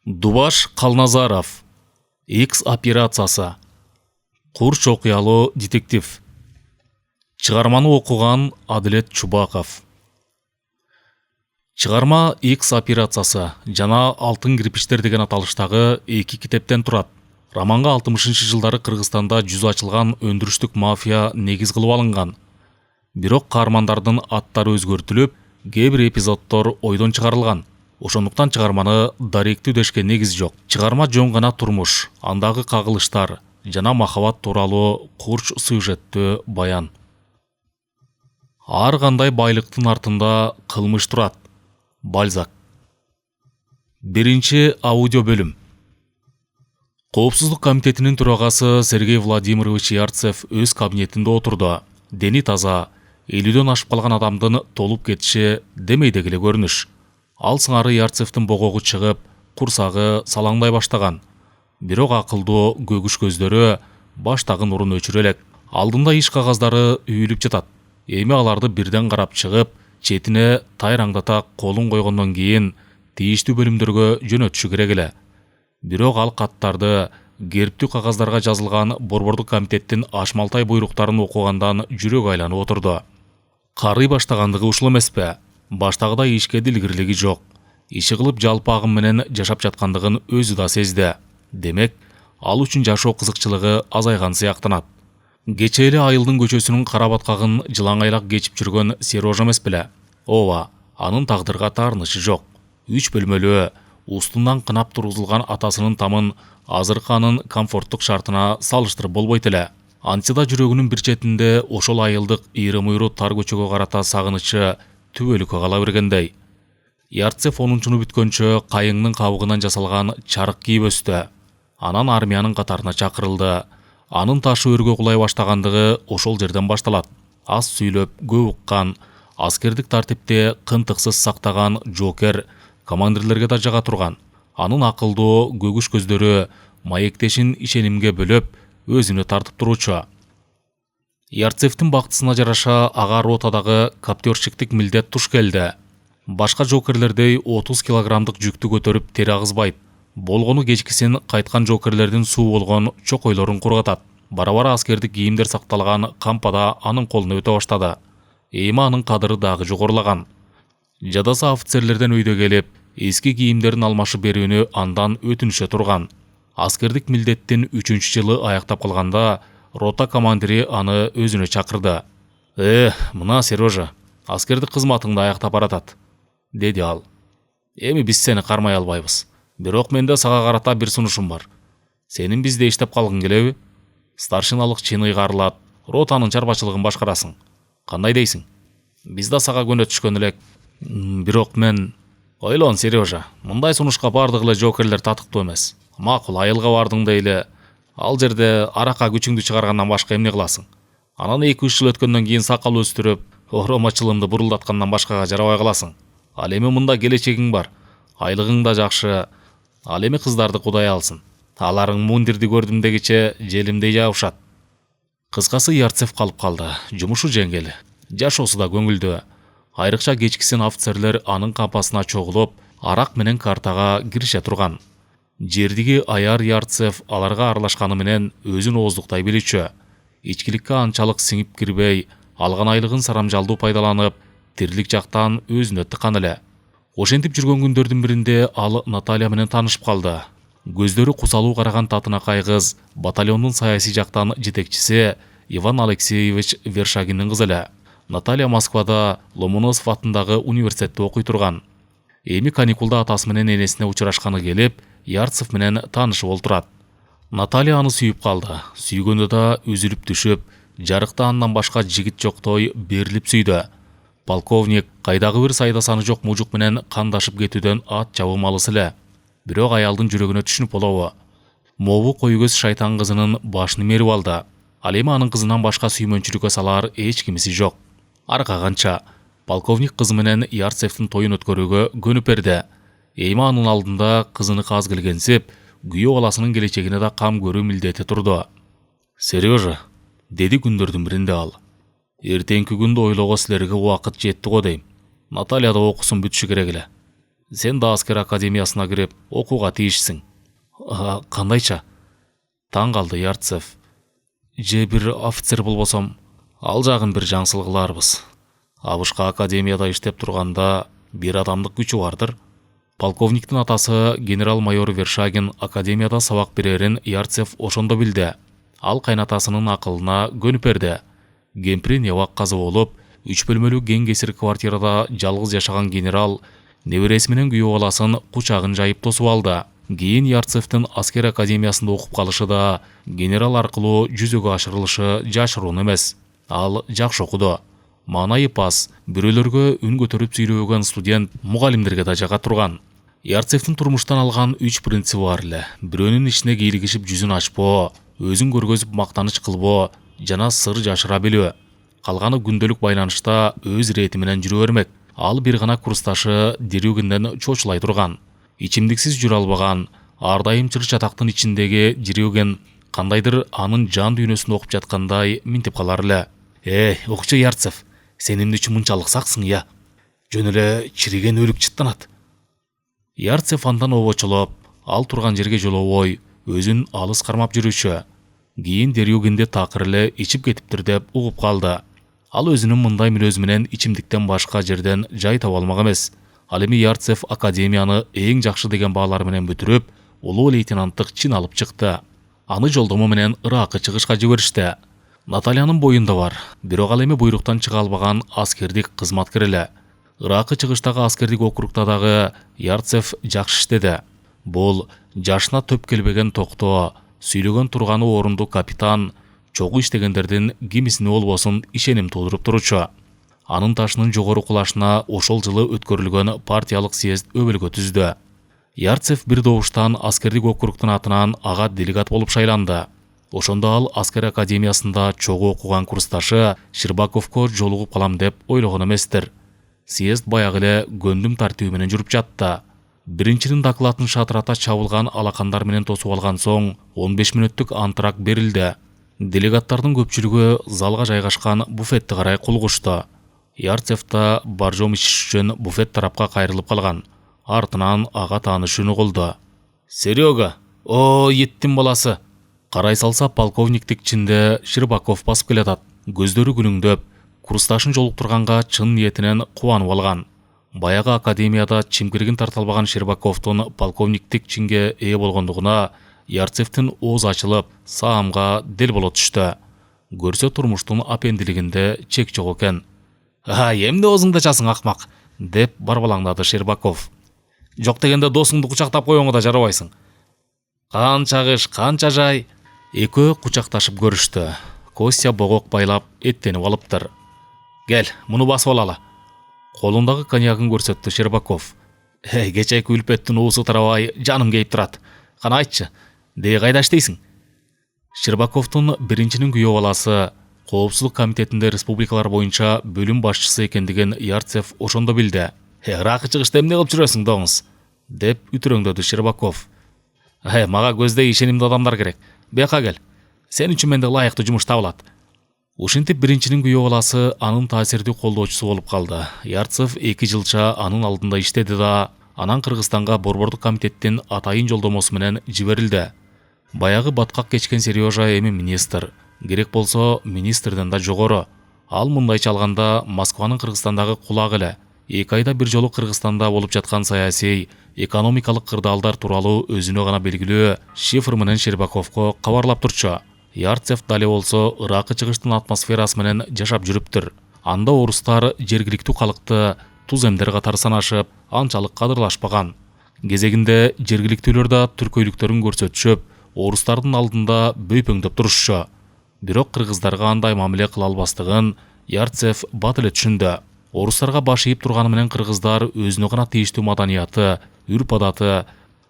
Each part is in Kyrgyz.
Дубаш Қалназаров. X операциясы. Құрш оқиялы детектив. Шығарманы оқыған Аділет Чубақов. Шығарма X операциясы жана алтын кирпичтер деген аталыштагы эки китептен турат. Романга 60 жылдары Кыргызстанда жүзү ачылган өндүрүштүк мафия негиз кылып алынган. Бирок каармандардын аттары өзгөртүлүп, кээ бир эпизоддор ойдон чыгарылган. Ошондуктан чыгарманы даректүү дешке негиз жок. Чыгарма жөн гана турмуш, андагы кагылыштар жана махабат тууралуу курч сюжеттүү баян. Ар кандай байлыктын артында кылмыш турат. Бальзак. Биринчи аудио бөлүм. Коопсуздук комитетинин төрагасы Сергей Владимирович Ярцев өз кабинетинде отурду. Дени таза, 50дөн ашып калган адамдын толуп кетиши демейдеги эле көрүнүш. Ал сыңары Ярцевдин богогу чыгып, курсагы салаңдай баштаган. Бирок акылдуу көгүш көздөрү баштагы нурун өчүрө элек. Алдында иш кагаздары үйүлүп жатат. Эми аларды бирден карап чыгып, четине тайраңдата колун койгондон кийин тийиштүү бөлүмдөргө жөнөтүшү керек эле. Бирок ал каттарды керптүү кагаздарга жазылган борбордук комитеттин ашмалтай буйруктарын окугандан жүрөк айланып отурду. Карый баштагандыгы ушул эмеспи? Баштагыдай ишке дилгирлиги жок. Иши кылып жалпы агым менен жашап жаткандыгын өзү да сезди. Демек, ал үчүн жашоо кызыкчылыгы азайган сыяктанат. Кечээ эле Айылдын көчөсүнүн кара баткагын жылаңайлак кечип жүргөн Сережа эмес беле? Ооба, анын тагдырга таарынышы жок. 3 бөлмөлүү, устундан кынап тургузулган атасынын тамын азыркы анын комфорттук шартына салыштырып болбойт эле. Антида жүрөгүнүн бир четинде ошол айылдык ийры-муйру тар көчөгө карата сагынычы түбөлүккө кала бергендей. Ярцев 10-чуну бүткөнчө кайыңдын кабыгынан жасалган чарык кийип өстү. Анан армиянын катарына чакырылды. Анын ташы өргө кулай баштагандыгы ошол жерден башталат. Аз сүйлөп, көп уккан, аскердик тартипти кынтыксыз сактаган жокер командирлерге да жага турган. Анын акылдуу көгүш көздөрү маектешин ишенимге бөлөп, өзүнө тартып туруучу. Ярцевдин бактысына жараша ага ротадагы каптёрщиктик милдет туш келди. Башка жокерлердей 30 килограммдык жүктү көтөрүп тере агызбайт. Болгону кечкисин кайткан жокерлердин суу болгон чокойлорун кургатат. Бара-бара аскердик кийимдер сакталган кампада анын колуна өтө баштады. Эми анын кадыры дагы жогорулаган. Жадасы офицерлерден өйдө келип, эски кийимдерин алмашып берүүнү андан өтүнүшө турган. Аскердик милдеттин 3-жылы аяктап калганда, рота командири аны өзүнө чакырды. Мына Сережа, аскердик кызматыңды аяктап баратат, деди ал. Эми биз сени кармай албайбыз. Бирок менде сага карата бир сунушум бар. Сенин бизде иштеп калгың келеби? Старшиналык чин ыйгарылат, ротанын чарбачылыгын башкарасың. Кандай дейсиң? Биз да сага көнө түшкөн элек. Бирок мен... Ойлон, Сережа, мындай сунушка бардык эле жокерлер татыктуу эмес. Макул, айылга бардың дейле. Ал жерде арака күчүңдү чыгаргандан башка эмне кыласың? Анан 2-3 жыл өткөндөн кийин сакал өстүрүп, оромачылымды бурулдаткандан башкага жарабай каласың. Ал эми мында келечегиң бар. Айлыгың да жакшы. Ал эми кыздарды Кудай алсын. Аларың мундирди көрдүм дегиче желимдей жабышат. Кыскасы Ярцев калып калды. Жумушу жеңил. Жашоосу да көңүлдүү. Айрыкча кечкисин офицерлер анын кампасына чогулуп, арак менен картага кирише турган. Жердиги аяр Ярцев аларга аралашканы менен өзүн ооздуктай билүүчү. Ичкиликке анчалык сиңип кирбей, алган айлыгын сарамжалдуу пайдаланып, тирлик жактан өзүнө тыккан эле. Ошентип жүргөн күндөрдүн биринде ал Наталья менен таанышып калды. Көздөрү кусалуу караган татынакай кыз, батальондун саясий жактан жетекчиси Иван Алексеевич Вершагиндин кызы эле. Наталья Москвада Ломоносов атындагы университетте окуй турган. Эми каникулда атасы менен энесине учурашканы келип, Ярцев менен таанышып олтурат. Наталья аны сүйүп калды. Сүйгөндө да үзүлүп түшүп, жарыкта андан башка жигит жоктой берилип сүйдү. Полковник кайдагы бир сайда саны жок мужук менен кандашып кетүүдөн ат чабым алыс эле. Бирок аялдын жүрөгүнө түшүнүп болобу? Мобу кой көз шайтан кызынын башын мерип алды. Ал эми анын кызынан башка сүймөнчүлүккө салар эч кимиси жок. Арка канча полковник кызы менен Ярцевдин тоюн өткөрүүгө көнүп берди. Эми анын алдында кызыны каз келгенсип, күйөө баласынын келечегине да кам көрүү милдети турду. Сережа, деди күндөрдүн биринде ал. Эртеңки күндү ойлого силерге убакыт жетти го дейм. Наталья да окусун бүтүшү керек эле. Сен да аскер академиясына кирип окууга тийишсиң. Кандайча? Таң калды Ярцев. Же бир офицер болбосом, ал жагын бир жаңсылгыларбыз. Абышка академияда иштеп турганда бир адамдык күчү бардыр. Полковниктин атасы генерал-майор Вершагин академияда сабак берерин Ярцев ошондо билди. Ал кайнатасынын акылына көнүп берди. Кемпири небак казы болуп, 3 бөлмөлүү кең кесир квартирада жалгыз жашаган генерал небереси менен күйөө баласын кучагын жайып тосуп алды. Кийин Ярцевдин аскер академиясында окуп калышы да генерал аркылуу жүзөгө ашырылышы жашыруун эмес. Ал жакшы окуду. Маанайы пас, бирөөлөргө үн көтөрүп сүйлөбөгөн студент мугалимдерге да жага турган. Ярцевдин турмуштан алган 3 принциби бар эле. Бирөөнүн ишине кийлигишип жүзүн ачпоо, өзүн көргөзүп мактаныч кылбоо жана сыр жашыра билүү. Калганы күндөлүк байланышта өз ирети менен жүрө бермек. Ал бир гана курсташы Дерюгинден чочулай турган. Ичимдиксиз жүрө албаган, ар дайым чыр чатактын ичиндеги Дерюгин кандайдыр анын жан дүйнөсүн окуп жаткандай минтип калар эле. Окчу Ярцев, сен эмне үчүн мынчалык саксың я? Жөн эле чириген өлүк чыттанат. Ярцев андан обочолоп, ал турган жерге жолобой, өзүн алыс кармап жүрүшү. Кийин Дерюгинди такыр эле ичип кетиптир деп угуп калды. Ал өзүнүн мындай мүнөзү менен ичимдиктен башка жерден жай таба алмак эмес. Ал эми Ярцев академияны эң жакшы деген баалар менен бүтүрүп, улуу лейтенанттык чин алып чыкты. Аны жолдомо менен Ыракка чыгышка жиберишти. Натальянын боюнда бар, бирок ал эми буйруктан чыга албаган аскердик кызматкер эле. Ыракка чыгыштагы аскердик округта дагы Ярцев жакшы иштеди. Бул жашына төп келбеген токтоо, сүйлөгөн турганы орунду капитан, чогуу иштегендердин кимисине болбосун ишеним туудуруп турчу. Анын ташынын жогору кулашына ошол жылы өткөрүлгөн партиялык съезд өбөлгө түздү. Ярцев бир добуштан аскердик округтун атынан ага делегат болуп шайланды. Ошондо ал аскер академиясында чогуу окуган курсташы Щербаковго жолугуп калам деп ойлогон эместир. Съезд баягы эле көндүм тартиби менен жүрүп жатты. Биринчинин докладын шатырата чабылган алакандар менен тосуп алган соң 15 мүнөттүк антракт берилди. Делегаттардын көпчүлүгү залга жайгашкан буфетти карай кулгушту. Ярцев да баржом ичиш үчүн буфет тарапка кайрылып калган. Артынан ага таанышын угулду. Серега, еттин баласы. Карай салса полковниктик чинде Щербаков басып келатат. Көздөрү күнүңдөп, курсташын жолуктурганга чын ниетинен кубанып алган. Баягы академияда чимкиригин тарталбаган Щербаковдун полковниктик чинге ээ болгондугуна Ярцевдин ооз ачылып, саамга дел боло түштү. Көрсө турмуштун апендилигинде чек жок экен. Эмне оозуңда часың акмак, деп барбалаңдады Щербаков. Жок дегенде досуңду кучактап коюңа да жарабайсың. Канча кыш, канча жай. Экөө кучакташып көрүштү. Костя богок байлап эттенип алыптыр. Кел, муну басып алалы. Колундагы коньягын көрсөттү Щербаков. Кечээки үлпөттүн уусу тарабай жаным кейип турат. Кана айтчы, дей кайда иштейсиң? Щербаковдун биринчинин күйөө баласы Коопсуздук комитетинде республикалар боюнча бөлүм башчысы экендигин Ярцев ошондо билди. Ыракка чыгышта эмне кылып жүрөсүң доңуз? Деп үтүрөңдөдү Щербаков. Мага көздөй ишенимдүү адамдар керек. Бияка кел. Сен үчүн менде ылайыктуу жумуш табылат. Ушинтип биринчинин күйөө баласы анын таасирдүү колдоочусу болуп калды. Ярцев 2 жылча анын алдында иштеди да, анан Кыргызстанга борбордук комитеттин атайын жолдомосу менен жиберилди. Баягы баткак кечкен Сережа эми министр. Керек болсо министрден да жогору. Ал мындайча алганда Москванын Кыргызстандагы кулагы эле. 2 айда бир жолу Кыргызстанда болуп жаткан саясий, экономикалык кырдаалдар тууралуу өзүнө гана белгилүү шифр менен Щербаковго кабарлап турчу. Ярцев дале болсо Ыракка чыгыштын атмосферасы менен жашап жүрүптүр. Анда орустар жергиликтүү калкты туз эмдер катары санашып, анчалык кадырлашпаган. Кезегинде жергиликтүүлөр да түркөйлүктөрүн көрсөтүшүп, орустардын алдында бөйпөңдөп турушчу. Бирок кыргыздарга андай мамиле кыла албастыгын Ярцев бат эле түшүндү. Орустарга баш ийип турганы менен кыргыздар өзүнө гана тийиштүү маданияты, үрп-адаты,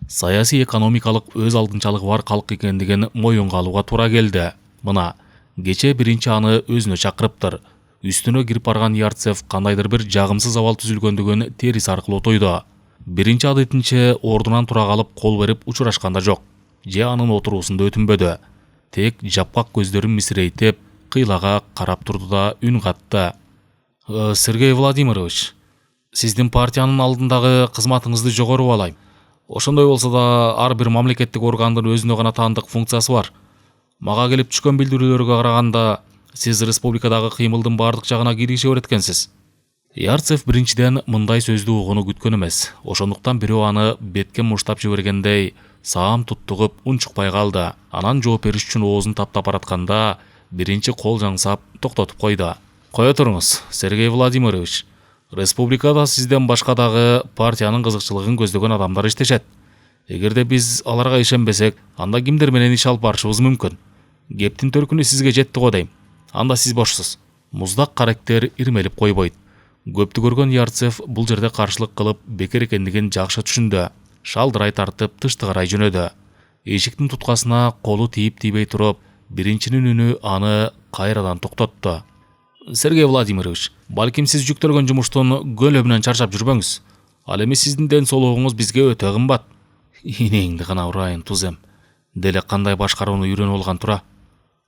саясий экономикалык өз алдынчалыгы бар калк экендигин моюнга алууга туура келди. Мына, кечээ биринчи аны өзүнө чакырыптыр. Үстүнө кирип барган Ярцев кандайдыр бир жагымсыз абал түзүлгөндүгүн терис аркылуу тойду. Биринчи адетинче ордунан тура калып кол берип учурашкан да жок. Же анын отуруусунда өтүнбөдү. Тек жапкак көздөрүн мисирейтип, кыйлага карап турду да үн катты. Сергей Владимирович, Сиздин партиянын алдындагы кызматыңызды жогору балайм. Ошондой болсо да ар бир мамлекеттик органдын өзүнө гана таандык функциясы бар. Мага келип түшкөн билдирүүлөргө караганда, сиз республикадагы кыймылдын бардык жагына киришип өткенсиз. Ярцев биринчиден мындай сөздү угууну күткөн эмес. Ошондуктан бирөө аны бетке муштап жибергендей саам туттугуп унчукпай калды. Анан жооп бериш үчүн оозун таптап баратканда биринчи кол жаңсап токтотуп койду. Кое туруңуз, Сергей Владимирович. Республикада сизден башка дагы партиянын кызыкчылыгын көздөгөн адамдар иштешет. Эгерде биз аларга ишенбесек, анда кимдер менен иш алып барышыбыз мүмкүн. Кептин төркүнү сизге жетти го дейм. Анда сиз бошсуз. Муздак карактер ирмелип койбойт. Көптү көргөн Ярцев бул жерде каршылык кылып бекер экендигин жакшы түшүндү. Шалдырай тартып тышты карай жөнөдү. Эшиктин туткасына колу тийип тийбей туруп, биринчинин үнү аны кайрадан токтотту. Сергей Владимирович, балким сиз жүктөлгөн жумуштун көлөмүнөн чарчап жүрбөңүз. Ал эми сиздин ден соолугуңуз бизге өтө кымбат. Инеңди гана урайын тузем. Деле кандай башкарууну үйрөнүп алган тура.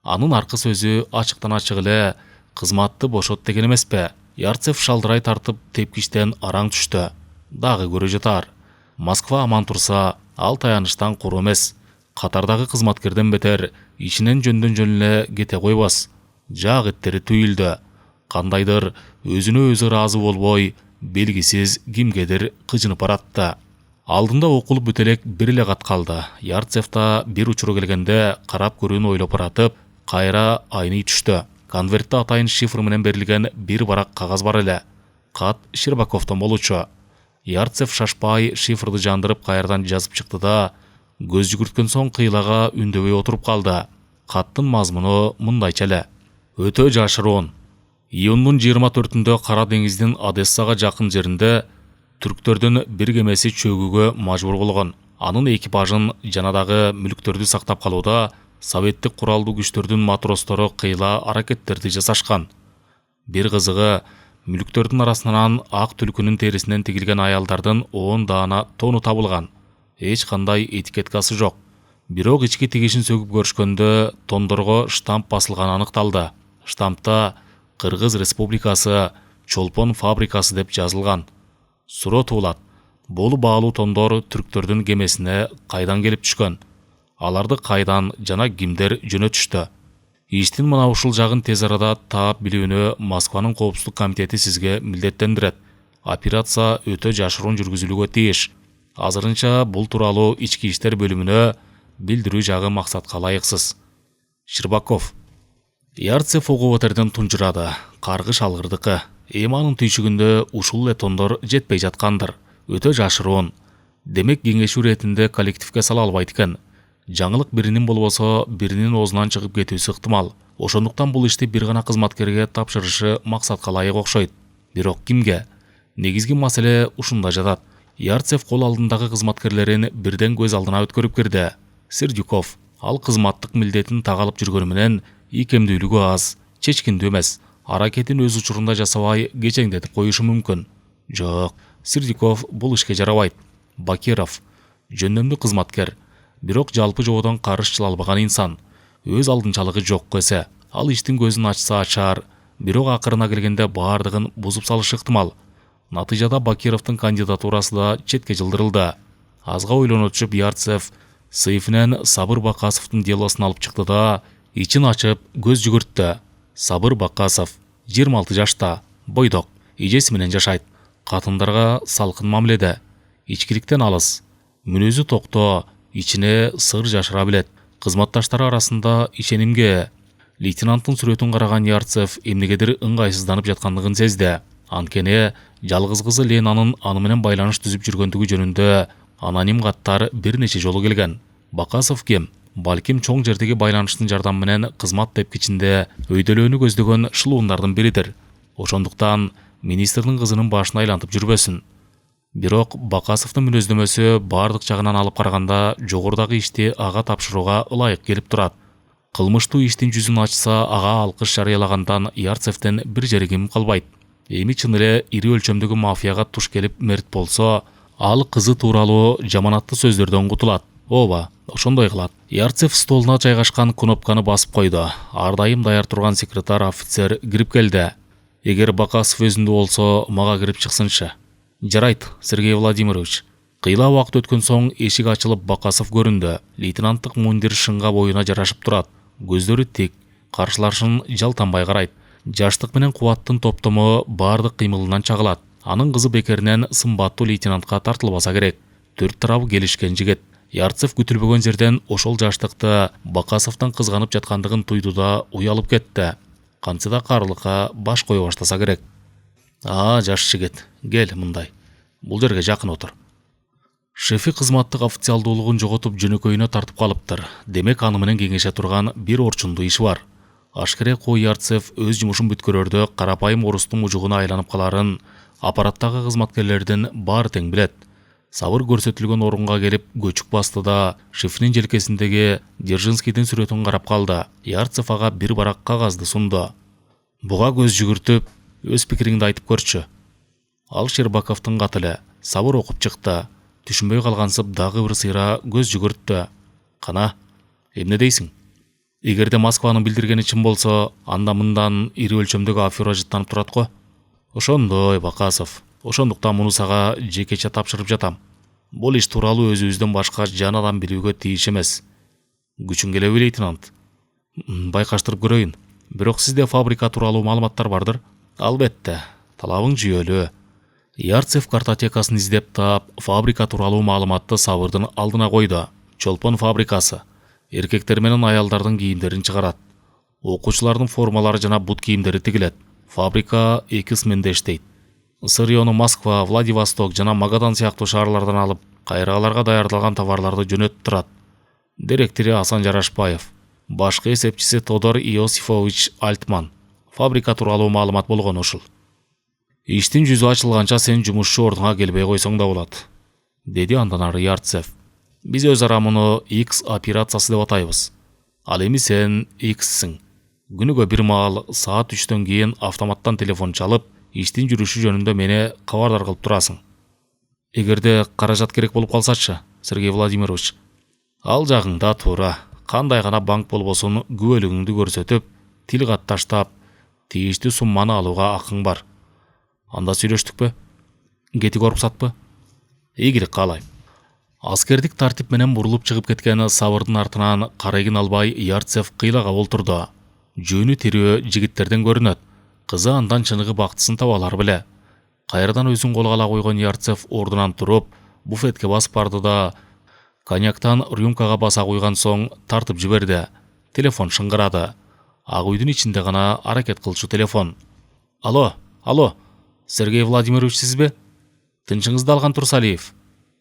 Анын аркы сөзү ачыктан ачык эле кызматты бошот деген эмеспи? Ярцев шалдырай тартып тепкичтен араң түштү. Дагы көрө жатар. Москва аман турса, ал таяныштан куру эмес. Катардагы кызматкерден бетер ишинен жөндөн жөн эле кете койбос. Жак эттери түйүлдү. Кандайдыр өзүнө өзү ыраазы болбой, белгисиз кимгедир кыжынып баратты. Алдында окулуп бүтө элек бир эле кат калды. Ярцев да бир учуру келгенде карап көрүүнү ойлоп баратып, кайра айный түштү. Конвертте атайын шифр менен берилген бир барак кагаз бар эле. Кат Щербаковдон болчу. Ярцев шашпай шифрды жандырып кайрадан жазып чыкты да, көз жүгүрткөн соң кыйлага үндөбөй отуруп калды. Каттын мазмуну мындайча эле. Өтө жашыруун. Июндун 24-ндө Кара деңиздин Одессага жакын жеринде түрктөрдүн бир кемеси чөгүүгө мажбур болгон. Анын экипажын жана дагы мүлктөрдү сактап калууда советтик куралдуу күчтөрдүн матростору кыйла аракеттерди жасашкан. Бир кызыгы, мүлктөрдүн арасынан ак түлкүнүн терисинен тигилген аялдардын 10 даана тону табылган. Эч кандай этикеткасы жок. Бирок ички тигишин сөгүп көрүшкөндө тондорго штамп басылганы аныкталды. Штампта Кыргыз Республикасы Чолпон фабрикасы деп жазылган. Суроо туулат. Бул баалуу тондор түрктөрдүн кемесине кайдан келип түшкөн? Аларды кайдан жана кимдер жөнөтүштү? Иштин мына ушул жагын тез арада таап билүүнү Москванын коопсуздук комитети сизге милдеттендирет. Операция өтө жашыруун жүргүзүлүүгө тийиш. Азырынча бул тууралуу ички иштер бөлүмүнө билдирүү жагы максатка ылайыксыз. Щербаков. Ярцев огоботерден тунжурады. Каргыш алгырдыкы. Эми анын түйшүгүндө ушул эле тондор жетпей жаткандыр. Өтө жашыруун. Демек кеңешүү иретинде коллективге сала албайт экен. Жаңылык биринин болбосо биринин оозунан чыгып кетүүсү ыктымал. Ошондуктан бул ишти бир гана кызматкерге тапшырышы максатка ылайык окшойт. Бирок кимге? Негизги маселе ушунда жатат. Ярцев кол алдындагы кызматкерлерин бирден көз алдына өткөрүп кирди. Сердюков. Ал кызматтык милдетин тагалып жүргөнү менен икемдүүлүгү аз, чечкиндүү эмес. Аракетин өз учурунда жасабай кечеңдетип коюшу мүмкүн. Жок, Сердюков бул ишке жарабайт. Бакиров. Жөндөмдүү кызматкер. Бирок жалпы жободон карыш чыла албаган инсан. Өз алдынчалыгы жок көсө. Ал иштин көзүн ачса ачар, бирок акырына келгенде баардыгын бузуп салышы ыктымал. Натыйжада Бакировдун кандидатурасы да четке жылдырылды. Азга ойлоно түшүп Ярцев сейфинен Сабыр Бакасовдун делосун алып чыкты да, ичин ачып көз жүгүрттү. Сабыр Бакасов 26 жашта, бойдок, эжеси менен жашайт. Катындарга салкын мамиледе, ичкиликтен алыс, мүнөзү токто, ичине сыр жашыра билет. Кызматташтары арасында ишенимге. Лейтенанттын сүрөтүн караган Ярцев эмнегедир ыңгайсызданып жаткандыгын сезди. Анткени жалгыз кызы Ленанын аны менен байланыш түзүп жүргөндүгү жөнүндө аноним каттар бир нече жолу келген. Бакасов ким? Балким чоң жердеги байланыштын жардамы менен кызмат тепкичинде өйдөлөөнү көздөгөн шылуундардын биридир. Ошондуктан министрдин кызынын башын айлантып жүрбөсүн. Бирок Бакасовдун мүнөздөмөсү бардык жагынан алып караганда жогорудагы ишти ага тапшырууга ылайык келип турат. Кылмыштуу иштин жүзүн ачса ага алкыш жарыялагандан Ярцевден бир жери кем калбайт. Эми чын эле ири өлчөмдөгү мафияга туш келип мерт болсо, ал кызы тууралуу жаманаттуу сөздөрдөн кутулат. Ооба, ошондой кылат. Ярцев столуна жайгашкан кнопканы басып койду. Ар дайым даяр турган секретар офицер кирип келди. Эгер Бакасов өзүндө болсо, мага кирип чыксынчы. Жарайт, Сергей Владимирович. Кыйла убакыт өткөн соң эшик ачылып Бакасов көрүндү. Лейтенанттык мундир шыңга боюна жарашып турат. Көздөрү тик, каршылашын жалтанбай карайт. Жаштык менен кубаттын топтому бардык кыймылынан чагылат. Анын кызы бекеринен сымбаттуу лейтенантка тартылбаса керек. Төрт тарабы келишкен жигит. Ярцев күтүлбөгөн жерден ошол жаштыкты Бакасовдон кызганып жаткандыгын туйду да уялып кетти. Кантсе да карлыкка баш кое баштаса керек. Жаш жигит, кел мындай. Бул жерге жакын отур. Шефи кызматтык официалдуулугун жоготуп жөнөкөйүнө тартып калыптыр. Демек аны менен кеңеше турган бир орчундуу иши бар. Ашкере кой Ярцев өз жумушун бүткөрөрдө карапайым орустун мужугуна айланып каларын аппараттагы кызматкерлердин баары тең билет. Сабыр көрсөтүлгөн орунга келип көчүк басты да шефинин желкесиндеги Дзержинскийдин сүрөтүн карап калды. Ярцев ага бир барак кагазды сунду. Буга көз жүгүртүп, өз пикириңди айтып көрчү. Ал Щербаковдун катылы. Сабыр окуп чыкты. Түшүнбөй калгансып дагы бир сыйра көз жүгүрттү. Кана, эмне дейсиң? Эгерде Москванын билдиргени чын болсо, анда мындан ири өлчөмдөгү афера жыттанып турат го. Ошондой, Бакасов. Ошондуктан муну сага жекече тапшырып жатам. Бул иш тууралуу өзүбүздөн башка жан адам билүүгө тийиш эмес. Күчүң келеби, лейтенант? Байкаштырып көрөйүн. Бирок сизде фабрика тууралуу маалыматтар бардыр? Албетте. Талабың жүйөлүү. Ярцев картотекасын издеп таап, фабрика тууралуу маалыматты Сабырдын алдына койду. Чолпон фабрикасы. Эркектер менен аялдардын кийимдерин чыгарат. Окуучулардын формалары жана бут кийимдери тигилет. Фабрика 2 сменде иштейт. Сырьёну Москва, Владивосток жана Магадан сыяктуу шаарлардан алып, кайрагаларга даярдалган товарларды жөнөтүп турат. Директори Асан Жарашбаев. Башкы эсепчиси Тодор Иосифович Альтман. Фабрика тууралуу маалымат болгон ушул. Иштин жүзү ачылганча сен жумушчу ордуңа келбей койсоң да болот, деди андан ары Ярцев. Биз өз ара муну X операциясы деп атайбыз. Ал эми сен X'сиң. Күнүгө бир маал саат 3төн кийин автоматтан телефон чалып, иштин жүрүшү жөнүндө мени кабардар кылып турасың. Эгерде каражат керек болуп калсачы, Сергей Владимирович? Ал жагыңда туура. Кандай гана банк болбосун күбөлүгүңдү көрсөтүп, тил катташтап, тийиштүү сумманы алууга акың бар. Анда сүйлөштүкпү? Кетип уруксатпы? Ийгилик каалайм. Аскердик тартип менен бурулуп чыгып кеткен Сабырдын артынан карайгын албай Ярцев кыйлага олтурду. Жөнү тирүү жигиттерден көрүнөт. Кызы андан чыныгы бактысын таба алар беле. Кайрадан өзүн колго ала койгон Ярцев ордунан туруп, буфетке басып барды да коньяктан рюмкага баса куйган соң тартып жиберди. Телефон шыңгырады. Ак үйдүн ичинде гана аракет кылчу телефон. Алло, Сергей Владимирович сизби? Тынчыңызды алган Турсалиев.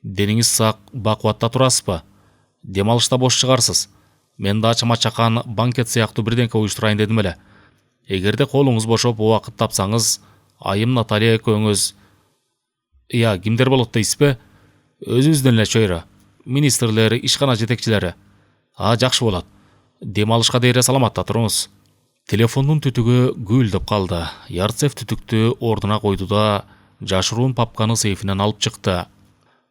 Дениңиз сак, бакубатта турасызбы? Дем алышта бош чыгарсыз. Мен да чама чакан банкет сыяктуу бирденке уюштурайын дедим эле. Эгерде колуңуз бошоп убакыт тапсаңыз, айым Наталья экөөңүз... кимдер болот дейсизби? Өзүбүздөн эле чөйрө. Министрлер, ишкана жетекчилери. Жакшы болот. Дем алышка дейре саламатта туруңуз. Телефондун түтүгү гүлдөп калды. Ярцев түтүктү ордуна койду да жашыруун папканы сейфинен алып чыкты.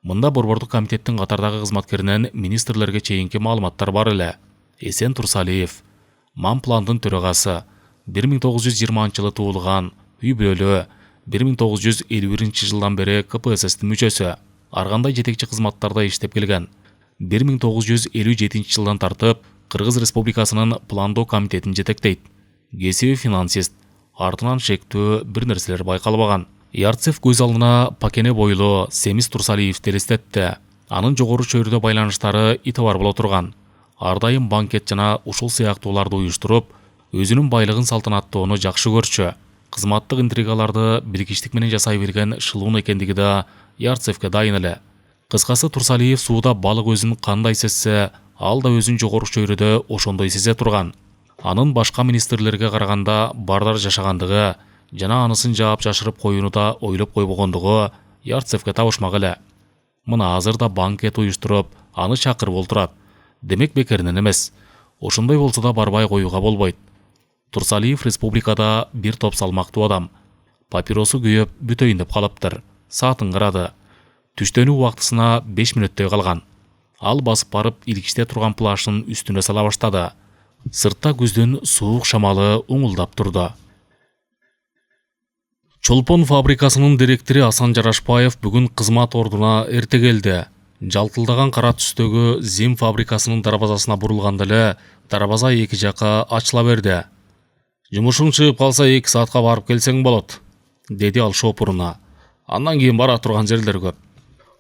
Мында борбордук комитеттин катардагы кызматкеринен министрлерге чейинки маалыматтар бар эле. Эсен Турсалиев, Манпландын төрагасы, 1920-жылы туулган, үй бүлөлүү, 1951 жылдан бери КПССтин мүчөсү, ар кандай жетекчи кызматтарда иштеп келген. 1957 жылдан тартып Кыргыз Республикасынын пландоо комитетин жетектейт. Кесиби финансист, артынан шектүү бир нерселер байкалбаган. Ярцев көз алдына пакене бойлуу Семиз Турсалиевди элестетти. Анын жогору чөйрөдө байланыштары итибар боло турган. Ар дайым банкет жана ушул сыяктууларды уюштуруп, өзүнүн байлыгын салтанаттоону жакшы көрчү. Кызматтык интригаларды билгичтик менен жасай билген шылуун экендиги да Ярцевке дайын эле. Кыскасы, Турсалиев сууда балык өзүн кандай сезсе, ал да өзүн жогору чөйрөдө ошондой сезе турган. Анын башка министрлерге караганда бардар жашагандыгы жана анысын жаап жашырып коюуну да ойлоп койбогондугу Ярцевке табышмак эле. Мына азыр да банкет уюштуруп, аны чакырып олтурат. Демек бекеринен эмес. Ошондой болсо да барбай коюуга болбойт. Турсалиев республикада бир топ салмактуу адам. Папиросу күйөп бүтөйүн деп калыптыр. Саатын карады. Түштөнүү убактысына 5 мүнөттөй калган. Ал басып барып илгичте турган плашын үстүнө сала баштады. Сыртта күздүн суук шамалы уңулдап турду. Чолпон фабрикасынын директору Асан Жарашбаев бүгүн кызмат ордуна эрте келди. Жалтылдаган кара түстөгү Зим фабрикасынын дарбазасына бурулганда эле дарбаза эки жакка ачыла берди. Жумушуң чыгып калса 2 саатка барып келсең болот, деди ал шопуруна. Андан кийин бара турган жерлер көп.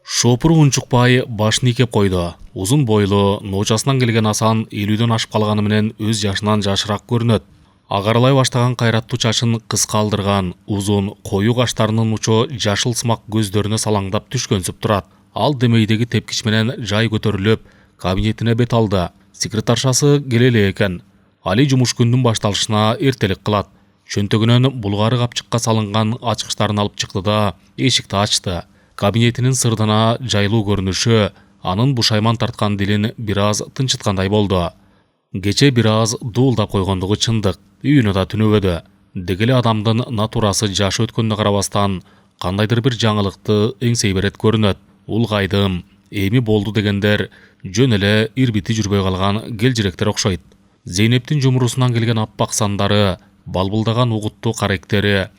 Шопуру унчукпай башын ийкеп койду. Узун бойлуу, ноочасынан келген Асан 50дөн ашып калганы менен өз жашынан жашыраак көрүнөт. Агарылай баштаган кайраттуу чачын кыска алдырган, узун, коюу каштарынын учу жашыл сымак көздөрүнө салаңдап түшкөнсүп турат. Ал демейдеги тепкич менен жай көтөрүлүп, кабинетине бет алды. Секретаршасы келе эле экен. Али жумуш күндүн башталышына эртелик кылат. Чөнтөгүнөн булгары капчыкка салынган ачкычтарын алып чыкты да эшикти ачты. Кабинетинин сырдына жайлуу көрүнүшү анын бушайман тарткан дилин бир аз тынчыткандай болду. Кече бир аз дуулдап койгондугу чындык. Үйүнө да түнөбөдү. Деги эле адамдын натурасы жаш өткөнүнө карабастан кандайдыр бир жаңылыкты эңсей берет көрүнөт. Улгайдым, эми болду дегендер жөн эле ирбити жүрбөй калган келжиректер окшойт. Зейнептин жумурусунан келген аппак сандары, балбылдаган угуттуу каректери,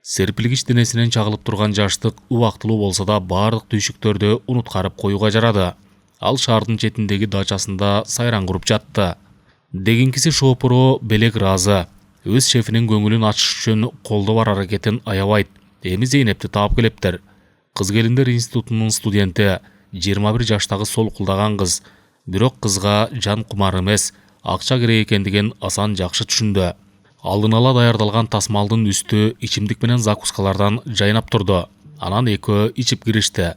серпилгич денесинен чагылып турган жаштык убактылуу болсо да баардык түйшүктөрдү унуткарып коюуга жарады. Ал шаардын четиндеги дачасында сайран куруп жатты. Дегинкиси шопуру белек ыраазы. Өз шефинин көңүлүн ачыш үчүн колдо бар аракетин аябайт. Эми Зейнепти таап келептер. Кыз келиндер институтунун студенти, 21 жаштагы солкулдаган кыз. Бирок кызга жан кумар эмес, акча керек экендигин Асан жакшы түшүндү. Алдын ала даярдалган тасмалдын үстү ичимдик менен закускалардан жайнап турду. Анан экөө ичип киришти.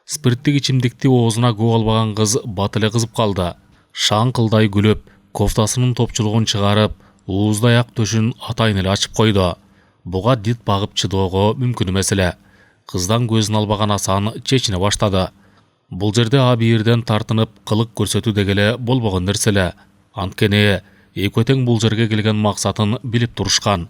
Спирттик ичимдикти оозуна көө албаган кыз бат эле кызып калды. Шаңкылдай күлүп, кофтасынын топчулугун чыгарып, ууздай ак төшүн атайын эле ачып койду. Буга дит багып чыдоого мүмкүн эмес эле. Кыздан көзүн албаган Асан чечине баштады. Бул жерде абийирден тартынып кылык көрсөтүү дегеле болбогон нерсе эле. Анткени экөө тең бул жерге келген максатын билип турушкан.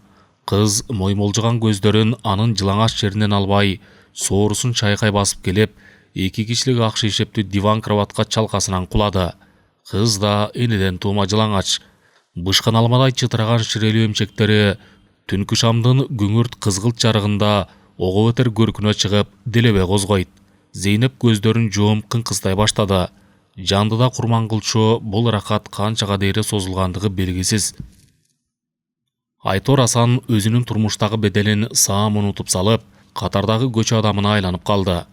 Кыз моймолжуган көздөрүн анын жылаңач жеринен албай, соорусун чайкай басып келип, 2 кишилик ак шишептүү диван кроватка чалкасынан кулады. Кыз да энеден туума жылаңач. Бышкан алмадай чытыраган ширелүү эмчектери түнкү шамдын күңүрт кызгылт жарыгында ого өтер көркүнө чыгып делебе козгойт. Зейнеп көздөрүн жуум кыңкыздай баштады. Жандыда курман кылчу бул ракат канчага дейре созулгандыгы белгисиз. Айтор Асан өзүнүн турмуштагы беделин саам унутуп салып, катардагы көчө адамына айланып калды.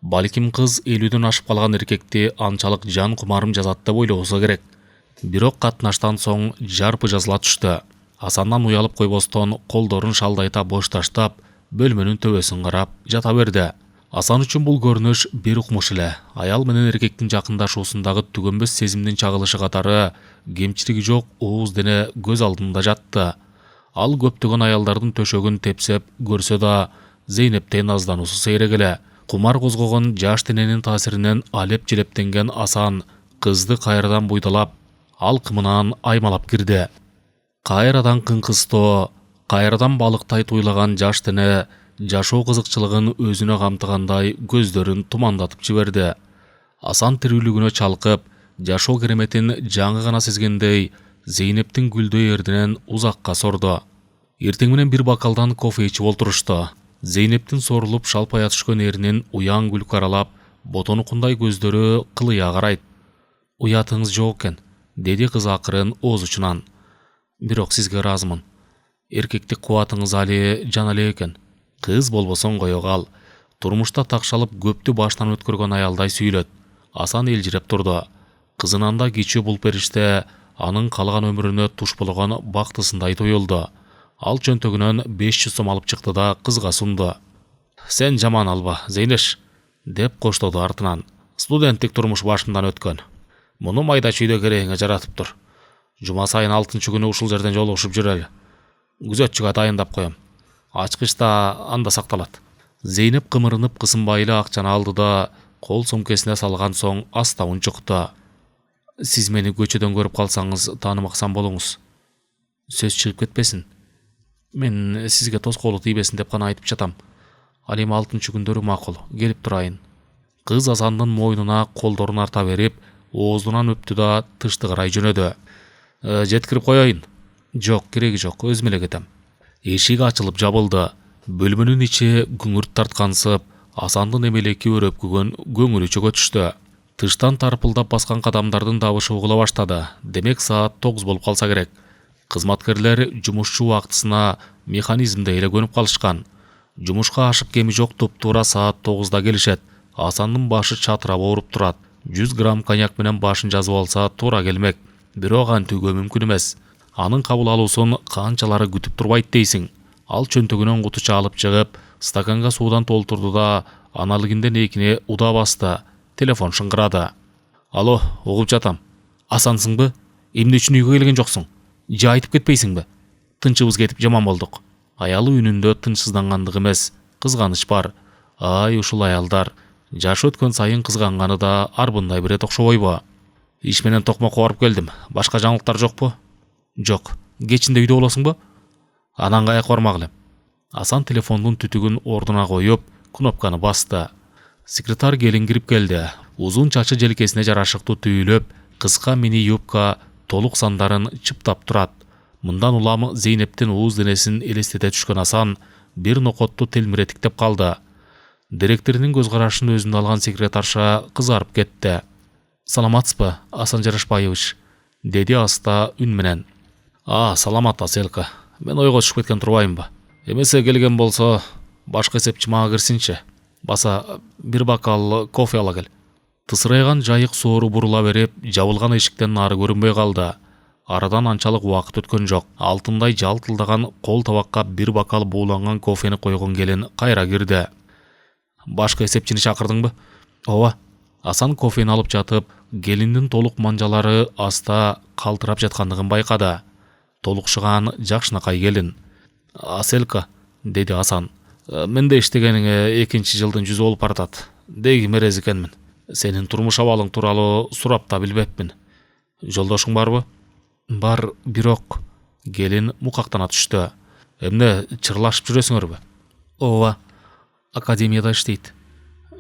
Балким кыз 50дөн ашып калган эркекти анчалык жан кумарым жазат деп ойлобосо керек. Бирок катнаштан соң жарпы жазыла түштү. Асандан уялып койбостон колдорун шалдайта бош таштап, бөлмөнүн төбөсүн карап жата берди. Асан үчүн бул көрүнүш бир укмуш эле. Аял менен эркектин жакындашуусундагы түгөнбөс сезимдин чагылышы катары кемчилиги жок ооз дене көз алдында жатты. Ал көптөгөн аялдардын төшөгүн тепсеп көрсө да Зейнептен аздануусу сейрек эле. Кумар козгогон жаш дененин таасиринен алеп желептенген Асан кызды кайрадан буйдалап, ал кымынан аймалап кирди. Кайрадан кыңкыстоо, кайрадан балыктай туйлаган жаш дене жашоо кызыкчылыгын өзүнө камтыгандай көздөрүн тумандатып жиберди. Асан тирүүлүгүнө чалкып, жашоо кереметин жаңы гана сезгендей Зейнептин гүлдөй эрдинен узакка сорду. Эртең менен бир бокалдан кофе ичип олтурушту. Зейнептин сорулуп шалпая түшкөн эринин уяң күлкү аралап, ботонукундай көздөрү кылыя карайт. Уятыңыз жок экен, деди кыз акырын ооз учунан. Бирок сизге ыраазымын. Эркектик кубатыңыз али жана эле экен. Кыз болбосоң кое кал. Турмушта такшалып көптү баштан өткөргөн аялдай сүйлөт. Асан элжиреп турду. Кызынанда кичүү бул периште анын калган өмүрүнө туш болгон бактысындай тоюлду. Ал чөнтөгүнөн 500 сом алып чыкты да кызга сунду. Сен жаман алба, Зейнеш, деп коштоду артынан. Студенттик турмуш башымдан өткөн. Муну майда чүйдө керегиңе жаратыптыр. Жума сайын 6-күнү ушул жерден жолугушуп жүрөлү. Күзөтчүгө дайындап коем. Ачкычта анда сакталат. Зейнеп кымырынып кысынбай эле акчаны алды да кол сумкесине салган соң аста унчукту. Сиз мени көчөдөн көрүп калсаңыз таанымаксан болуңуз. Сөз чыгып кетпесин. Мен сизге тоскоолу тийбесин деп гана айтып жатам. Ал эми 6-күндөрү макул, келип турайын. Кыз Асандын мойнуна колдорун арта берип, ооздунан өптү да тышты карай жөнөдү. Жеткирип коеюн. Жок, кереги жок, өзүм эле кетем. Эшик ачылып жабылды. Бөлмөнүн ичи күңүрт тарткансып, Асандын эмелеки өрөпкүгөн көңүлү чөгө түштү. Тыштан тарпылдап баскан кадамдардын дабышы угула баштады. Демек саат 9 болуп калса керек. Кызматкерлер жумушчу убактысына механизмде эле көнүп калышкан. Жумушка ашык кеми жок туп-туура саат 9-да келишет. Асандын башы чатырап ооруп турат. 100 грамм коньяк менен башын жазып алса туура келмек. Бирок антүүгө мүмкүн эмес. Анын кабыл алуусун канчалары күтүп турбайт дейсиң. Ал чөнтөгүнөн кутуча алып чыгып, стаканга суудан толтурду да аналыгинден экине уда басты. Телефон шыңгырады. Алло, угуп жатам. Асансыңбы? Эмне үчүн үйгө келген жоксуң? Же айтып кетпейсиңби? Тынчыбыз кетип жаман болдук. Аялы үнүндө тынчсыздангандык эмес, кызганыч бар. Ай, ушул аялдар жашы өткөн сайын кызганганы да арбындай бирет окшобойбу? Иш менен токмокко барып келдим. Башка жаңылыктар жокпу? Жок. Кечинде үйдө болосуңбу? Анан каяка бармак элем. Асан телефондун түтүгүн ордуна коюп, кнопканы басты. Секретарь келин кирип келди. Узун чачы желкесине жарашыктуу түйүлөп, кыска мини юбка толук сандарын чыптап турат. Мындан улам Зейнептин ууз денесин элестете түшкөн Асан бир нокотту телмиретиктеп калды. Директорунун көз карашын өзүнө алган секретарша кызарып кетти. Саламатсызбы, Асан Жарашбаевич, деди аста үн менен. Саламат, Аселка. Мен ойго түшүп кеткен турбаймынбы? Эмесе келген болсо, башка эсепчи мага кирсинчи. Баса бир бокал кофе ала кел. Тысырайган жайык соору бурула берип, жабылган эшиктен нары көрүнбөй калды. Арадан анчалык убакыт өткөн жок. Алтындай жалтылдаган кол табакка бир бокал бууланган кофени койгон келин кайра кирди. Башка эсепчини чакырдыңбы? Ооба. Асан кофени алып жатып, келиндин толук манжалары аста калтырап жаткандыгын байкады. Толукшуган жакшынакай келин. Аселка, деди Асан. Менде иштегениңе 2-жылдын жүзү болуп баратат. Деги мерез экенмин. Сенин турмуш абалың тууралуу сурап да билбепмин. Жолдошуң барбы? Бар, бирок. Келин мукактана түштү. Эмне, чырлашып жүрөсүңөрбү? Ооба. Академияда иштейт.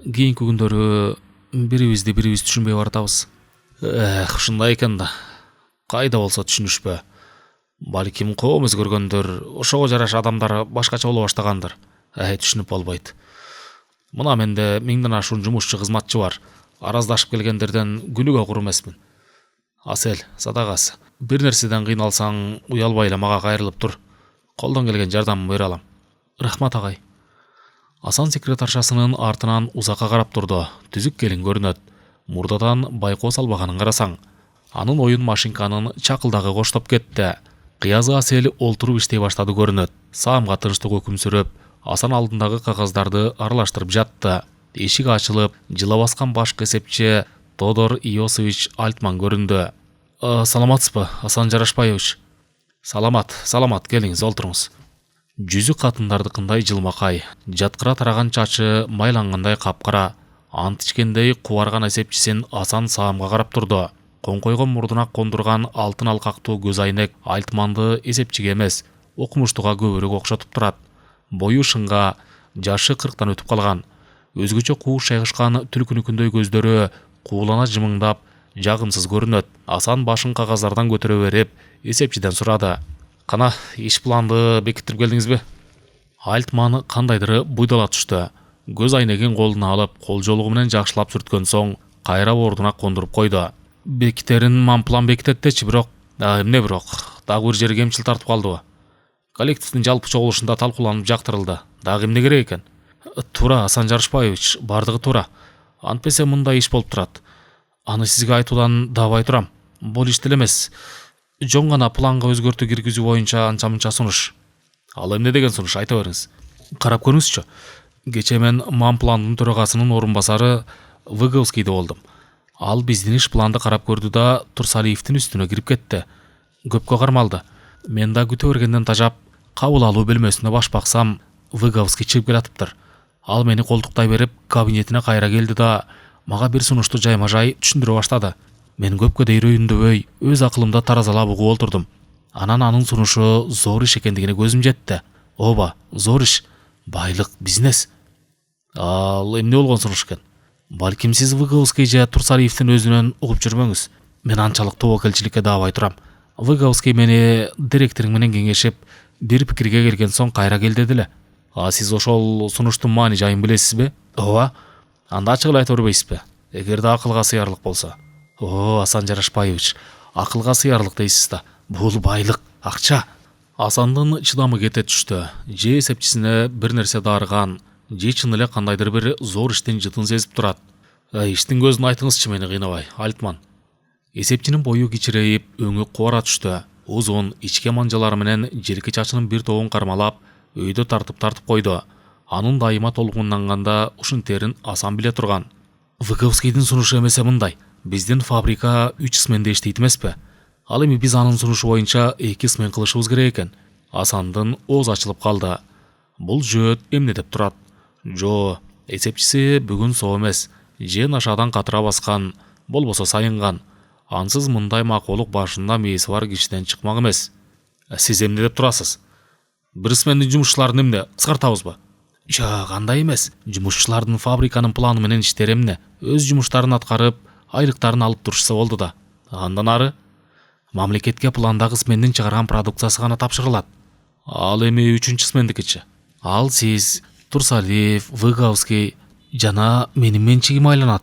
Кийинки күндөрү бирибизди бирибиз түшүнбөй баратабыз. Ушундай экен да. Кайда болсо түшүнүшпө. Балким коом өзгөргөндөр, ошого жараша адамдар башкача боло баштагандыр. Түшүнүп болбойт. Мына менде 1000ден ашуун жумушчу кызматчы бар. Араздашып келгендерден күнүгө кур эмесмин. Асел, садагасы. Бир нерседен кыйналсаң, уялбай эле мага кайрылып тур. Колдон келген жардамымды бере алам. Рахмат, агай. Асан секретаршасынын артынан узакка карап турду. Түзүк келин көрүнөт. Мурдадан байкоо салбаганын карасаң. Анын оюн машинканын чакылдагы коштоп кетти. Кыязы Асел олтуруп иштей баштады көрүнөт. Саамга тынчтык өкүм сүрөп, Асан алдындагы кагаздарды аралаштырып жатты. Эшик ачылып, жыла баскан башкы эсепчи Тодор Иосович Альтман көрүндү. Саламатсызбы, Асан Жарашбаевич? Саламат, келиңиз, олтуруңуз. Жүзү катындардыкындай жылмакай, жаткыра тараган чачы майлангандай капкара, ант ичкендей кубарган эсепчисин Асан саамга карап турду. Коңкойгон мурдуна кондурган алтын алкактуу көз айнек Альтманды эсепчиге эмес, окумуштууга көбүрөөк окшотуп турат. Бою шыңга, жашы 40тан өтүп калган. Өзгөчө кууш шайгышкан түлкүнүкүндөй көздөрү куулана жымыңдап, жагымсыз көрүнөт. Асан башын кагаздардан көтөрө берип, эсепчиден сурады. Кана, иш планды бекиттирип келдиңизби? Альтман кандайдыр буйдала түштү. Көз айнегин колуна алып, кол жолугу менен жакшылап сүрткөн соң, кайра ордуна кондуруп койду. Бекитерин план бекитеттечи, бирок, эмне бирок, дагы бир жери кемчил тартып калдыбы? Коллективдин жалпы чогулушунда талкууланып жактырылды. Дагы эмне керек экен? Туура, Асан Жарышбаевич, бардыгы туура. Антпесе мындай иш болуп турат. Аны сизге айтуудан дабай турам. Бул иш деле эмес. Жон гана планга өзгөртүү киргизүү боюнча анча-мынча сунуш. Ал эмне деген сунуш, айта бериңиз. Карап көрүңүзчү. Кечээ мен пландын төрагасынын орун басары Выговскийде болдум. Ал биздин иш планды карап көрдү да Турсалиевдин үстүнө кирип кетти. Көпкө кармалды. Мен да күтө бергенден тажап, кабыл алуу бөлмөсүнө баш баксам, Выговский чыгып келатыптыр. Ал мени колтуктай берип, кабинетине кайра келди да мага бир сунушту жайма-жай түшүндүрө баштады. Мен көпкө дейрөйүндөбөй, өз акылымда таразалап угуп олтурдум. Анан анын сунушу зор иш экендигине көзүм жетти. Ооба, зор иш, байлык, бизнес. Ал эмне болгон сунуш экен? Балким сиз Выговский же Турсалиевдин өзүнөн угуп жүрмөңүз. Мен анчалык тобокелчиликке дабай турам. Выговский мени директоруң менен кеңешип, бир пикирге келген соң кайра кел деди эле. Сиз ошол сунуштун маани жайын билесизби? Ооба. Анда ачык эле айта бербейсизби? Эгерде акылга сыярлык болсо. Асан Жарашбаевич, акылга сыярлык дейсиз да. Бул байлык, акча. Асандын чыдамы кете түштү. Же эсепчисине бир нерсе дарыган, же чын эле кандайдыр бир зор иштин жытын сезип турат. Иштин көзүн айтыңызчы, мени кыйнабай, Альтман. Эсепчинин бою кичирейип, өңү кубара түштү. Узун ичке манжалары менен желки чачынын бир тобун кармалап, өйдө тартып койду. Анын дайыма толкунланганда ушинтерин Асан биле турган. Выговскийдин сунушу эмесе мындай. Биздин фабрика 3 сменде иштейт эмеспи? Ал эми биз анын сунушу боюнча 2 смен кылышыбыз керек экен. Асандын ооз ачылып калды. Бул жөөт эмне деп турат? Жо, эсепчиси бүгүн соо эмес. Же нашадан катыра баскан, болбосо сайынган. Ансыз мындай макулук башында мээси бар кишиден чыкмак эмес. Сиз эмне деп турасыз? Бир смендин жумушчуларын эмне кыскартабызбы? Кандай эмес. Жумушчулардын фабриканын планы менен иштери эмне? Өз жумуштарын аткарып, айлыктарын алып турушса болду да. Андан ары мамлекетке пландагы смендин чыгарган продукциясы гана тапшырылат. Ал эми 3-чү смендикичи. Ал сиз, Турсалиев, Выговский жана менин менчигим айланат.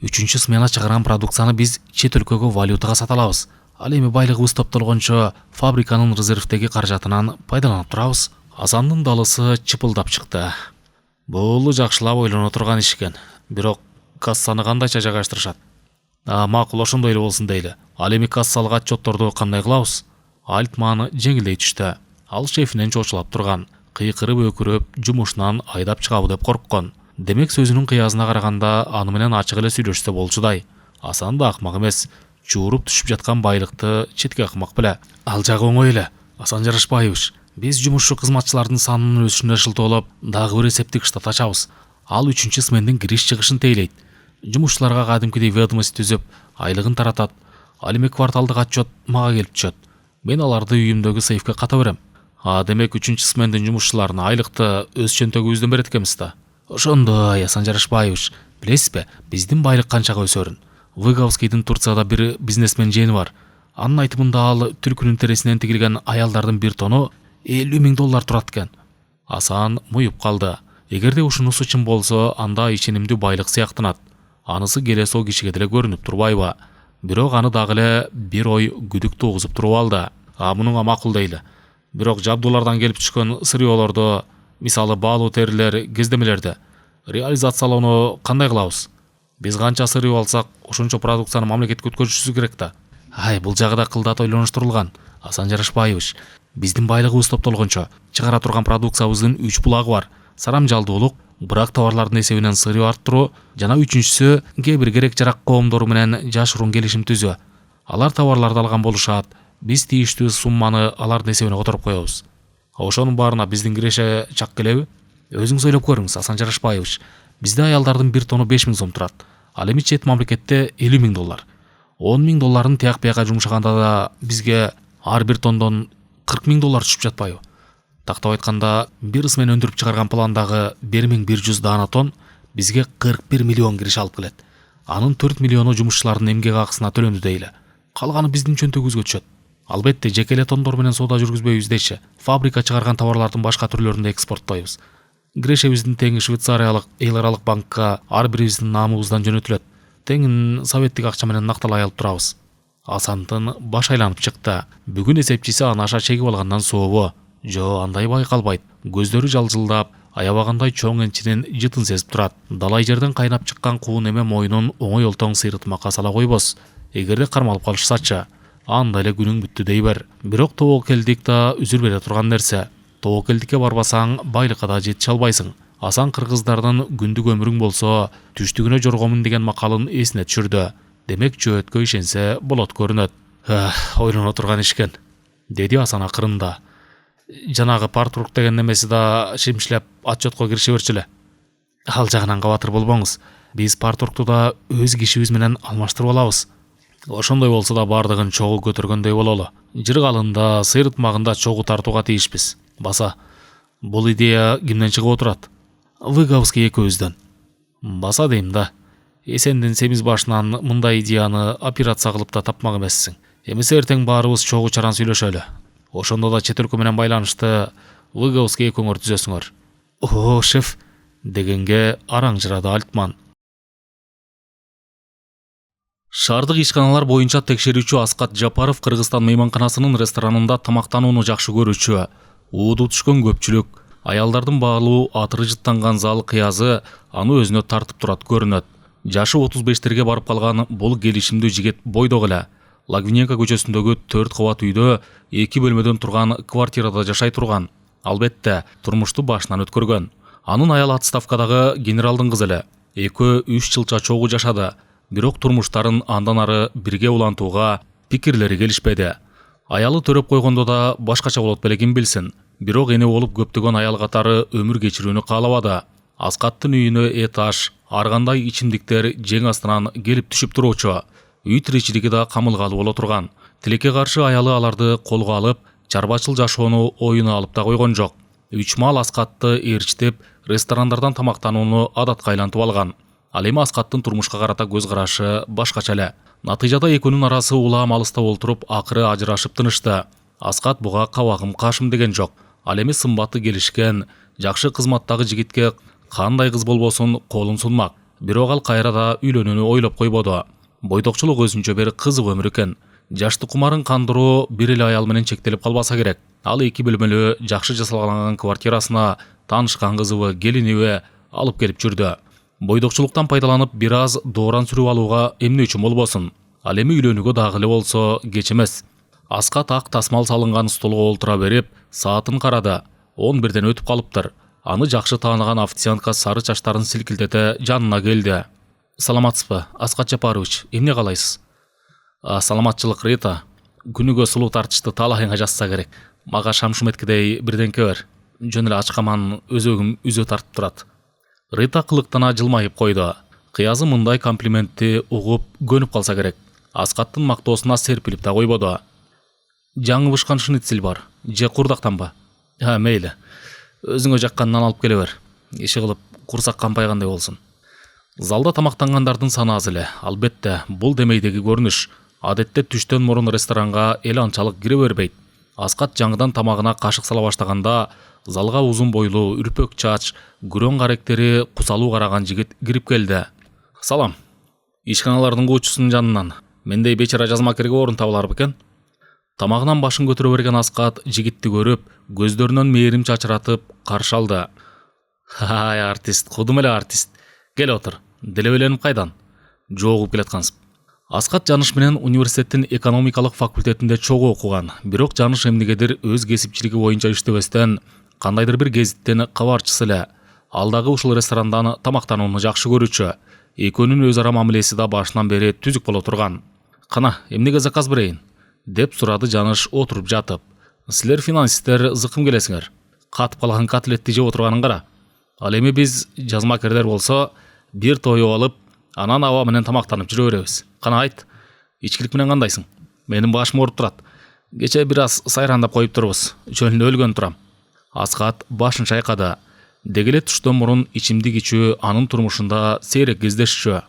3-чү смена чыгарган продукцияны биз чет өлкөгө валютага сата алабыз. Ал эми байлыгыбыз топтолгончо фабриканын резервдеги каражатынан пайдаланып турабыз. Асандын далысы чыпылдап чыкты. Бул жакшылап ойлоно турган иш экен. Бирок кассаны кандайча жайгаштырышат? Макул, ошондой эле болсун дейли. Ал эми кассалык отчетторду кандай кылабыз? Альтман жеңилдей түштү. Ал шефинен чочулап турган, кыйкырып өкүрөп, жумушунан айдап чыгабы деп корккон. Демек сөзүнүн кыязына караганда аны менен ачык эле сүйлөшсө болчудай. Асан да акмак эмес. Жууруп түшүп жаткан байлыкты четке акмак беле. Ал жагы оңой эле. Асан Жарашбаевич, биз жумушчу кызматчылардын санынын өсүшүнө шылтоолоп, дагы бир эсептик штат ачабыз. Ал 3-чү смендин кириш чыгышын тейлейт. Жумушчуларга кадимкидей ведомость түзүп, айлыгын таратат. Ал эми кварталдык отчет мага келип түшөт. Мен аларды үйүмдөгү сейфке ката берем. Демек 3-чү смендин жумушчуларына айлыкты өз чөнтөгүбүздөн берет экенбиз да. Ошондой, Асан Жарашбаевич, билесизби, биздин байлык канчага өсөрүн? Выговскийдин Турцияда бир бизнесмен жени бар. Анын айтымында ал түлкүнүн тересинен тигилген аялдардын бир тону $50,000 турат экен. Асан муюп калды. Эгерде ушунусу чын болсо, анда иченимдүү байлык сыяктанат. Анысы келес о кишиге деле көрүнүп турбайбы? Бирок аны дагы эле бир ой күдүк тугузуп туруп алды. Мунуңа макул дейли. Бирок жабдуулардан келип түшкөн сырьеолорду, мисалы баалуу терилер, кездемелерди реализациялоону кандай кылабыз? Биз канча сырье алсак, ошончо продукцияны мамлекетке өткөрүшүбүз керек да. Бул жагы да кылдат ойлонуштурулган. Асан Жарашбаевич, биздин байлыгыбыз топтолгончо чыгара турган продукциябыздын 3 булагы бар. Сарамжалдуулук, бирок товарлардын эсебинен сырье арттыруу жана 3-үчүсү кээ бир керек жарак коомдору менен жашыруун келишим түзүү. Алар товарларды алган болушат. Биз тийиштүү сумманы алардын эсебине которуп коебуз. Ошонун баарына биздин киреше чак келеби? Өзүңүз ойлоп көрүңүз, Асан Жарашбаевич. Бизде аялдардын бир тону 5,000 сом турат. Ал эми чет мамлекетте $50,000. $10,000 тияк бияка жумшаганда да бизге ар бир тондон $40,000 түшүп жатпайбы? Тактап айтканда, бир смен өндүрүп чыгарган пландагы 1100 даана тонн бизге 41 миллион кириш алып келет. Анын 4 миллиону жумушчулардын эмгек акысына төлөндү дейли. Калганы биздин чөнтөгүбүзгө түшөт. Албетте, жеке эле тондор менен соода жүргүзбөйбүз дечи. Фабрика чыгарган товарлардын башка түрлөрүн экспорттойбуз. Кирешебиздин тең Швейцариялык эл аралык банкка ар бирибиздин наамыбыздан жөнөтүлөт. Теңин советтик акча менен накталай алып турабыз. Асандын баш айланып чыкты. Бүгүн эсепчиси анаша чегип алгандан сообу? Жо, андай байкалбайт. Көздөрү жалжылдап, аябагандай чоң энчинин жытын сезип турат. Далай жерден кайнап чыккан куун эме моюнун оңой олтоң сыйрытмакка сала койбос. Эгерде кармалып калышсачы, анда эле күнүң бүттү дей бер. Бирок тобокелдик да үзүр бере турган нерсе. Тобокелдикке барбасаң, байлыкка да жетише албайсың. Асан кыргыздардын күндүк өмүрүң болсо, түштүгүнө жоргомун деген макалын эсине түшүрдү. Демек жөөткө ишенсе болот көрүнөт. Ойлоно турган ишкен, деди Асан акырында. Жанагы партрук деген немеси да шимишлеп отчетко кирише берчү эле. Ал жагынан кабатыр болбоңуз. Биз партрукту да өз кишибиз менен алмаштырып алабыз. Ошондой болсо да бардыгын чогуу көтөргөндөй бололу. Жыргалында, сыйрытмагында чогуу тартууга тийишпиз. Баса, бул идея кимден чыгып отурат? Выговский экөөбүздөн. Баса дейм да. Эсендин семиз башынан мындай идеяны операция кылып да тапмак эмессиң. Эмесе эртең баарыбыз чогуу чаран сүйлөшөлү. Ошондо да чет өлкө менен байланышты Выговский экөөңөр түзөсүңөр. О, шеф, дегенге араңжырады Альтман. Шаардык ишканалар боюнча текшерүүчү Аскат Жапаров Кыргызстан мейманканасынын ресторанында тамактанууну жакшы көрүүчү. Ууду түшкөн көпчүлүк, аялдардын баалуу атыры жыттанган зал кыязы аны өзүнө тартып турат көрүнөт. Жашы 35-терге барып калган бул келишимдүү жигит бойдок эле. Лагвиненко көчөсүндөгү 4 кабат үйдө 2 бөлмөдөн турган квартирада жашай турган. Албетте, турмушту башынан өткөргөн. Анын аялы отставкадагы генералдын кызы эле. Экөө 3 жылча чогуу жашады. Бирок турмуштарын андан ары бирге улантууга пикирлери келишпеди. Аялы төрөп койгондо да башкача болот беле ким билсин. Бирок эне болуп көптөгөн аял катары өмүр кечирүүнү каалабады. Аскаттын үйүнө этаж, ар кандай ичимдиктер жең астынан келип түшүп туруучу. Үй тиричилиги да камылгалуу боло турган. Тилекке каршы аялы аларды колго алып, чарбачыл жашоону оюна алып да койгон жок. 3 маал Аскатты ээрчитип, ресторандардан тамактанууну адатка айлантып алган. Ал эми Аскаттын турмушка карата көз карашы башкача эле. Натыйжада экөөнүн арасы улам алыста олтуруп, акыры ажырашып тынышты. Аскат буга кабагым кашым деген жок. Ал эми сымбаты келишкен, жакшы кызматтагы жигитке кандай кыз болбосун колун сунмак. Бирок ал кайра да үйлөнүүнү ойлоп койбоду. Бойдокчулук өзүнчө бир кызык өмүр экен. Жаштык кумарын кандыруу бир эле аял менен чектелип калбаса керек. Ал 2 бөлмөлүү жакшы жасалган квартирасына таанышкан кызыбы, келиниби алып келип жүрдү. Бойдокчулуктан пайдаланып бир аз дооран сүрүп алууга эмне үчүн болбосун. Ал эми үйлөнүүгө дагы эле болсо кеч эмес. Аскат ак тасмал салынган столго олтура берип, саатын карады. 11ден өтүп калыптыр. Аны жакшы тааныган официантка сары чачтарын силкилтете жанына келди. Саламатсызбы, Аскат Жапарович, эмне каалайсыз? Саламатчылык, Рита. Күнүгө сулуу тартышты талайыңа жазса керек. Мага шамшыметкидей бирденке бер. Жөн эле ачкаман өзөгүм үзө тартып турат. Рита кылыктана жылмайып койду. Кыязы мындай комплиментти угуп көнүп калса керек. Аскаттын мактоосуна серпилип да койбоду. Жаңы бышкан шницель бар. Же курдактанбы? Мейли. Өзүңө жакканынан алып келе бер. Иши кылып курсак кампайгандай болсун. Залда тамактангандардын саны аз эле. Албетте, бул демейдеги көрүнүш. Адетте түштөн мурун ресторанга эл анчалык кире бербейт. Аскат жаңыдан тамагына кашык сала баштаганда, залга узун бойлуу, үрпөк чач, күрөң каректери кусалуу караган жигит кирип келди. Салам. Ишканалардын куучусунун жанынан мендей бечара жазмакерге орун табылар бекен? Тамагынан башын көтөрө берген Аскат жигитти көрүп, көздөрүнөн мээрим чачыратып каршы алды. Ай, артист, кудум эле артист. Кел отур. Делебеленип кайдан? Жогуп келаткансып. Аскат Жаныш менен университеттин экономикалык факультетинде чогуу окуган. Бирок Жаныш эмнегедир өз кесипчилиги боюнча иштебестен, кандайдыр бир гезиттен кабарчысы эле. Ал дагы ушул ресторандан тамактанууну жакшы көрүүчү. Экөөнүн өз ара мамилеси да башынан бери түзүк боло турган. Кана, эмнеге заказ берейин? Деп сурады Жаныш отуруп жатып. Силер финансисттер зыкым келесиңер. Катып калган котлетти жеп отурганын кара. Ал эми биз жазмакерлер болсо бир тоюп алып, анан аба менен тамактанып жүрө беребиз. Кана айт, ичкилик менен кандайсың? Менин башым ооруп турат. Кече бир аз сайрандап коюп турбуз. Жөн эле өлгөн турам. Аскат башын чайкады. Дегеле түштөн мурун ичимдик ичүү анын турмушунда сейрек кездешчү.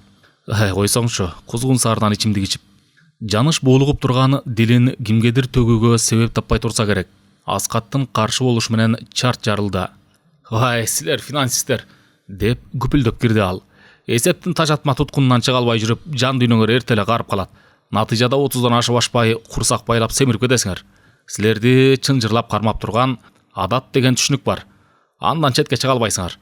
Койсоңчу, кузгун саардан ичимдик ичип. Жаныш боолугуп турган дилин кимгедир төгүүгө себеп таппай турса керек. Аскаттын каршы болушу менен чарт жарылды. Ай, силер финансисттер, деп күпүлдөп кирди ал. Эсептин тажатма туткунунан чыга албай жүрүп, жан дүйнөңөр эртеле карып калат. Натыйжада 30дан ашып ашпай, курсак байлап семирип кетесиңер. Силерди чынжырлап кармап турган адат деген түшүнүк бар. Андан четке чыга албайсыңар.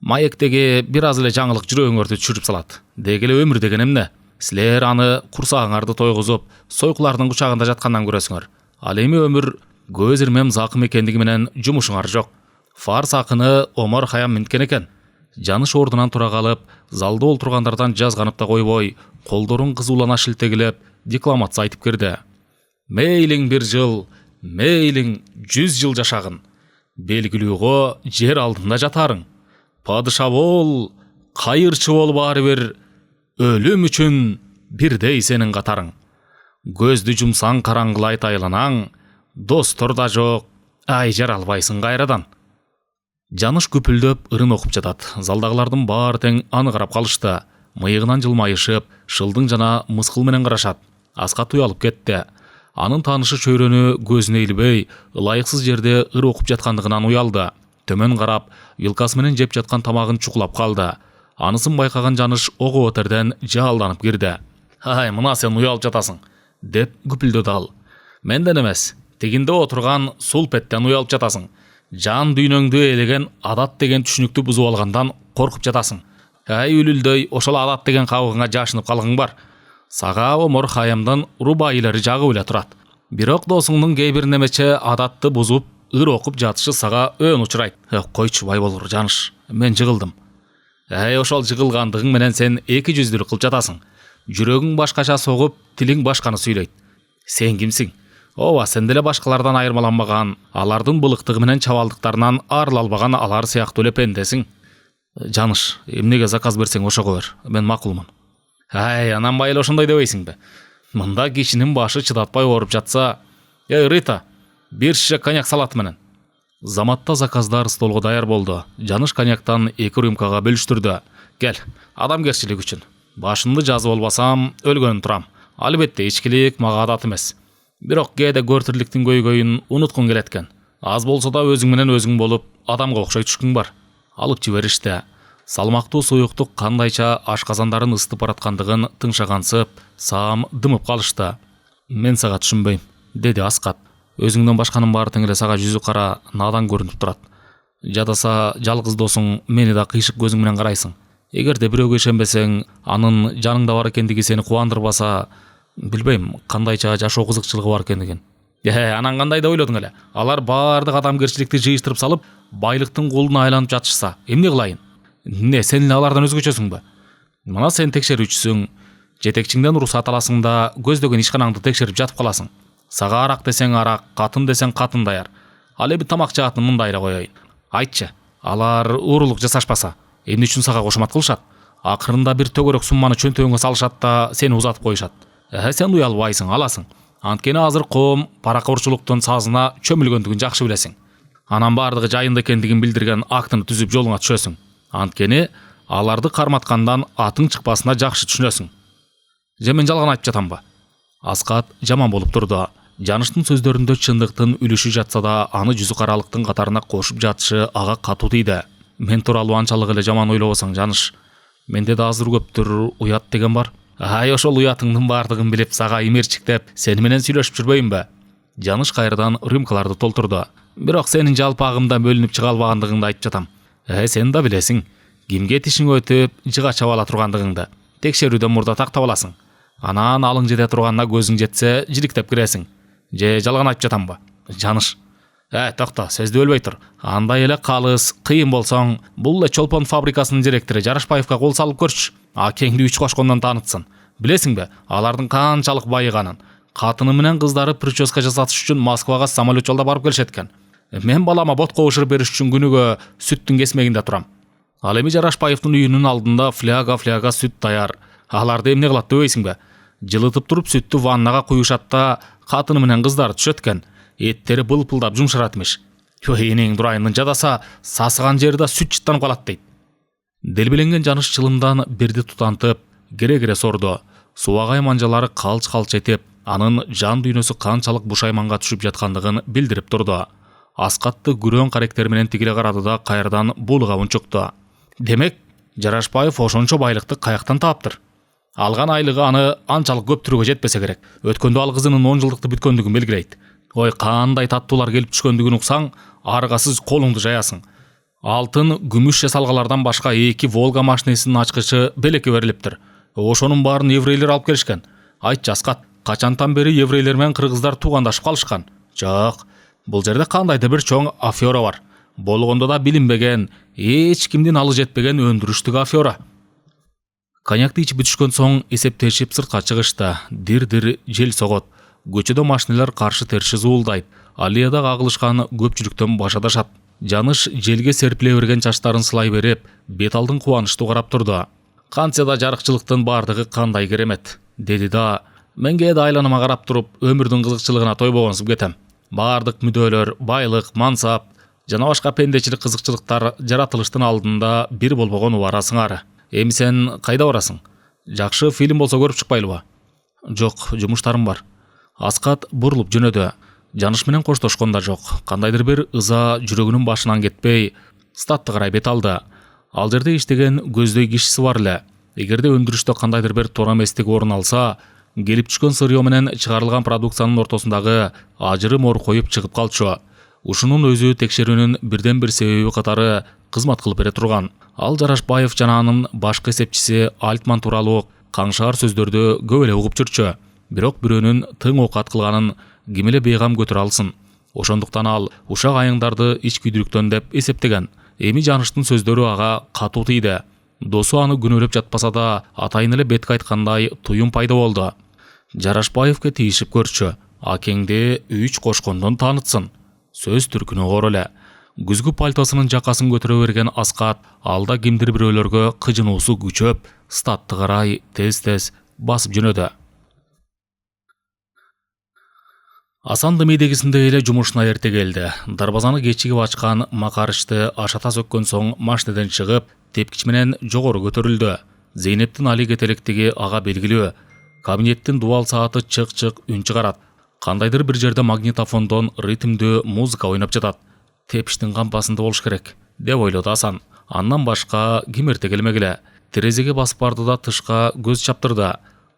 Маектеги бир аз эле жаңылык жүрөгүңөрдү түшүрүп салат. Деги эле өмүр деген эмне? Силер аны курсагыңарды тойгузуп, сойкулардын кучагында жаткандан көрөсүңөр. Ал эми өмүр көз ирмем закым экендиги менен жумушуңар жок. Фарс акыны Омар Хаям мынткен экен. Жаныш ордунан тура калып, залда олтургандардан жазганып да койбой, колдорун кызуулана шилтегилеп, декламация айтып кирди. Мейлиң 1 жыл, мейлиң 100 жыл жашагын. Белгилүүгө жер алдында жатарың. Падыша бол, кайырчы бол баары бир. Өлүм үчүн бирдей сенин катарың. Көздү жумсаң караңгылайт айланаң, достор да жок, ай жаралбайсың кайрадан. Жаныш күпүлдөп ырын окуп жатат. Залдагылардын баары тең аны карап калышты. Мыйыгынан жылмайышып, шылдың жана мыскыл менен карашат. Аскат уялып кетти. Анын таанышы чөйрөнү көзүнө илбей, ылайыксыз жерде ыр окуп жаткандыгынан уялды. Төмөн қарап, вилкасы менен жеп жатқан тамағын чукулап қалды. Анысын байқаған Жаныш оғы өтерден жалданып кирди. «Ай, мына сен уялып жатасың», деп күпілдеді ал. «Менден емес, тегінде отырған сол петтен уялып жатасың. Жан дүйнөңдү элеген адат деген түшүнүктү бузуп алгандан коркуп жатасың. Ай үлүлдөй ошол адат деген кабыгыңа жашынып калгың бар. Сага омор хаямдын рубайылары жагып эле турат. Бирок досуңдун кээ бир немече адатты бузуп, ыр окуп жатышы сага өн учурайт. Койчу бай болур Жаныш, мен жыгылдым. Ошол жыгылгандыгың менен сен эки жүздүүлүк кылып жатасың. Жүрөгүң башкача согуп, тилиң башканы сүйлөйт. Сен кимсиң? Ооба, сен деле башкалардан айырмаланбаган, алардын былыктыгы менен чабалдыктарынан арыла албаган алар сыяктуу эле пендесиң. Жаныш, эмнеге заказ берсең ошого бер, мен макулмун. Анан байла ошондой дебейсиңби? Мында кишинин башы чыдатпай ооруп жатса, Рита, бир шише коньяк салаты менен. Заматта заказдар столго даяр болду. Жаныш коньяктан 2 рюмкага бөлүштүрдү. Кел, адамгерчилик үчүн. Башымды жазып албасам, өлгөнүн турам. Албетте, ичкилик мага адат эмес. Бирок кээде көртүрлүктүн көйгөйүн унуткуң келет экен. Аз болсо да өзүң менен өзүң болуп, адамга окшой түшкүң бар. Алып жиберишти. Салмактуу суюктук кандайча ашказандарын ысытып бараткандыгын тыңшагансып, саам дымып калышты. Мен сага түшүнбөйм, деди Аскат. Өзүңдөн башканын баары тең эле сага жүзү кара надан көрүнүп турат. Жадаса жалгыз досуң мени да кыйшык көзүң менен карайсың. Эгерде бирөөгө ишенбесең, анын жаныңда бар экендиги сени кубандырбаса, билбейм, кандайча жашоо кызыкчылыгы бар экендигин. Анан кандай деп ойлодуң эле? Алар баардык адамгерчиликти жыйыштырып салып, байлыктын кулуна айланып жатышса, эмне кылайын? Не, сен эле алардан өзгөчөсүңбү? Мына сен текшерүүчүсүң, жетекчиңден уруксат аласың да көздөгөн ишканаңды текшерип жатып каласың. Сага арак десең арак, катын десең катын даяр. Ал эми тамак жаатын мындай эле коеюн. Айтчы, алар уурулук жасашпаса, эмне үчүн сага кошмат кылышат? Акырында бир төгөрөк сумманы чөнтөгүңө салышат да сени узатып коюшат. Сен уялбайсың, аласың. Анткени азыр коом паракорчулуктун сазына чөмүлгөндүгүн жакшы билесиң. Анан бардыгы жайында экендигин билдирген актыны түзүп жолуңа түшөсүң. Анткени аларды карматкандан атың чыкпасына жакшы түшүнөсүң. Же мен жалган айтып жатамбы? Аскат жаман болуп турду. Жаныштын сөздөрүндө чындыктын үлүшү жатса да, аны жүзү каралыктын катарына кошуп жатышы ага катуу тийди. Мен тууралуу анчалык эле жаман ойлобосоң, Жаныш. Менде да азыр көптүр уят деген бар. Ошол уятыңдын баардыгын билип, сага имерчиктеп, сени менен сүйлөшүп жүрбөйүмбү? Жаныш кайрадан рюмкаларды толтурду. Бирок сенин жалпагымда бөлүнүп чыга албагандыгыңды айтып жатам. Сен да билесиң, кимге тишиң өтүп, жыга чаба ала тургандыгыңды. Текшерүүдөн мурда тактап аласың. Анан алың жете турганына көзүң жетсе, жириктеп киресиң. Же жалган айтып жатамбы? Жаныш. Токто, сөздү бөлбөй тур. Андай эле калыс, кыйын болсоң, бул эле чолпон фабрикасынын директору Жарашбаевга кол салып көрчү. Акеңди 3 кошкондон таанытсын. Билесиңби, алардын канчалык байыганын. Катыны менен кыздары прическа жасатыш үчүн Москвага самолет жолдо барып келишет экен. Мен балама ботко бышырып бериш үчүн күнүгө сүттүн кесмегинде турам. Ал эми Жарашбаевдин үйүнүн алдында фляга сүт даяр. Аларды эмне кылат дебейсиңби? Жылытып туруп сүттү ваннага куюшат да, катыны менен кыздары түшөт экен. Эттери былпылдап жумшарат эмиш. Энең дурайындын жадаса, сасыган жерде сүт чыттанып калат дейт. Делбеленген Жаныш чылымдан бирди тутантып, кере сорду. Субагай манжалары калч этип, анын жан дүйнөсү канчалык бушайманга түшүп жаткандыгын билдирип турду. Аскатты күрөң каректер менен тигиле карады да кайрадан булуга унчукту. Демек, Жарашбаев ошончо байлыкты каяктан таптыр? Алган айлыгы аны анчалык көптүргө жетпесе керек. Өткөндө ал кызынын 10 жылдыкты бүткөндүгүн белгилейт. Ой, кандай таттуулар келип түшкөндүгүн уксаң, аргасыз колуңду жаясың. Алтын, күмүш жасалгалардан башка 2 Волга машинесинин ачкычы белекке берилиптир. Ошонун баарын еврейлер алып келишкен. Айтчы, Аскат, качантан бери еврейлер менен кыргыздар туугандашып калышкан? Жок, бул жерде кандайдыр бир чоң афера бар. Болгондо да билинбеген, эч кимдин алы жетпеген өндүрүштүк афера. Коньякты ичип бүтүшкөн соң эсептешип сыртка чыгышты. Дир жел согот. Көчөдө машиналар каршы-терши зуулдайт. Аллеяда агылышкан көпчүлүктөн башадашат. Жаныш желге серпиле берген чачтарын сылай берип, бет алдын кубанычтуу карап турду. Кантсе да жарыкчылыктын бардыгы кандай керемет, деди да, мен кээде айланыма карап туруп, өмүрдүн кызыкчылыгына тойбогонсуп кетем. Бардык мүдөлөр, байлык, мансап жана башка пендечилик кызыкчылыктар жаратылыштын алдында бир болбогон убара сыңары. Эми сен кайда барасың? Жакшы фильм болсо көрүп чыкпайлыбы? Жок, жумуштарым бар. Аскат бурулуп жөнөдү. Жаныш менен коштошкон да жок. Кандайдыр бир ыза жүрөгүнүн башынан кетпей, статты карай бет алды. Ал жерде иштеген көздөй кишиси бар эле. Эгерде өндүрүштө кандайдыр бир туура эместик орун алса, келип түшкөн сырьё менен чыгарылган продукциянын ортосундагы ажырым ор коюп чыгып калчу. Ушунун өзү текшерүүнүн бирден бир себеби катары кызмат кылып бере турган. Ал Жарашбаев жана анын башкы эсепчиси Альтман тууралуу каңшаар сөздөрдү көп эле угуп жүрчү. Бирок бирөөнүн тың оокат кылганын ким эле бейгам көтөрө алсын. Ошондуктан ал ушак айыңдарды ич күйдүрүктөн деп эсептеген. Эми Жаныштын сөздөрү ага катуу тийди. Досу аны күнөөлөп жатпаса да, атайын эле бетке айткандай туюм пайда болду. Жарашбаевке тийишип көрчү. Акеңди 3 кошкондон таанытсын. Сөз түркүнө оор эле. Күзгү пальтосунун жакасын көтөрө берген Аскат алда кимдир бирөөлөргө кыжынуусу күчөп, статты карай тез-тез басып жөнөдү. Асан дымейдегисинде эле жумушуна эрте келди. Дарбазаны кечигип ачкан Макарычты ашата сөккөн соң машинеден чыгып, тепкич менен жогору көтөрүлдү. Зейнептин али кетелектиги ага белгилүү. Кабинеттин дубал сааты чык-чык үн чыгарат. Кандайдыр бир жерде магнитофондон ритмдүү музыка ойноп жатат. Тепиштин кампасында болуш керек, деп ойлоду Асан. Андан башка ким эрте келмегиле. Терезеге басып барды да тышка көз чаптырды.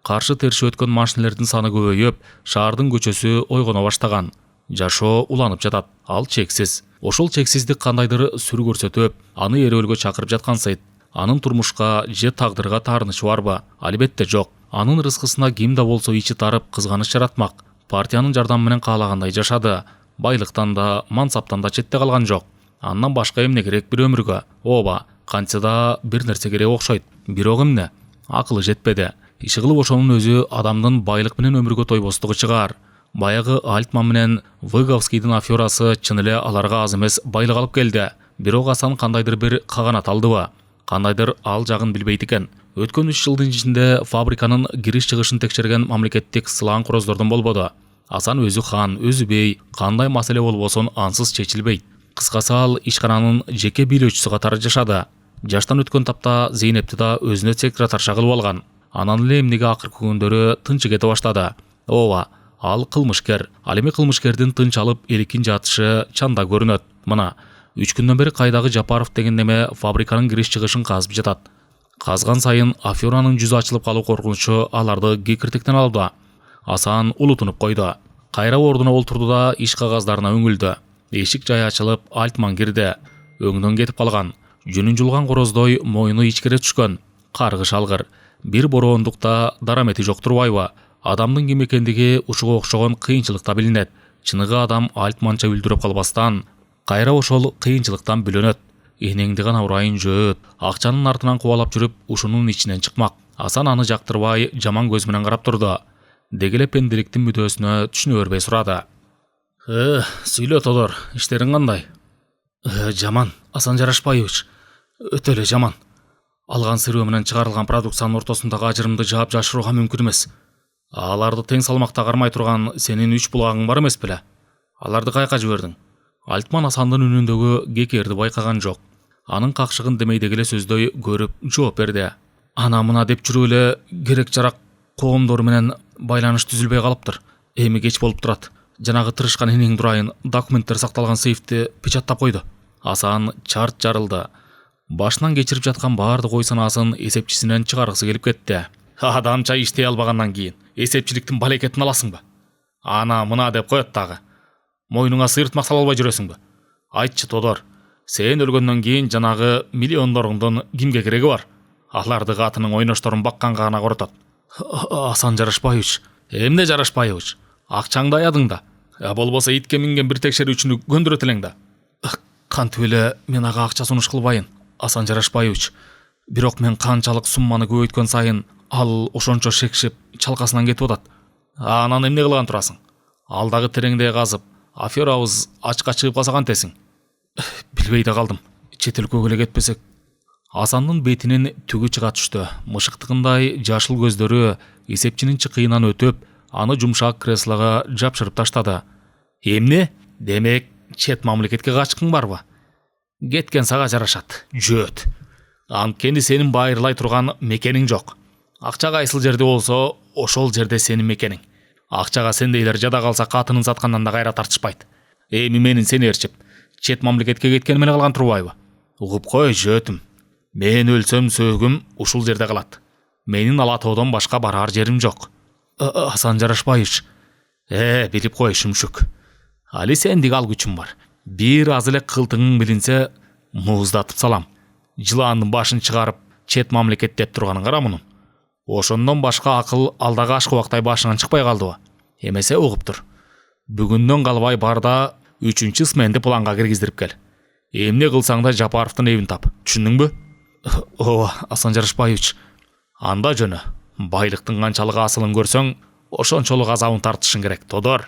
Каршы терши өткөн машинелердин саны көбөйүп, шаардын көчөсү ойгоно баштаган. Жашоо уланып жатат. Ал чексиз. Ошол чексиздик кандайдыр сүр көрсөтүп, аны эрөөлгө чакырып жаткансайт. Анын турмушка же тагдырга таарынычы барбы? Албетте жок. Анын рызкысына ким да болсо ичи тарып кызганыч жаратмак. Партиянын жардамы менен каалагандай жашады. Байлыктан да, мансаптан да четте калган жок. Андан башка эмне керек бир өмүргө? Ооба, кантса да бир нерсе керек окшойт. Бирок эмне? Акылы жетпеди. Иши кылып ошонун өзү адамдын байлык менен өмүргө тойбостугу чыгар. Баягы Альтман менен Выговскийдин аферасы чын эле аларга аз эмес байлык алып келди. Бирок Асан кандайдыр бир каганат алдыбы? Кандайдыр ал жагын билбейт экен. Өткөн 3 жылдын ичинде фабриканын кириш-чыгышын текшерген мамлекеттик сылаан короздордон болбоду. Асан өзү хан, өзү бей, кандай маселе болбосун ансыз чечилбейт. Кыскасы ал ишкананын жеке бийлөөчүсү катары жашады. Жаштан өткөн тапта Зейнепти да өзүнө секретарша кылып алган. Анан эле эмнеге акыркы күндөрү тынчы кете баштады. Ооба, ал кылмышкер. Ал эми кылмышкердин тынч алып эркин жатышы чанда көрүнөт. Мына 3 күндөн бери кайдагы Жапаров деген неме фабриканын кириш-чыгышын казып жатат. Казган сайын аферанын жүзү ачылып калуу коркунучу аларды кекиртиктен алды. Асан улутунуп койду. Кайра ордуна олтурду да иш кагаздарына үңүлдү. Эшик жай ачылып, Альтман кирди. Өңдөн кетип калган. Жүнүн жулган короздой мойну ичкире түшкөн. Каргыш алгыр. Бир бороондукта дарамети жок турбайбы? Адамдын ким экендиги ушуга окшогон кыйынчылыкта билинет. Чыныгы адам Альтманча үлдүрөп калбастан, кайра ошол кыйынчылыктан бүлөнөт. Энеңди гана урайын жөөт, акчанын артынан кубалап жүрүп, ушунун ичинен чыкмак. Асан аны жактырбай, жаман көз менен карап турду. Дегеле пенделиктин мүдөөсүнө түшүнө бербей сурады. Сүйлө Тодор, иштериң кандай? Жаман, Асан Жарашбаевич. Өтө эле жаман. Алган сырьё менен чыгарылган продукциянын ортосундагы ажырымды жаап жашырууга мүмкүн эмес. Аларды тең салмакта кармай турган сенин 3 булагың бар эмес беле? Аларды кайка жибердиң? Альтман Асандын үнүндөгү кекерди байкаган жок. Анын какшыгын демейдеги эле сөздөй көрүп жооп берди. Ана мына деп жүрүп эле керек жарак коомдор менен байланыш түзүлбөй калыптыр. Эми кеч болуп турат. Жанагы тырышкан энең дурайын документтер сакталган сейфти печаттап койду. Асан чарт жарылды. Башынан кечирип жаткан баардык ой санаасын эсепчисинен чыгаргысы келип кетти. Адамча иштей албагандан кийин эсепчиликтин балекетин аласыңбы? Ана мына деп коет дагы. Мойнуңа сыйыртмак сала албай жүрөсүңбү? Айтчы Тодор, сен өлгөндөн кийин жанагы миллиондоруңдун кимге кереги бар? Аларды катынын ойношторун бакканга гана коротот. Асан Жарашбаевич, эмне Жарашбаевич? Акчаңды аядың да. Болбосо итке минген бир текшерүүчүнү көндүрөт элең да. Кантип эле мен ага акча сунуш кылбайын, Асан Жарашбаевич. Бирок мен канчалык сумманы көбөйткөн сайын ал ошончо шекшип чалкасынан кетип атат. Анан эмне кылган турасың? Ал дагы тереңдей казып, аферабыз ачка чыгып калса кантесиң? Билбей да калдым. Чет өлкөгө эле кетпесек. Асандын бетинин түгү чыга түштү. Мышыктыгындай жашыл көздөрү эсепчинин чыкыйынан өтүп, аны жумшак креслого жапшырып таштады. Эмне? Демек, чет мамлекетке качкың барбы? Кеткен сага жарашат. Жөөт. Анткени сенин байырлай турган мекениң жок. Акча кайсыл жерде болсо, ошол жерде сенин мекениң. Акчага сендейлер жада калса катынын саткандан да кайра тартышпайт. Эми менин сени ээрчип чет мамлекетке кеткени менен калган турбайбы? Угуп кой жөөтүм. Мен өлсөм сөөгүм ушул жерде калат. Менин Ала тоодон башка барар жерим жок. Асан Жарашбаевич. Билип кой шүмшүк. Али сендик ал күчүм бар. Бир аз эле кылтыңың билинсе мууздатып салам. Жыландын башын чыгарып чет мамлекет деп турганын кара мунун. Ошондон башка акыл алдагы ашкыбактай башыңан чыкпай калдыбы? Эмесе угуп тур. Бүгүндөн калбай бар да 3-чү сменди планга киргиздирип кел. Эмне кылсаң да Жапаровдун эбин тап. Түшүндүңбү? Ооба, Асан Жарашбаевич. Анда жөнө. Байлыктын канчалык асылын көрсөң, ошончолук азабын тартышың керек, тодор.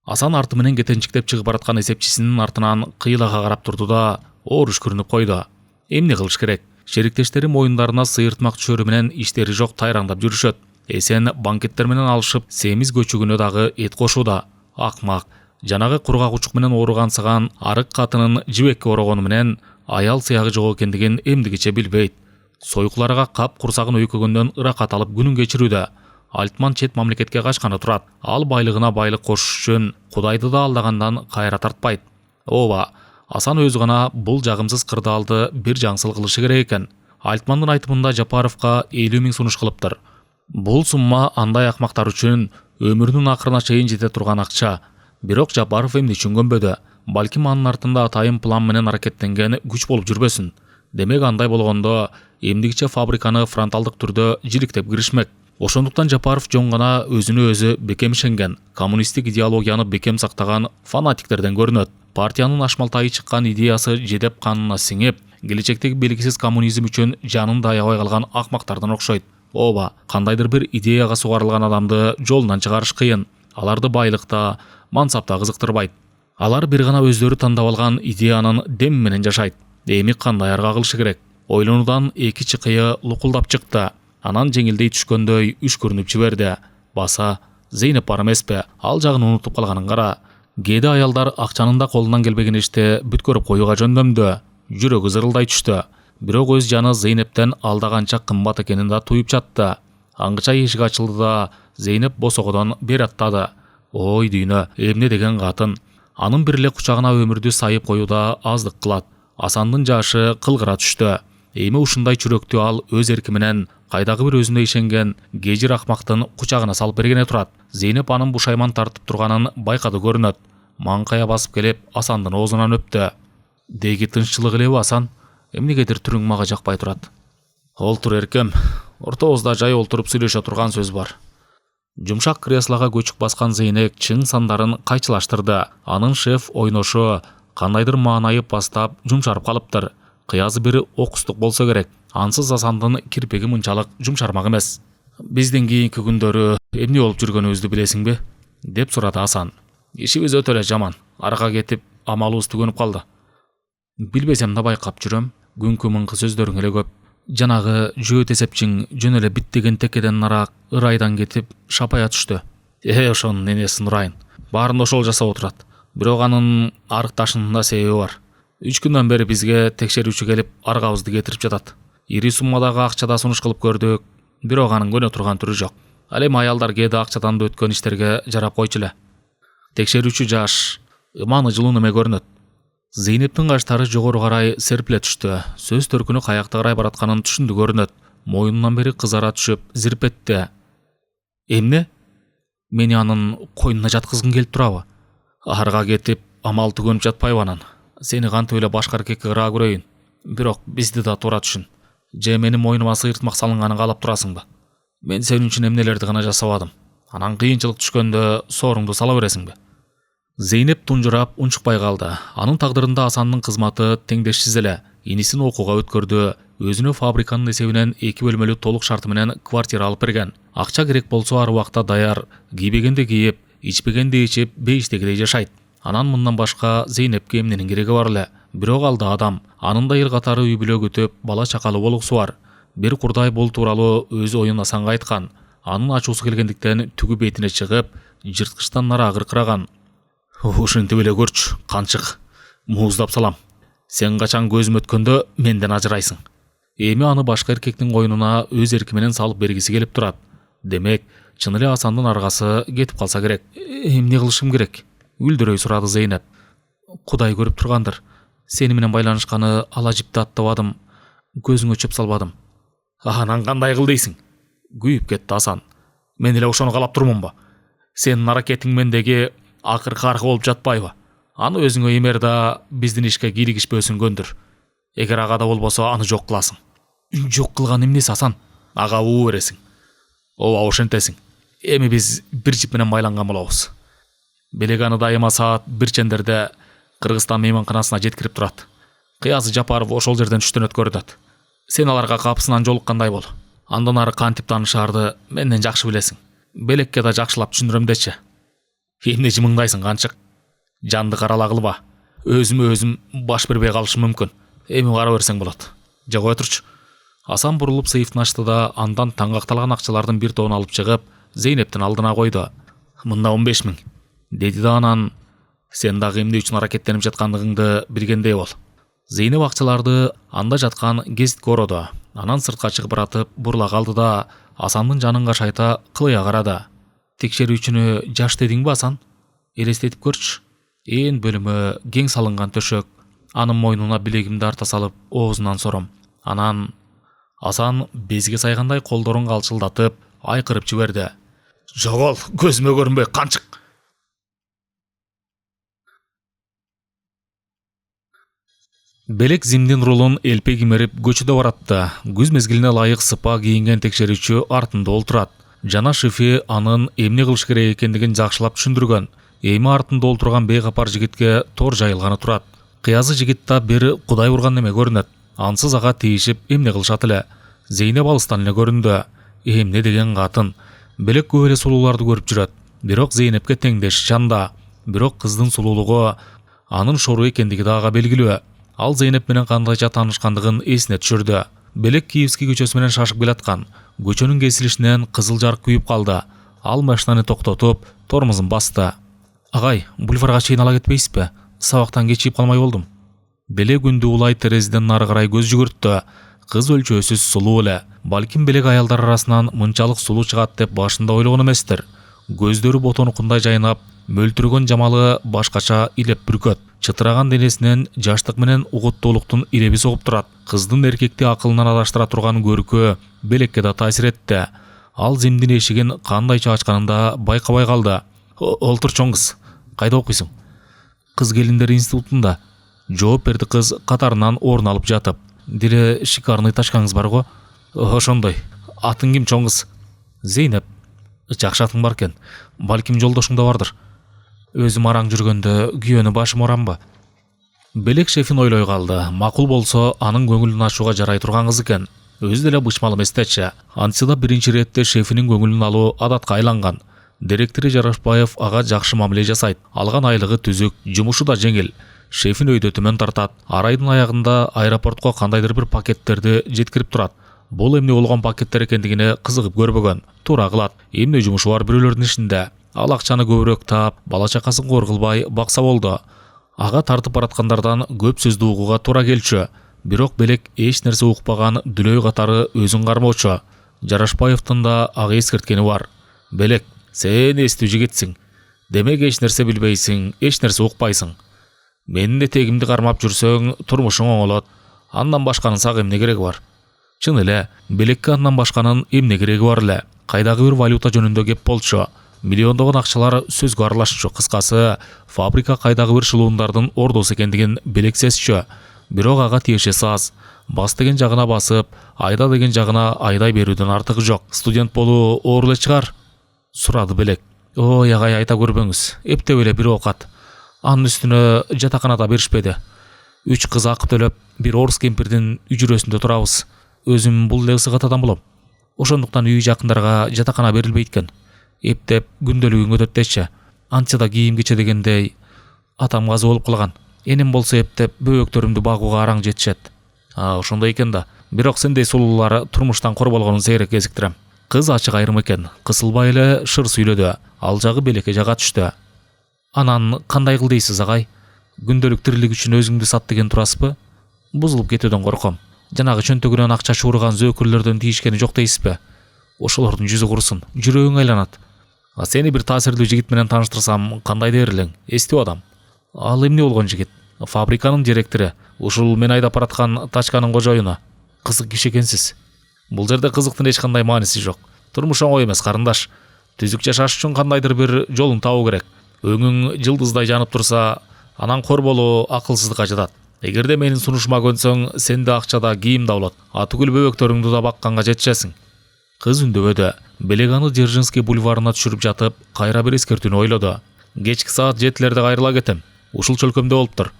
Асан арты менен кетенчиктеп чыгып бараткан эсепчисинин артынан кыйлага карап турду да, ооруш көрүнүп койду. Эмне кылыш керек? Шериктештери моюндарына сыйыртмак түшөрү менен иштери жок тайраңдап жүрүшөт. Эсен банкеттер менен алышып, семиз көчүгүнө дагы эт кошууда. Акмак, жанагы кургак учук менен ооругансыган арык катынын жибекке орогону менен аял сыягы жок экендигин эмдигиче билбейт. Сойкуларга кап курсагын өйкөгөндөн ыракат алып күнүн кечирүүдө. Альтман чет мамлекетке качканы турат. Ал байлыгына байлык кошуш үчүн Кудайды да алдагандан кайра тартпайт. Ооба, Асан өзү гана бул жагымсыз кырдаалды бир жаңсыл кылышы керек экен. Альтмандын айтымында Жапаровка 50 000 сунуш кылыптыр. Бул сумма андай акмактар үчүн өмүрүнүн акырына чейин жете турган акча. Бирок Жапаров эмне түшүнгөнбөдө? Балким анын артында атайын план менен аракеттенген күч болуп жүрбөсүн. Демек андай болгондо эмдигиче фабриканы фронталдык түрдө жиликтеп киришмек. Ошондуктан Жапаров жон гана өзүнө өзү бекем ишенген, коммунисттик идеологияны бекем сактаган фанатиктерден көрүнөт. Партиянын ашмалтайы чыккан идеясы жедеп канына сиңип, келечектеги белгисиз коммунизм үчүн жанын да аябай калган акмактардан окшойт. Ооба, кандайдыр бир идеяга сугарылган адамды жолунан чыгарыш кыйын. Аларды байлыкта, мансапта кызыктырбайт. Алар бир гана өздөрү тандап алган идеянын дем менен жашайт. Эми кандай арга кылышы керек? Ойлонуудан эки чыкыйы лукулдап чыкты. Анан жеңилдей түшкөндөй үшкүрүнүп жиберди. Баса Зейнеп бар эмеспи? Ал жагын унутуп калганын кара. Кээде аялдар акчанын да колунан келбеген иште бүт көрүп коюуга жөндөмдү. Жүрөгү зырылдай түштү. Бирок өз жаны Зейнептен алда канча кымбат экенин да туюп жатты. Аңгыча эшик ачылды да Зейнеп босогодон бери аттады. Ой дүйнө, эмне деген катын. Анын бир эле кучагына өмүрдү сайып коюуда аздык кылат. Асандын жашы кылгыра түштү. Эми ушундай чүрөктү ал өз эрки менен кайдагы бир өзүнө ишенген кежир акмактын кучагына салып бергене турат. Зейнеп анын бушайман тартып турганын байкады көрүнөт. Маңкая басып келип Асандын оозунан өптү. Деги тынччылык элеби Асан? Эмнегедир түрүң мага жакпай турат. Олтур эркем. Ортобузда жай олтуруп сүйлөшө турган сөз бар. Жумшак креслога көчүк баскан Зейнек чың сандарын кайчылаштырды. Анын шеф ойношу кандайдыр маанайып бастап жумшарып калыптыр. Кыязы бири окустук болсо керек. Ансыз Асандын кирпеги мынчалык жумшармак эмес. Биздин кийинки күндөрү эмне болуп жүргөнүбүздү билесиңби? Деп сурады Асан. Ишибиз өтө эле жаман. Арга кетип, амалыбыз түгөнүп калды. Билбесем да байкап жүрөм. Күнкү мыңкы сөздөрүң эле көп. Жанагы жөөт эсепчиң жөн эле биттеген текеден нарак ырайдан кетип шапая түштү. Ошонун энесин урайын. Баарын ошол жасап отурат. Бирок анын арыкташынын да себеби бар. 3 күндөн бери бизге текшерүүчү келип аргабызды кетирип жатат. Ири суммадагы акчада сунуш кылып көрдүк, бирок анын көнө турган түрү жок. Ал эми аялдар кээде акчадан да өткөн иштерге жарап койчу эле. Текшерүүчү жаш, ыманы жылуу неме көрүнөт. Зейнептин каштары жогору карай серпиле түштү. Сөз төркүнү каякта карай баратканын түшүндү көрүнөт. Моюнунан бери кызара түшүп, зирпетти. Эмне? Мени анын койнуна жаткызгың келип турабы? Арга кетип, амал түгөнүп жатпайбы анан? Сени кантип эле башка эркекке кыра көрөйүн. Бирок бизди да туура түшүн. Же менин мойнума сыйыртмак салынганын каалап турасыңбы? Мен сенин үчүн эмнелерди гана жасабадым. Анан кыйынчылык түшкөндө сооруңду сала бересиңби? Зейнеп тунжурап унчукпай калды. Анын тагдырында Асандын кызматы теңдешсиз эле. Инисин окууга өткөрдү. Өзүнө фабриканын эсебинен 2 бөлмөлүү толук шарты менен квартира алып берген. Акча керек болсо ар убакта даяр, кийбегенде кийип, ичпегенде ичип, бейиштегидей жашайт. Анан мындан башка Зейнепке эмненин кереги бар эле. Бирок ал да адам. Анын да эл катары үй бүлө күтүп, бала чакалы болгусу бар. Бир курдай бул тууралуу өз оюн Асанга айткан. Анын ачуусу келгендиктен түгү бетине чыгып, жырткычтан нара кыркыраган. Ушинтип эле көрчү, канчык. Мууздап салам. Сен качан көзүм өткөндө менден ажырайсың. Эми аны башка эркектин койнуна өз эрки менен салып бергиси келип турат. Демек, Чын эле Асандын аргасы кетип калса керек. Эмне кылышым керек? Үлдүрөй сурады Зейнеп. Кудай көрүп тургандыр. Сени менен байланышканы ала жипти аттабадым. Көзүңө чөп салбадым. Анан кандай кыл дейсиң? Күйүп кетти Асан. Мен эле ошону каалап турмунбу? Сенин аракетиң мендеги акыркы аркы болуп жатпайбы? Аны өзүңө эмер да биздин ишке кийлигишпөсүн көндүр. Эгер агада болбосо аны жок кыласың. Жок кылган эмнеси Асан? Ага уу бересиң. Ооба ошентесиң. Эми биз бир жип менен байланган болобуз. Белек аны дайыма саат 1 чендерде Кыргызстан мейманканасына жеткирип турат. Кыязы Жапаров ошол жерден түштөн өткөрүнөт. Сен аларга капысынан жолуккандай бол. Андан ары кантип таанышаарды менден жакшы билесиң. Белекке да жакшылап түшүндүрөм дечи. Эмне жымыңдайсың канчык? Жанды карала кылба. Өзүм баш бербей калышым мүмкүн. Эми кара берсең болот. Же кое турчу. Асан бурулуп сейфтин ачты да андан таңгакталган акчалардын бир тобун алып чыгып, Зейнептин алдына койду. Мында 15 000, деди да анан сен дагы эмне үчүн аракеттенип жаткандыгыңды билгендей бол. Зейнеп акчаларды анда жаткан гезитке ороду. Анан сыртка чыгып баратып бурула калды да Асандын жанынга шайта кылыя карады. Текшерүүчүнү жаш дедиңби Асан? Элестетип көрчү. Ээн бөлүмү кең салынган төшөк. Анын мойнуна билегимди арта салып оозунан сором. Анан Асан безге сайгандай колдорун калчылдатып айкырып жиберди. Жогол, көзүмө көрүнбөй канчык. Белек зимдин рулун элпе кимерип көчүдө баратты. Күз мезгилине ылайык сыпа кийинген текшерүүчү артында олтурат. Жана Шифи анын эмне кылыш керек экендигин жакшылап түшүндүргөн. Эми артында олтурган бейкапар жигитке тор жайылганы турат. Кыязы жигит да бир кудай урган неме көрүнөт. Ансыз ага тийишип эмне кылышат эле. Зейнеп алыстан эле көрүндү. Эмне деген катын. Белек көп эле сулууларды көрүп жүрөт. Бирок Зейнепке теңдеш жанда. Бирок кыздын сулуулугу анын шору экендиги да ага белгилүү. Ал Зейнеп менен кандайча таанышкандыгын эсине түшүрдү. Белек Киевский көчөсү менен шашып келаткан. Көчөнүн кесилишинен кызыл жарык күйүп калды. Ал машинаны токтотуп, тормозун басты. Агай, бульварга чейин ала кетпейсизби? Сабактан кечигип калмай болдум. Белек үндү улай терезеден нары карай көз жүгүрттү. Кыз өлчөсүз сулуу эле. Балким белек аялдар арасынан мынчалык сулуу чыгат деп башында ойлогон эместир. Көздөрү ботонукундай жайнап, мөлтүргөн жамалы башкача илеп бүркөт. Чытыраган денесинен жаштык менен угуттуулуктун иреби согуп турат. Кыздын эркекти акылынан адаштыра турган көркү Белекке да таасир этти. Ал зимдин эшигин кандайча ачканын да байкабай калды. Олтур чоң кыз. Кайда окуйсуң? Кыз келиндер институтунда. Жооп берди кыз катарынан орун алып жатып. Деле шикарный тачкаңыз бар го? Ошондой. Атың ким чоң кыз? Зейнеп. Жакшы атың бар экен. Балким жолдошуң да бардыр. Өзүм араң жүргөндө күйөөнү башым орамбы? Белек шефин ойлой калды. Макул болсо анын көңүлүн ачууга жарай турган кыз экен. Өзү деле бычмал эместечи. Антисida биринчи иретте шефинин көңүлүн алуу адатка айланган. Директори Жарашбаев ага жакшы мамиле жасайт. Алган айлыгы түзүк, жумушу да жеңил. Шефин өйдө төмөн тартат. Ар айдын аягында аэропортко кандайдыр бир пакеттерди жеткирип турат. Бул эмне болгон пакеттер экендигине кызыгып көрбөгөн. Туура кылат. Эмне жумушу бар бирөөлөрдүн ишинде. Ал акчаны көбүрөөк таап, бала чакасын кор кылбай бакса болду. Ага тартып бараткандардан көп сөздү угууга туура келчү. Бирок Белек эч нерсе укпаган дүлөй катары өзүн кармоочу. Жарашбаевдин да ага эскерткени бар. Белек, сен эстүү жигитсиң. Демек эч нерсе билбейсиң, эч нерсе укпайсың. Менин этегимди кармап жүрсөң, турмушуң оңолот. Андан башканын сага эмне кереги бар? Чын эле, Белекке андан башканын эмне кереги бар эле? Кайдагы бир валюта жөнүндө кеп болчу. Миллиондогон акчалар сөзгө аралашчу. Кыскасы, фабрика кайдагы бир шылуундардын ордосу экендигин Белек сезчү. Бирок ага тиешеси аз. Бас деген жагына басып, айда деген жагына айдай берүүдөн артыгы жок. Студент болуу оор эле чыгар? Сурады Белек. Ой, агай, айта көрбөңүз. Эптеп эле бир окат. Анын үстүнө жатаканада беришпеди. 3 кыз акы төлөп, бир орус кемпирдин үжүрөсүндө турабыз. Өзүм бул эле ысык атадан болом. Ошондуктан үй жакындарга жатакана берилбейт экен. Эптеп күндөлүгүң өтөт дечи. Антияда кийим кече дегендей атам казы болуп калган. Энем болсо эптеп бөөктөрүмдү багууга араң жетишет. Ошондой экен да. Бирок сендей сулуулар турмуштан кор болгонун сейрек кезиктирем. Кыз ачык айрым экен. Кысылбай эле шыр сүйлөдү. Ал жагы Белекке жага түштү. Анан кандай кыл дейсиз, агай? Күндөлүк тирилик үчүн өзүңдү сат деген турасызбы? Бузулуп кетүүдөн корком. Жанагы чөнтөгүнөн акча чуурган зөөкүрлөрдөн тийишкени жок дейсизби? Ошолордун жүзү курусун, жүрөгүң айланат. Сени бир таасирлүү жигит менен тааныштырсам кандай дер элең? Эстип атам. Ал эмне болгон жигит? Фабриканын директору. Ушул мен айдап бараткан тачканын кожоюну. Кызык киши экенсиз. Бул жерде кызыктын эч кандай мааниси жок. Турмуш оңой эмес, карындаш. Түзүк жашаш үчүн кандайдыр бир жолун табуу керек. Өңүң жылдыздай жанып турса, анан кор болуу акылсыздыкка жатат. Эгерде менин сунушума көнсөң, сен да акчада, кийим да болот. Атүгүл бөбөктөрүңдү да бакканга жетишесиң. Кыз үндөгөдө. Белек аны Дзержинский бульварына түшүрүп жатып, кайра бир эскертүүнү ойлоду. Кечки саат 7-лерде кайрыла кетем. Ушул чөлкөмдө болуптур.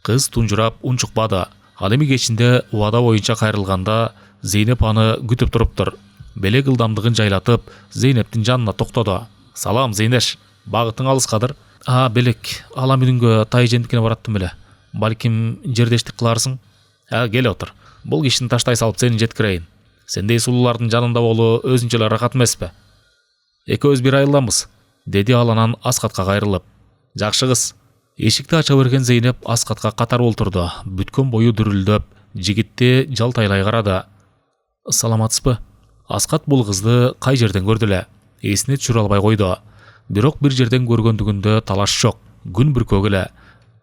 Кыз тунжурап унчукпады. Ал эми кечинде убада боюнча кайрылганда Зейнеп аны күтүп туруптур. Белек ылдамдыгын жайлатып, Зейнептин жанына токтоду. Салам, Зейнеш. Багытың алыскадыр? Белек, алам үйүнгө Тайжендикине бараттым эле. Балким жердештик кыларсың? Кел отур. Бул кишини таштай салып сени жеткирейин. Сендей сулуулардын жанында болуу өзүнчө эле рахат эмеспи? Экөөбүз бир айылданбыз, деди ал анан Аскатка кайрылып. Жакшы кыз. Эшикти ача берген Зейнеп Аскатка катар олтурду. Бүткөн бою дүрүлдөп, жигитти жалтайлай карады. Саламатсызбы? Аскат бул кызды кай жерден көрдү эле? Эсине түшүрө албай койду. Бирок бир жерден көргөндүгүндө талаш жок. Күн бүркөк эле.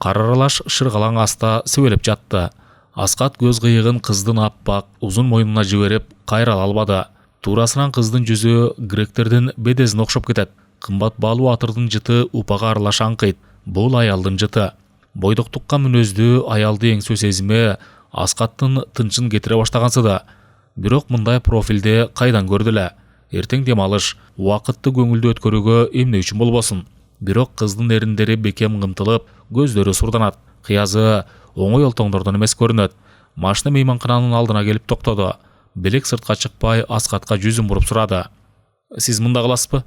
Кар аралаш шыргалаң аста сөбөлөп жатты. Аскат көз кыйыгын кыздын аппак, узун мойнуна жиберип, кайрала албады. Туурасынан кыздын жүзү гректердин бедезине окшоп кетет. Кымбат баалуу атырдын жыты упага аралаш аңкыйт. Бул аялдын жыты. Бойдоктукка мүнөздүү аялды эң сезими Аскаттын тынчын кетире баштагансыды. Бирок мындай профилде кайдан көрдү эле? Эртең дем алыш, убакытты көңүлдүү өткөрүүгө эмне үчүн болбосун? Бирок кыздын эриндери бекем кымтылып, көздөрү сурданат. Кыязы оңой олтоңдордон эмес көрүнөт. Машина мейманкананын алдына келип токтоду. Белек сыртка чыкпай Аскатка жүзүн буруп сурады. Сиз мында каласызбы?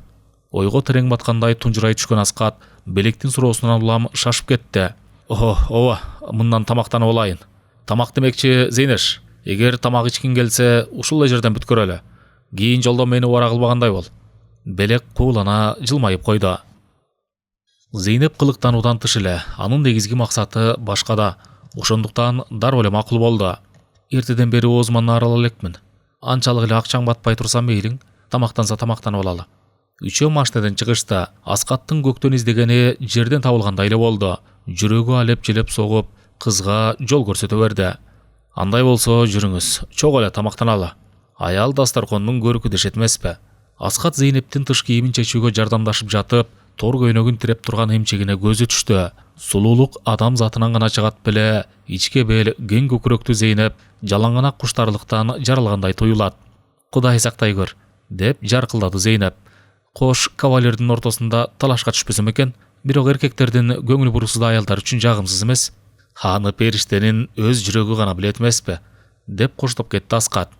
Ойго терең баткандай тунжурай түшкөн Аскат Белектин суроосунан улам шашып кетти. Ооба, мындан тамактанып алайын. Тамак демекчи, Зейнеш. Эгер тамак ичкиң келсе, ушул эле жерден бүткөрөлү. Кийин жолдо мени убара кылбагандай бол. Белек куулана жылмайып койду. Зейнеп кылыктануудан тыш эле, анын негизги максаты башкада. Ошондуктан дароо эле макул болду. Эртеден бери оозума наарала элекмин. Анчалык эле акчаң батпай турса мейлиң, тамактанса тамактанып алалы. Үчөө машинадан чыгышта Аскаттын көктөн издегени жерден табылгандай эле болду. Жүрөгү алеп желеп согуп, кызга жол көрсөтө берди. Андай болсо жүрүңүз, чогуу эле тамактаналы. Аял дасторкондун көркү дешет эмеспи? Аскат Зейнептин тыш кийимин чечүүгө жардамдашып жатып, тор көйнөгүн тиреп турган эмчегине көзү түштү. Сулуулук адам затынан гана чыгат беле, ичке бел кең көкүрөктүү Зейнеп жалаңганак куштарлыктан жаралгандай туюлат. Кудай сактай көр, деп жаркылдады Зейнеп. Кош кавалердин ортосунда талашка түшпөсөм экен, бирок эркектердин көңүл бурусуз аялдар үчүн жагымсыз эмес. Аны периштенин өз жүрөгү гана билет эмеспи? Деп коштоп кетти Аскат.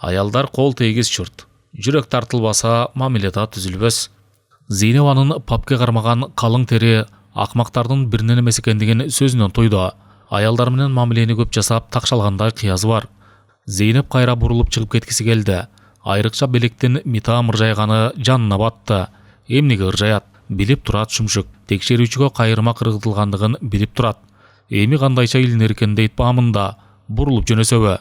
Аялдар кол тийгиз чурт. Жүрөк тартылбаса, мамиле да түзүлбөс. Зейнеп анын папке кармаган калың тери акмактардын биринен эмес экендигин сөзүнөн тойду. Аялдар менен мамилени көп жасап такшалгандай кыязы бар. Зейнеп кайра бурулуп чыгып кеткиси келди. Айрыкча Белектин митаам ыржайганы жанына батты. Эмнеге ыржаят? Билип турат шүмшүк. Текшерүүчүгө кайрыма кыргытылгандыгын билип турат. Эми кандайча илинер экен дейт баамын да, бурулуп жөнөсөбү.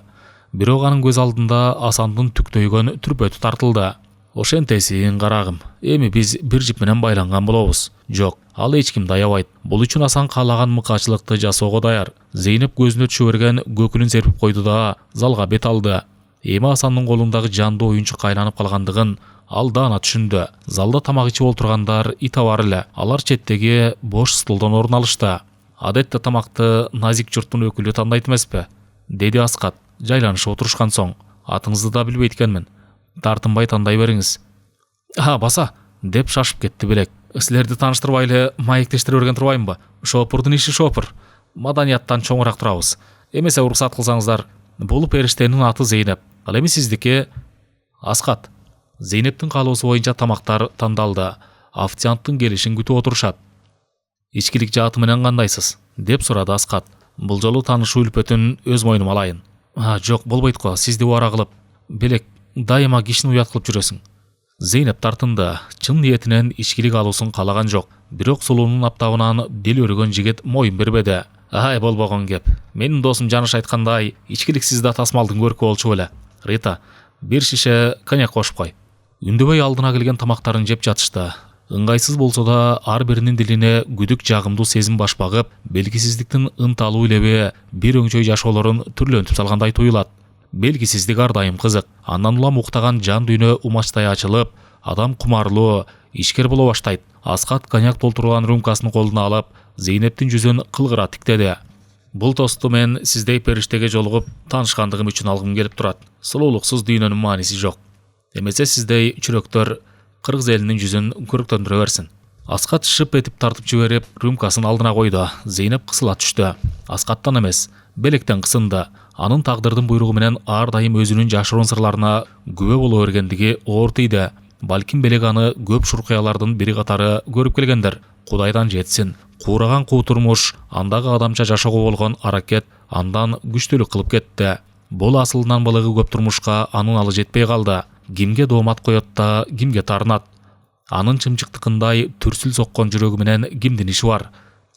Бирок анын көз алдында Асандын түктөйгөн түрпөтү тартылды. Ошентесин карагым, эми биз бир жип менен байланган болобуз. Жок, ал эч кимди аябайт. Бул үчүн Асан каалаган мыкаачылыкты жасоого даяр. Зейнеп көзүнө түшө берген көкүнүн серпип койду да залга бет алды. Эми Асандын колундагы жандуу оюнчук айланып калгандыгын ал даана түшүндү. Залда тамак ичип олтургандар ита бар эле. Алар четтеги бош стулдан орун алышты. Адетте тамакты назик журттун өкүлү тандайт эмеспи? Деди Аскат, жайланышып отурушкан соң. Атыңызды да билбейт экенмин. Тартынбай тандай бериңиз. Баса, деп шашып кетти Белек. Силерди тааныштырбай эле маектештире берген турбаймынбы? Шопурдун иши шопур. Маданияттан чоңураак турабыз. Эмесе уруксат кылсаңыздар. Бул периштенин аты Зейнеп. Ал эми сиздики? Аскат. Зейнептин каалоосу боюнча тамактар тандалды. Официанттын келишин күтүп отурушат. Ичкилик жааты менен кандайсыз? Деп сурады Аскат. Бул жолу таанышуу үлпөтүн өз мойнума алайын. Жок, болбойт го, сизди убара кылып. Белек, дайыма кишини уят кылып жүрөсүң. Зейнеп тартынды. Чын ниетинен ичкилик алуусун каалаган жок. Бирок сулуунун аптабынан бел өргөн жигит моюн бербеди. Болбогон кеп. Менин досум Жаныш айткандай, ичкиликсиз да тасмалдын көркү болчу беле. Рита, бир шише коньяк кошуп кой. Үндөбөй алдына келген тамактарын жеп жатышты. Ыңгайсыз болсо да ар биринин дилине күдүк жагымдуу сезим баш багып, белгисиздиктин ынталуу леби бир өңчөй жашоолорун түрлөнтүп салгандай туюлат. Белгисиздик ар дайым кызык. Андан улам уктаган жан дүйнө умачтай ачылып, адам кумарлуу, ишкер боло баштайт. Аскат коньяк толтурган рюмкасын колуна алып, Зейнептин жүзүн кылгыра тиктеди. Бул тосту мен сиздей периштеге жолугуп таанышкандыгым үчүн алгым келип турат. Сулуулуксуз дүйнөнүн мааниси жок. Эмесе сиздей чүрөктөр кыргыз элинин жүзүн көрктөндүрө берсин. Аскат шып этип тартып жиберип, рюмкасын алдына койду. Зейнеп кысыла түштү. Аскаттан эмес, белектен кысынды. Анын тагдырдын буйругу менен ар дайым өзүнүн жашыруун сырларына күбө боло бергендиги оор тийди. Балким белек аны көп шуркуялардын бири катары көрүп келгендер. Кудайдан жетсин. Куураган куу турмуш, андагы адамча жашоого болгон аракет андан күчтүүлүк кылып кетти. Бул асылынан балыгы көп турмушка анын алы жетпей калды. Кимге доомат коет да, кимге тарынат. Анын чымчыктыкындай түрсүл соккон жүрөгү менен кимдин иши бар?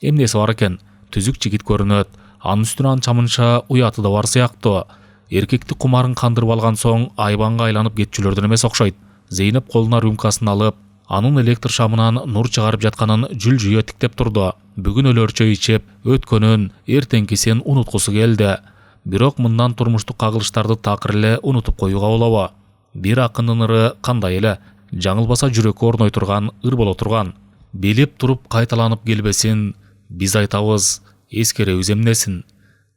Эмнеси бар экен? Түзүк жигит көрүнөт. Анын үстүнө анчамынча уяты да бар сыяктуу. Эркекти кумарын кандырып алган соң айбанга айланып кетчүлөрдөн эмес окшойт. Зейнеп колуна рюмкасын алып, анын электр шамынан нур чыгарып жатканын жүл-жүйө тиктеп турду. Бүгүн өлөрчө ичип, өткөнүн, эртеңкисин унуткусу келди. Бирок мындан турмуштук кагылыштарды такыр эле унутуп коюуга болобу? Бир акындын ыры кандай эле, жаңылбаса жүрөккө орной турган ыр боло турган. Билип туруп кайталанып келбесин, биз айтабыз, эскеребиз эмнесин.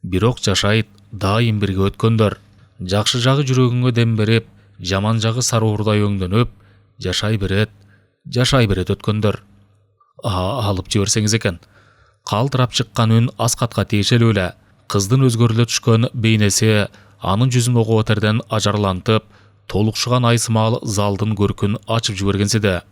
Бирок жашайт дайым бирге өткөндөр. Жакшы жагы жүрөгүңө дем берип, жаман жагы саруурдай өңдөнүп, жашай берет өткөндөр. Алып жиберсеңиз экен. Калтырап чыккан үн Аскатка тиешелүү эле. Кыздын өзгөрүлө түшкөн бейнеси анын жүзүн ого өтерден ажарлантып, толукшуган ай сымал залдын көркүн ачып жибергенсиде.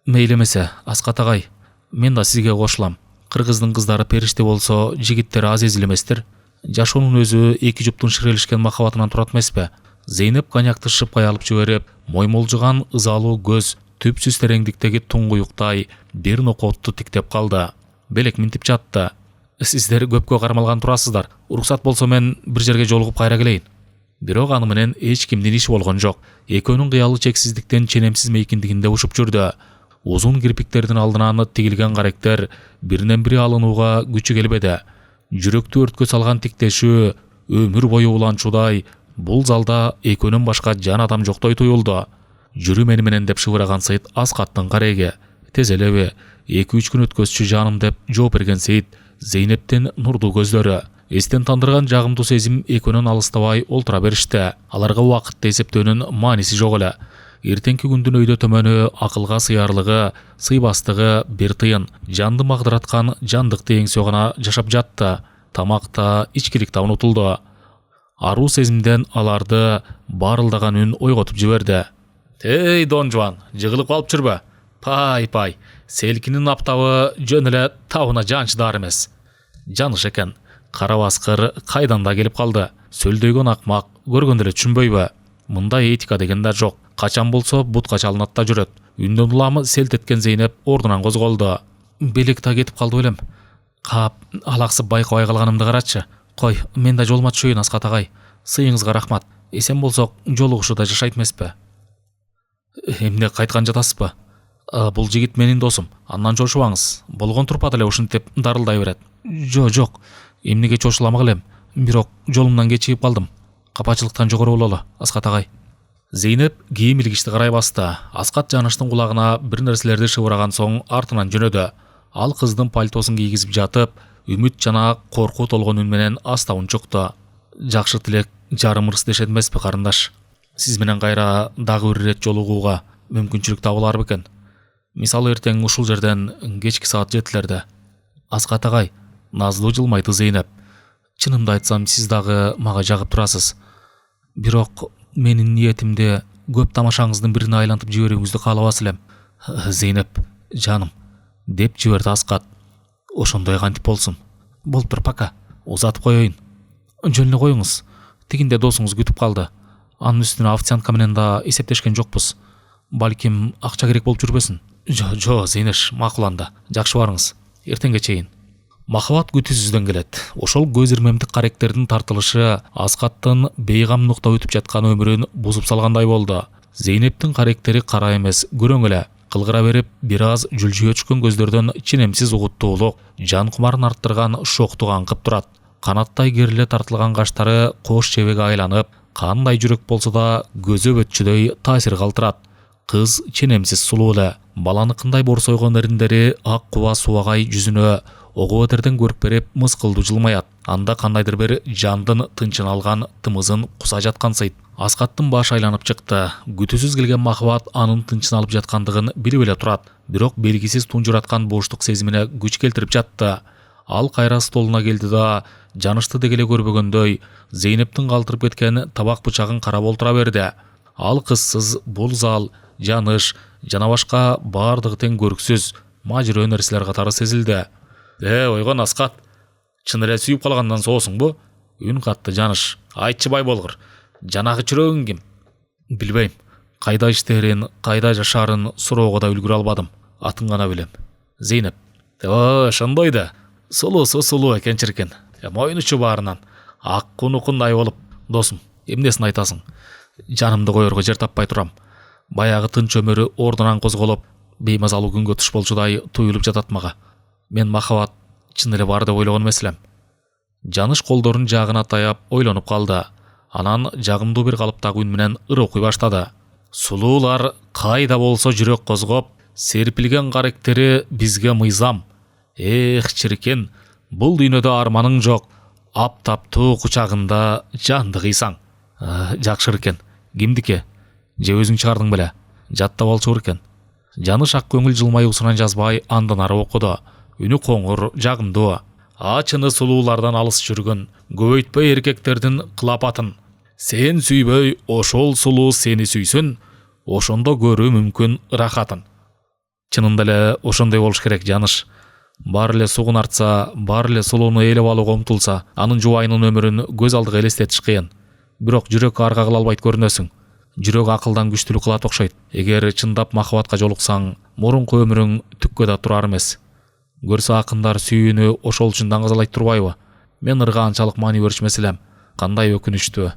Мейли эмесе, Аскат агай, мен да сизге кошулам. Кыргыздын кыздары периште болсо, жигиттери азизил эместир. Жашоонун өзү эки жуптун ширелишкен махабатынан турат эмеспи? Зейнеп коньякты шыпкай алып жиберип, моймолжуган ызалуу көз түпсүз тереңдиктеги туңгуюктай бир нокотту тиктеп калды. Белек минтип жатты. Сиздер көпкө кармалган турасыздар. Уруксат болсо мен бир жерге жолугуп кайра келейин. Бирок аны менен эч кимдин иши болгон жок. Экөөнүн кыялы чексиздиктен ченемсиз мейкиндигинде ушуп жүрдү. Узун кирпиктердин алдынан тигилген каректер биринен бири алынууга күчү келбеди. Жүрөктү өрткө салган тиктешүү, өмүр бою уланчудай, бул залда экөөнөн башка жан адам жоктой туюлду. Жүрү менен деп шыбыраган Сейит Аскаттын кареги. Тез элеби, 2-3 күн өткөзчү жаным деп жооп берген Сейит Зейнептин нурдуу көздөрү. Эстен тандырган жагымдуу сезим экөөнөн алыстабай олтура беришти. Аларга убакытты эсептөөнүн мааниси жок эле. Эртеңки күндүн өйдө төмөнү, акылга сыярлыгы, сыйбастыгы бир тыйын, жанды магдыраткан жандыкты эңсөө гана жашап жатты. Тамакта, ичкиликте унутулду. Аруу сезимден аларды барылдаган үн ойготуп жиберди. Эй, Дон Жуан, жыгылып калып жүрбө. Пай, селкинин аптабы жөн эле табына жанчыдар эмес. Жаныш экен. Кара баскыр кайдан да келип калды. Сөлдөйгөн акмак көргөндө эле түшүнбөйбү? Мындай этика деген да жок. Качан болсо бутка чалынат да жүрөт. Үндөн уламы селт эткен Зейнеп ордунан козголду. Белек да кетип калды белем. Кап, алаксып байкабай калганымды карачы. Кой, мен да жолума түшөйүн, Аскат агай. Сыйыңызга рахмат. Эсен болсок, жолугушууда жашайт эмеспи? Эмне кайткан жатасызбы? Бул жигит менин досум. Андан чочубаңыз. Болгон турпа деле ушинтип дарылдай берет. Жок. Эмнеге чочуламак элем. Бирок жолумдан кечигип калдым. Капачылыктан жогору бололу, Аскат агай. Зейнеп кийим илгичти карай басты. Аскат Жаныштын кулагына бир нерселерди шыбыраган соң артынан жөнөдү. Ал кыздын пальтосун кийгизип жатып, үмүт жана коркуу толгон үн менен аста унчукту. Жакшы тилек жарым ырс дешет эмеспи, карындаш? Сиз менен кайра дагы бир ирет жолугууга мүмкүнчүлүк табылар бекен? Мисалы эртең ушул жерден кечки саат 7-лерде. Аскат агай, назлуу жылмайты Зейнеп. Чынымды айтсам, сиз дагы мага жагып турасыз. Бирок менин ниетимде көп тамашаңыздын бирине айлантып жиберүүңүздү каалабас элем. Зейнеп, жаным, деп жиберди Аскат. Ошондой кантип болсун. Болуптур, пока. Узатып коеюн. Жөн эле коюңуз. Тигинде досуңуз күтүп калды. Анын үстүнө официантка менен да эсептешкен жокпуз. Балким акча керек болуп жүрбөсүн. Жо, Зейнеш, макул анда. Жакшы барыңыз. Эртеңге чейин. Махабат күтүүсүздөн келет. Ошол көз ирмемдик каректердин тартылышы Аскаттын бейгам нукта өтүп жаткан өмүрүн бузуп салгандай болду. Зейнептің характери кара эмес, көрөң эле. Кылгыра берип, бир аз жүлжүгө түшкөн көздөрдөн ченемсиз угуттуулук, жан кумарын арттырган шоктук аңкып турат. Канаттай кериле тартылган каштары кош чебеге айланып, кандай жүрөк болсо да көзө бөтчүдөй таасир калтырат. Кыз ченемсиз сулуу эле. Баланыкындай борсойгон эриндери ак куба суагай жүзүнө ого өтерден көрүп берип мыскылдуу жылмаят. Анда кандайдыр бир жандын тынчын алган тымызын куса жаткансыйт. Аскаттын башы айланып чыкты. Күтүүсүз келген махабат анын тынчын алып жаткандыгын билип эле турат. Бирок белгисиз тунжураткан боштук сезимине күч келтирип жатты. Ал кайра столуна келди да, жанышты дегеле көрбөгөндөй, Зейнептин калтырып кеткен табак бычагын карап олтура берди. Ал кызсыз бул зал, жаныш жана башка бардыгы тең көрүксүз, мажырөө нерселер катары сезилди. Ойгон Аскат, чын эле сүйүп калгандан соосуңбу? Үн катты жаныш. Айтчы бай болгур. Жанагы чүрөгүң ким? Билбейм. Кайда иштерин, кайда жашаарын суроого да үлгүрө албадым. Атын гана билем. Зейнеп. Ошондой да. Сулуусу сулуу экен чиркен. Моюнучу баарынан. Ак кунукундай болуп. Досум, эмнесин айтасың? Жанымды коерго жер таппай турам. Баягы тынч өмүрү ордунан козголуп, беймазалуу күнгө туш болчудай туюлуп жатат мага. Мен махабат чын эле бар деп ойлогон эмес элем. Жаныш колдорун жагына таяп ойлонуп калды. Анан жагымдуу бир калыптагы үн менен ыр окуй баштады. Сулуулар кайда болсо жүрөк козгоп, серпилген каректери бизге мыйзам. Чиркен, бул дүйнөдө арманың жок. Аптаптуу кучагында жанды кыйсаң. Жакшы экен. Кимдики? Же өзүң чыгардың беле? Жаттап алчу экен. Жаныш ак көңүл жылмаюусунан жазбай андан ары окуду. Үнү коңур, жагымдуу. Ачыны сулуулардан алыс жүргөн, көбөйтпөй эркектердин кылапатын. Сен сүйбөй, ошол сулуу сени сүйсүн, ошондо көрүү мүмкүн ырахатын. Чынында эле ошондой болуш керек жаныш. Бар эле сугун артса, бар эле сулууну ээлеп алууга умтулса, анын жубайынын өмүрүн көз алдыга элестетиш кыйын. Бирок жүрөк арга кыла албайт көрүнөсүң. Жүрөк акылдан күчтүүлүк кылат окшойт. Эгер чындап махабатка жолуксаң, мурунку өмүрүң түккө да турар эмес. Көрсө акындар сүйүүнү ошол үчүн даңгазалайт турбайбы? Мен ырга анчалык маани беришмес элем. Кандай өкүнүчтүү.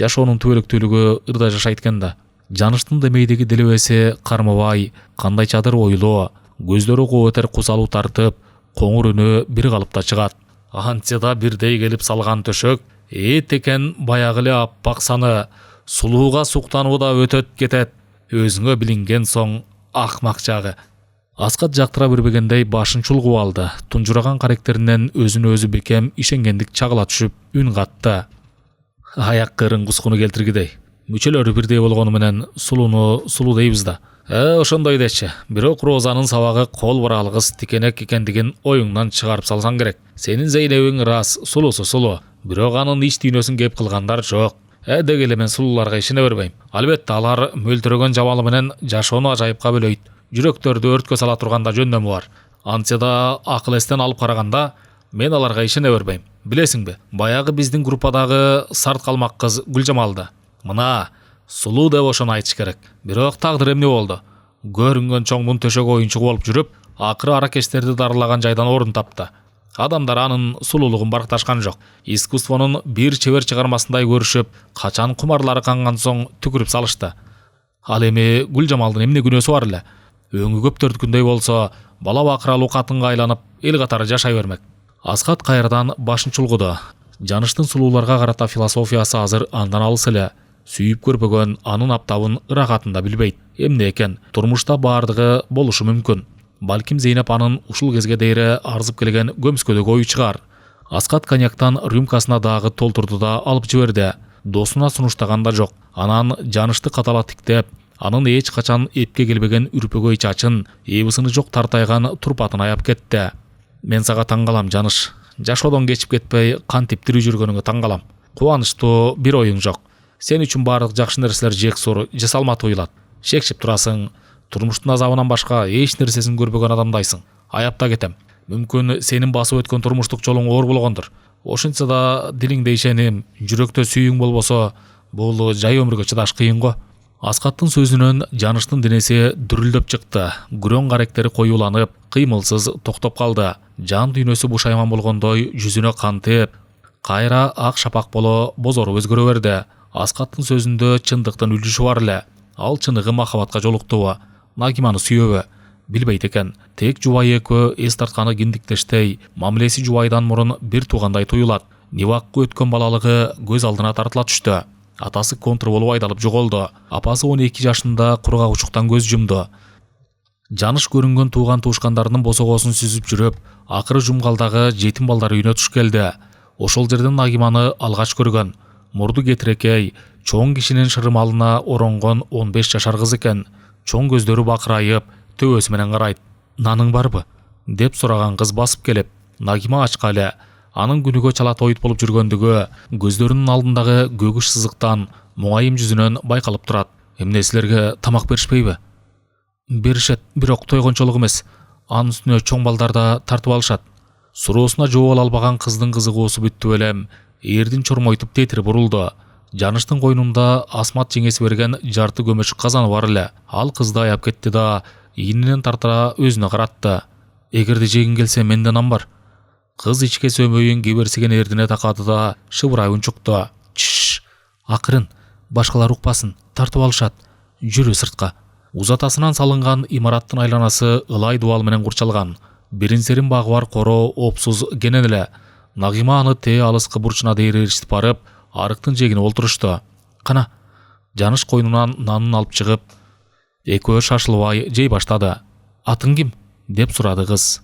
Жашоонун түбөлүктүүлүгү ырда жашайт экен да. Жаныштын демейдеги делебеси кармабай, кандайчадыр ойлоо, көздөрү коотер кусалуу тартып, коңур үнү бир калыпта чыгат. Антсе да бирдей келип салган төшөк, экен баягы эле аппак саны, сулууга суктануу да өтөт кетет. Өзүңө билинген соң акмак жагы. Аскат жактыра бербегендей башын чулгуп алды. Тунжураган каректеринен өзүнө өзү бекем ишенгендик чагыла түшүп, үн катты. Аяк кырын кускуну келтиргидей. Мүчөлөрү бирдей болгону менен сулууну сулуу дейбиз да. Ошондой дечи. Бирок розанын сабагы кол бара алгыс тикенек экендигин оюңдан чыгарып салсаң керек. Сенин Зейнебиң рас, сулуусу сулуу. Бирок анын ич дүйнөсүн кеп кылгандар жок. Дегеле мен сулууларга ишене бербейм. Албетте алар мөлтүрөгөн жабалы менен жашоону ажайыпка бөлөйт. Жүрөктөрдү өрткө сала турганда жөндөмү бар. Антсе да акыл эстен алып караганда мен аларга ишене бербейм. Билесиңби, баягы биздин группадагы сарт калмак кыз Гүлжамалды. Мына, сулуу деп ошону айтыш керек. Бирок тагдыр эмне болду? Көрүнгөн чоңдун төшөгү оюнчугу болуп жүрүп, акыры аракечтерди дарылаган жайдан орун тапты. Адамдар анын сулуулугун баркташкан жок. Искусствонун бир чебер чыгармасындай көрүшүп, качан кумарлары канган соң түкүрүп салышты. Ал эми Гүлжамалдын эмне күнөөсү бар эле? Өңү көптөрдүкүндөй болсо, бала бакыралуу катынга айланып, эл катары жашай бермек. Аскат кайрадан башын чулгуду. Жаныштын сулууларга карата философиясы азыр андан алыс эле. Сүйүп көрбөгөн анын аптабын ырахатында билбейт. Эмне экен, турмушта бардыгы болушу мүмкүн. Балким Зейнеп анын ушул кезге дейре арзып келген көмскөдөгү ою чыгар. Аскат коньяктан рюмкасына дагы толтурду да алып жиберди. Досуна сунуштаган да жок. Анан жанышты катала тиктеп, анын эч качан эпке келбеген үрпөгөй чачын, эбисini жок тартайган турпатын аяп кетти. Мен сага таң калам жаныш. Жашоодон кечип кетпей, кантип тирүү жүргөнүңө таң калам. Кубанычтуу бир оюң жок. Сен үчүн бардык жакшы нерселер жексор, жасалма туюлат. Шекшип турасың. Турмуштун азабынан башка эч нерсесин көрбөгөн адамдайсың. Аяпта кетем. Мүмкүн сенин басып өткөн турмуштук жолуң оор болгондур. Ошентсе да дилиңде ишеним, жүрөктө сүйүүң болбосо, бул жай өмүргө чыдаш кыйын го. Аскаттын сөзүнөн жаныштын денеси дүрүлдөп чыкты. Күрөң каректери коюланып, кыймылсыз токтоп калды. Жан дүйнөсү бушайман болгондой жүзүнө кан тээп, кайра ак шапак боло бозоруп өзгөрө берди. Аскаттын сөзүндө чындыктын үлүшү бар эле. Ал чыныгы махабатка жолуктубу, Нагиманы сүйөбү билбейт экен. Тек жубай экөө эс тартканы киндиктештей, мамилеси жубайдан мурун бир туугандай туюлат. Нивакка өткөн балалыгы көз алдына тартыла түштү. Атасы контр болуп айдалып жоголду. Апасы 12 жашында кургак учуктан көз жумду. Жаныш көрүнгөн тууган туушкандарынын босогосун сүзүп жүрүп, акыры жумгалдагы жетим балдар үйүнө туш келди. Ошол жерден Нагиманы алгач көргөн. Мурду кетирекей, чоң кишинин шырымалына оронгон 15 жашар кыз экен. Чоң көздөрү бакырайып, төбөсү менен карайт. Наның барбы? Деп сураган кыз басып келип, Нагима ачкалы. Анын күнүгө чала тойут болуп жүргөндүгү көздөрүнүн алдындагы көгүш сызыктан муңайым жүзүнөн байкалып турат. Эмне силерге тамак беришпейби? Беришет, бирок тойгончолук эмес. Анын үстүнө чоң балдар да тартып алышат. Суроосуна жооп ала албаган кыздын кызыгуусу бүттү элем. Эрдин чормойтуп тетири бурулду. Жаныштын койнунда Асмат жеңеси берген жарты көмөчүк казаны бар эле. Ал кызды аяп кетти да ийининен тартыра өзүнө каратты. Эгерде жегиң келсе менден ам бар. Кыз ичке сөмөйүн киберсиген эрдине такады да шыбырай унчукту. Чш, акырын, башкалар укпасын, тартып алышат. Жүрү сыртка. Узатасынан салынган имараттын айланасы ылай дубал менен курчалган. Бирин-серин багы бар коро опсуз кенен эле. Нагима аны тээ алыскы бурчуна дейир эрişип барып, арыктын жегине олтурушту. Кана, Жаныш койнунан нанын алып чыгып, экөө шашылбай жей баштады. Атың ким? Деп сурады кыз.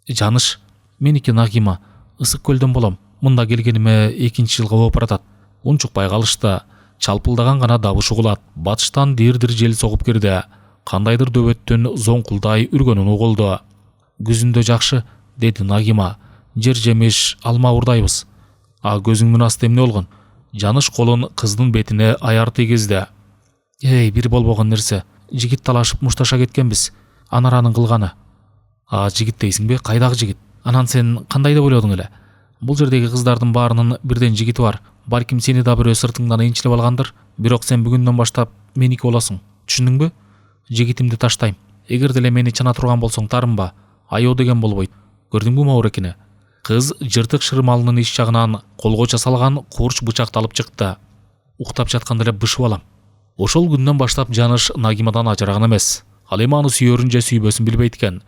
Жаныш, меники Нагима, ысык көлдөн болом. Мында келгениме 2-нчи жылга болуп баратат. Унчукпай калышты. Чалпылдаган гана дабыш угулат. Батыштан дир-дир жел согуп кирди. Кандайдыр дөбөттүн зоңкулдай үргөнүн угулду. Күзүндө жакшы, деди Нагима. Жер жемиш, алма урдайбыз. А көзүңдүн асты эмне болгон? Жаныш колун кыздын бетине аяр тийгизди. Эй, бир болбогон нерсе. Жигит талашып мушташа кеткенбиз. Анаранын кылганы. А жигит дейсиңби? Кайдагы жигит? Анан сен кандай деп ойлодуң эле? Бул жердеги кыздардын баарынын бирден жигити бар. Балким сени да бирөө сыртыңдан энчилеп алгандыр. Бирок сен бүгүндөн баштап меники болосуң. Түшүндүңбү? Жигитимди таштайм. Эгер деле мени чана турган болсоң тарынба. Айоо деген болбойт. Көрдүңбү Маурекини? Кыз жыртык шырмалынын иш жагынан колго жасалган курч бычакты алып чыкты. Уктап жатканда эле бышып алам. Ошол күндөн баштап Жаныш Нагимадан ажыраган эмес. Ал эми аны сүйөрүн же сүйбөсүн билбейт экен.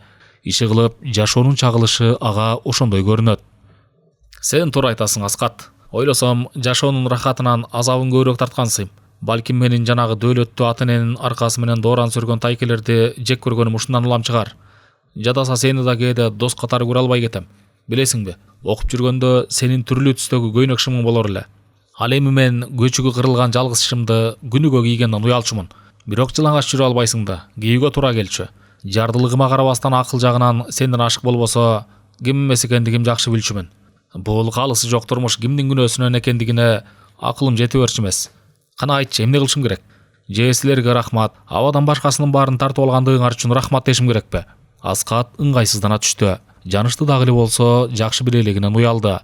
Иши кылып жашоонун чагылышы ага ошондой көрүнөт. Сен туура айтасың, Аскат. Ойлосом, жашоонун рахатынан азабын көбүрөөк тарткансың. Балким менин жанагы дөөлөттүү ата-эненин аркасы менен дооран сүргөн тайкелерди жек көргөнүм ушундан улам чыгар. Жадаса сени да кээде дос катары көрө албай кетем. Билесиңби, окуп жүргөндө сенин түрлүү түстөгү көйнөк шымың болор эле. Ал эми мен көчүгү кырылган жалгыз шымды күнүгө кийгенден уялчумун. Бирок жылаңач жүрө албайсың да, кийүүгө туура келчү. Жардылыгыма карабастан акыл жагынан сенден ашык болбосо, ким эмес экендигим жакшы билчүмүн. Бул калысы жок турмуш кимдин күнөөсүнөн экендигине акылым жете берчү эмес. Кана айтчы, эмне кылышым керек? Же силерге рахмат, абадан башкасынын баарын тартып алгандыгыңар үчүн рахмат дешим керекпи? Аскат ыңгайсыздана түштү. Жанышты дагы эле болсо жакшы биле элегинен уялды.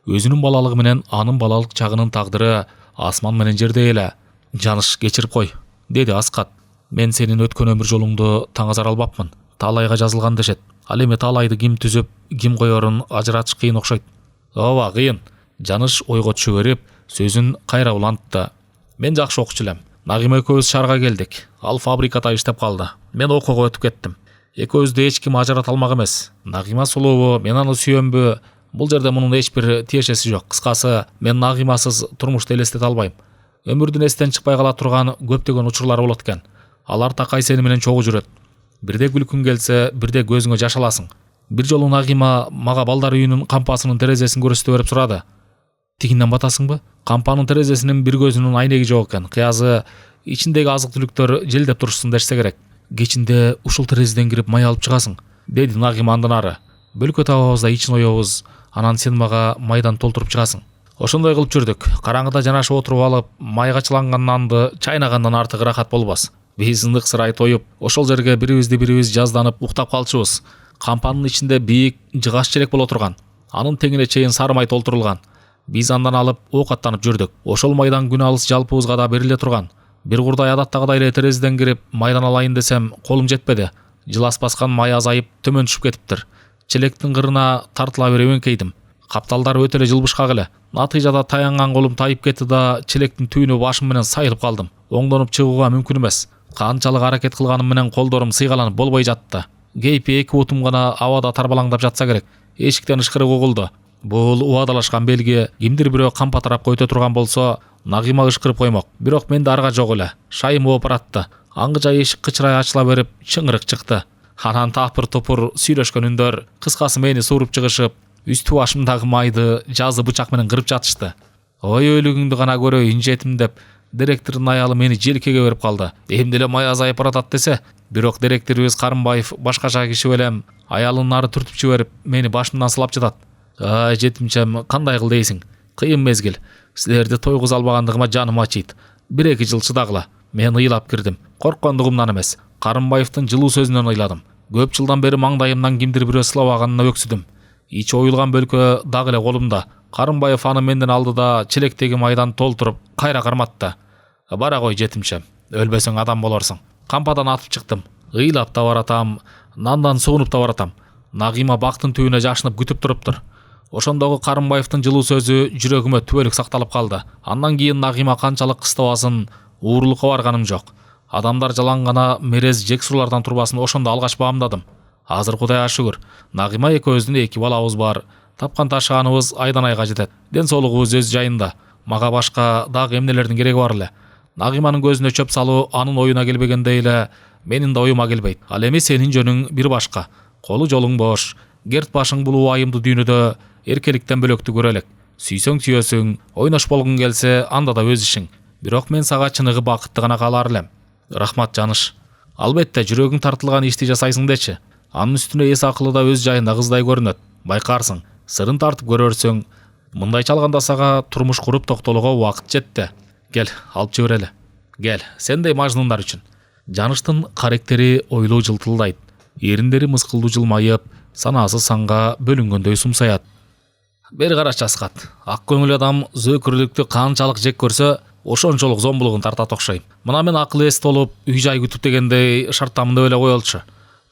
Өзүнүн балалыгы менен анын балалык чагынын тагдыры асман менен жердей эле. Жаныш, кечирип кой, деди Аскат. Мен сенин өткөн өмүр жолуңду таңазара албапмын. Таалайга жазылган дешет. Ал эми таалайды ким түзүп, ким коерун ажыратыш кыйын окшойт. Ооба, кыйын. Жаныш ойго түшө берип, сөзүн кайра улантты. Мен жакшы окучу элем. Нагима экөөбүз шаарга келдик. Ал фабрикада иштеп калды. Мен окууга өтүп кеттим. Экөөбүздү эч ким ажырата алмак эмес. Нагима сулуубу, мен аны сүйөмбү? Бул жерде мунун эч бир тиешеси жок. Кыскасы, мен Нагимасыз турмушту элестете албайм. Өмүрдүн эстен чыкпай кала турган көптөгөн учурлар болот экен. Алар такай сени менен чогуу жүрөт. Бирде күлкүң келсе, бирде көзүңө жаш аласың. Бир жолу Нагима мага балдар үйүнүн кампасынын терезесин көрсөтө берип сурады. Тигинден батасыңбы? Кампанын терезесинин бир көзүнүн айнеги жок экен. Кыязы ичиндеги азык түлүктөр желдеп турушсун дешсе керек. Кечинде ушул терезеден кирип май алып чыгасың, деди Нагима андан ары. Бөлкө табабызда ичин оёбуз, анан сен мага майдан толтуруп чыгасың. Ошондой кылып жүрдүк. Караңгыда жанашып отуруп алып, майга чыланган нанды чайнагандан артык рахат болбос. Биз ындык сырай тоюп, ошол жерге бирибиз жазданып уктап калчубуз. Кампанын ичинде бийик жыгаш челек боло турган. Анын теңине чейин сары май толтурулган. Биз андан алып оокаттанып жүрдүк. Ошол майдан күн алыс жалпыбызга да бериле турган. Бир курдай адаттагыдай эле терезеден кирип майдан алайын десем, колум жетпеди. Жылас баскан май азайып төмөн түшүп кетиптир. Челектин кырына тартыла берип эңкейдим. Капталдар өтө эле жылбышкак эле. Натыйжада таянган колум тайып кетти да челектин түбүнө башым менен сайылып калдым. Оңдонуп чыгууга мүмкүн эмес. Канчалык аракет кылганым менен колдорум сыйгаланып болбой жатты. Кейпи 2 утум гана абада тарбалаңдап жатса керек. Эшиктен ышкырык угулду. Бул убадалашкан белги. Кимдир бирөө кампа тарап көйтө турган болсо, Нагыма ышкырып коймок. Бирок менде арга жок эле. Шайым ооп баратты. Аңгыжа эшик кычырай ачыла берип, чыңырык чыкты. Анан тапыр-тупур сүйлөшкөн үндөр, кыскасы мени сууруп чыгышып, үстү башымдагы майды жазы бычак менен кырып жатышты. Ой өлүгүңдү гана көрөй инжетим деп, директордун аялы мени желкеге берип калды. Эмне эле май азайып баратат десе, бирок директорубуз Карымбаев башкача киши белем аялын ары түртүп жиберип, мени башымдан сылап жатат. Ай, жетимчем, кандай кыл дейсиң? Кыйын мезгил. Силерди тойгуза албагандыгыма жаным ачыйт. 1-2 жыл чыдагыла. Мен ыйлап кирдим. Корккондугумдан эмес, Карымбаевдин жылуу сөзүнөн ыйладым. Көп жылдан бери маңдайымдан кимдир бирөө сылабаганына өксүдүм. Ичи оюлган бөлкө дагы эле колумда. Карымбаев аны менден алды да челектеги майдан толтуруп кайра карматты. Бара кой жетимчем, өлбөсөң адам болорсуң. Кампадан атып чыктым. Ыйлап да баратам, нандан суунуп да баратам. Нагыма бактын түбүнө жашынып күтүп туруптур. Ошондогу Карымбаевдин жылуу сөзү жүрөгүмө түбөлүк сакталып калды. Андан кийин Нагыма канчалык кыстабасын, уурулукка барганым жок. Адамдар жалаң гана мерез жексурлардан турбасын ошондо алгач баамдадым. Азыр Кудайга шүгүр, Нагыма экөөбүздүн 2 балабыз бар. Тапкан ташыганыбыз айдан айга жетет. Ден соолугубуз өз жайында. Мага башка дагы эмнелердин кереги бар эле. Нагыманын көзүнө чөп салуу анын оюна келбегендей эле менин да оюма келбейт. Ал эми сенин жөнүң бир башка. Колу жолуң бош. Герт башың бул уайымдуу дүйнөдө эркеликтен бөлөктү көрө элек. Сүйсөң сүйөсүң, ойнош болгуң келсе, анда да өз ишиң. Бирок мен сага чыныгы бакытты гана каалар элем. Рахмат Жаныш. Албетте жүрөгүң тартылган ишти жасайсың дечи. Анын үстүнө эс акылы да өз жайында кыздай көрүнөт. Байкарсың. Сырын тартып көрөрсөң, мындайча алганда сага турмуш куруп токтолууга убакыт жетти. Кел, алып жиберели. Кел, сендей мажнундар үчүн. Жаныштын каректери ойлуу жылтылдайт. Эриндери мыскылдуу жылмайып, санаасы санга бөлүнгөндөй сумсаят. Бери карач Аскат. Ак көңүл адам зөөкүрлүктү канчалык жек көрсө, ошончолук зомбулугун тартат окшойм. Мына мен акыл эс толуп, үй жай күтүп дегендей шарттамын деп эле коелчу.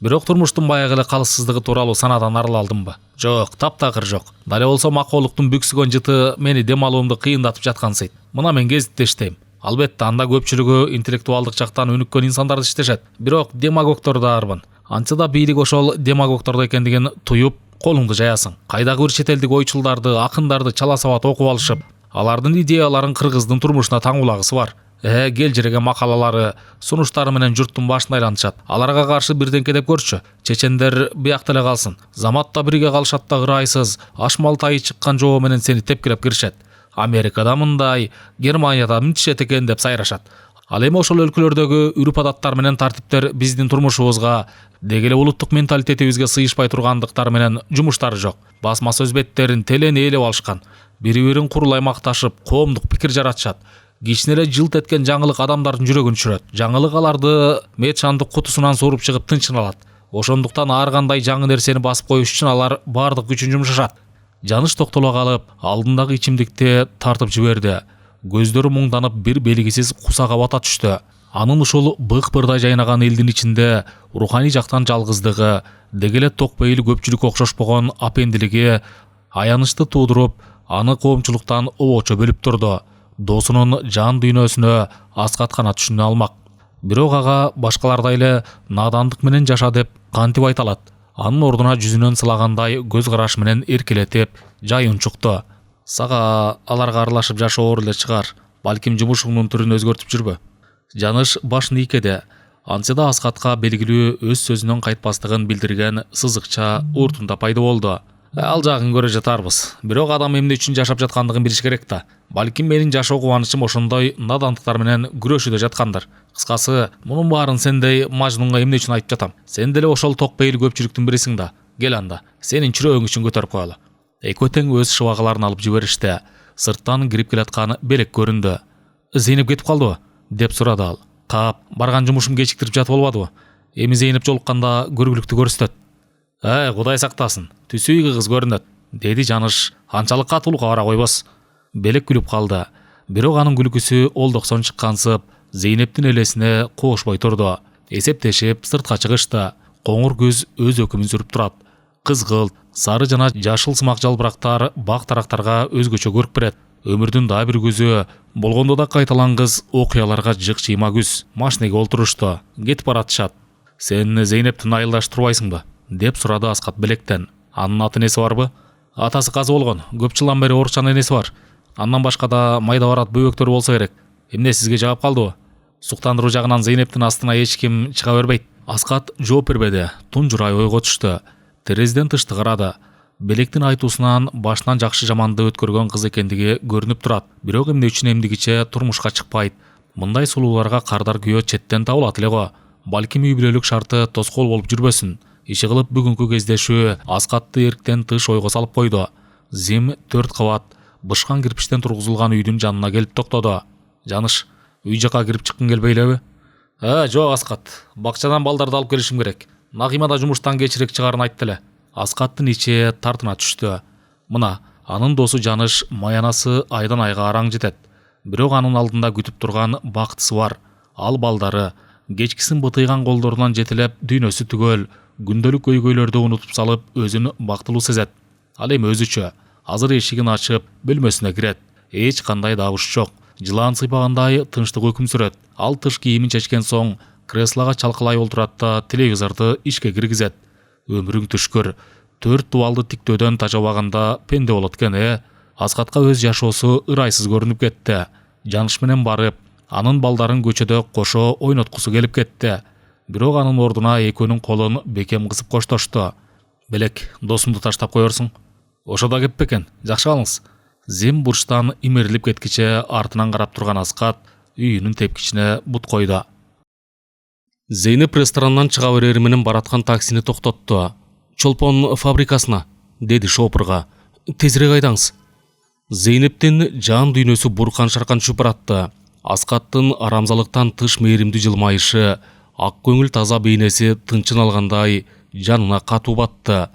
Бирок турмуштун баягы эле калыссыздыгы тууралуу санадан арыла алдымбы? Жок, таптакыр жок. Дале болсо макоолуктун бүксүгөн жыты мени дем алуумду кыйындатып жаткансыйт. Мына мен гезитте иштейм. Албетте анда көпчүлүгү интеллектуалдык жактан өнүккөн инсандарды иштешет. Бирок демагогдор да арбын. Антса да бийлик ошол демагогдордо экендигин туюп, колуңду жаясың. Кайдагы бир чет элдик ойчулдарды, акындарды чала сабат окуп алышып, алардын идеяларын кыргыздын турмушуна таңуулагысы бар. Кел жерге макалалары, сунуштары менен журттун башын айлантышат. Аларга каршы бирденке деп көрчү. Чечендер биякта эле калсын. Заматта бирге калышат да ырайсыз, ашмал тайы чыккан жоо менен сени тепкилеп киришет. Америкада мындай, Германияда мынтишет экен деп сайрашат. Ал эми ошол өлкөлөрдөгү үрүп адаттар менен тартиптер биздин турмушубузга, деги эле улуттук менталитетибизге сыйышпай тургандыктары менен жумуштары жок. Басма сөз беттерин телен ээлеп алышкан. Бири-бирин курулай макташып, коомдук пикир жаратышат. Кичине эле жылт эткен жаңылык адамдардын жүрөгүн түшүрөт. Жаңылык аларды метшандык кутусунан сууруп чыгып тынчын алат. Ошондуктан ар кандай жаңы нерсени басып коюш үчүн алар бардык күчүн жумшашат. Жаныш токтоло калып, алдындагы ичимдикти тартып жиберди. Көздөрү муңданып бир белгисиз кусага бата түштү. Анын ушул бык-бырдай жайнаган элдин ичинде руханий жактан жалгыздыгы, деги эле ток бейли көпчүлүккө окшошпогон апендилиги аянычты туудуруп, аны коомчулуктан обочо бөлүп турду. Досунун жан дүйнөсүнө Аскат гана түшүнө алмак. Бирок ага башкалардай эле надандык менен жаша деп кантип айта алат? Анын ордуна жүзүнөн сылагандай көз караш менен эркелетип, жайын чукту. Сага аларга аралашып жашоо оор эле чыгар. Балким жумушуңдун түрүн өзгөртүп жүрбө. Жаныш башын ийкеди. Антса да Аскатка белгилүү өз сөзүнөн кайтпастыгын билдирген сызыкча уртунда пайда болду. Ал жагын көрө жатарбыз. Бирок адам эмне үчүн жашап жаткандыгын билиш керек да. Балким менин жашоо кубанычым ошондой надандыктар менен күрөшүүдө жаткандыр. Кыскасы, мунун баарын сендей мажнунга эмне үчүн айтып жатам? Сен деле ошол ток бейли көпчүлүктүн бирисиң да. Кел анда, сенин чүрөгүң үчүн көтөрүп коелу. Экөө тең өз шыбагаларын алып жиберишти. Сырттан кирип келаткан белек көрүндү. Зейнеп кетип калдыбы? Деп сурады ал. Кап, барган жумушум кечиктирип жатып болбадыбы? Эми Зейнеп жолукканда көргүлүктү көрсөтөт. Кудай сактасын, түсү ийги кыз көрүнөт, деди Жаныш. Анчалык катуулукка бара койбос. Белек күлүп калды. Бирок анын күлкүсү олдоксон чыккансып, Зейнептин элесине коошпой турду. Эсептешип сыртка чыгышты. Коңур көз өз өкүмүн сүрүп турат. Кызгылт, сары жана жашыл сымак жалбырактар бак тарактарга өзгөчө көрк берет. Өмүрдүн да бир көзү болгондо да кайталангыс окуяларга жык чыйма күз машинеге олтурушту, кетип баратышат. Сен Зейнептин айылдаш турбайсыңбы? Деп сурады Аскат белектен. Анын аты энеси барбы? Атасы казы болгон, көп жылдан бери орукчан энеси бар. Андан башка да майда барат бөбөктөр болсо керек. Эмне сизге жагап калдыбы? Суктандыруу жагынан Зейнептин астына эч ким чыга бербейт. Аскат жооп бербеди. Тунжурай ойго түштү. Терезеден тышты карады. Белектин айтуусунан башынан жакшы жаманды өткөргөн кыз экендиги көрүнүп турат. Бирок эмне үчүн эмдигиче турмушка чыкпайт? Мындай сулууларга кардар күйөө четтен табылат эле го. Балким үй бүлөлүк шарты тоскоол болуп жүрбөсүн. Иши кылып бүгүнкү кездешүү Аскатты эрктен тыш ойго салып койду. Зим 4 кабат бышкан кирпичтен тургузулган үйдүн жанына келип токтоду. Жаныш, үй жака кирип чыккың келбей элеби? Жок Аскат. Бакчадан балдарды алып келишим керек. Нагима да жумуштан кечирээк чыгарын айтты эле. Аскаттын ичи тартына түштү. Мына, анын досу Жаныш маянасы айдан айга араң жетет. Бирок анын алдында күтүп турган бактысы бар. Ал балдары кечкисин бытыйган колдорунан жетелеп дүйнөсү түгөл күндөлүк көйгөйлөрдү унутуп салып өзүн бактылуу сезет. Ал эми өзүчө азыр эшигин ачып бөлмөсүнө кирет. Эч кандай дабыш жок. Жылаан сыйпагандай тынчтык өкүм сүрөт. Ал тыш кийимин чечкен соң креслого чалкалай олтурат да телевизорду ишке киргизет. Өмүрүң түшкөр. 4 дубалды тиктөөдөн тажабаганда пенде болот экен, Аскатка өз жашоосу ырайсыз көрүнүп кетти. Жаныш менен барып, анын балдарын көчөдө кошо ойноткусу келип кетти. Бирок анын ордуна экөөнүн колун бекем кысып коштошту. Белек, досумду таштап коерсуң? Ошо да кеп бекен, жакшы калыңыз. Зим бурчтан имерилип кеткиче артынан карап турган Аскат үйүнүн тепкичине бут койду. Зейнеп ресторандан чыга берери менен бараткан таксини токтотту. Чолпон фабрикасына, деди шопурга. Тезирээк айдаңыз. Зейнептин жан дүйнөсү буркан шаркан түшүп баратты. Аскаттын арамзалыктан тыш мээримдүү жылмайышы, ак көңүл таза бейнеси тынчын алгандай жанына катуу батты.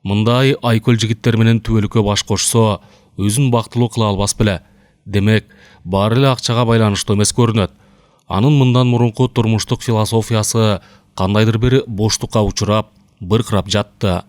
Мындай айкөл жигиттер менен түбөлүккө баш кошсо, өзүн бактылуу кыла албас беле. Демек, баары эле акчага байланыштуу эмес көрүнөт. Анын мындан мурунку турмуштук философиясы кандайдыр бир боштукка учурап, быркырап жатты.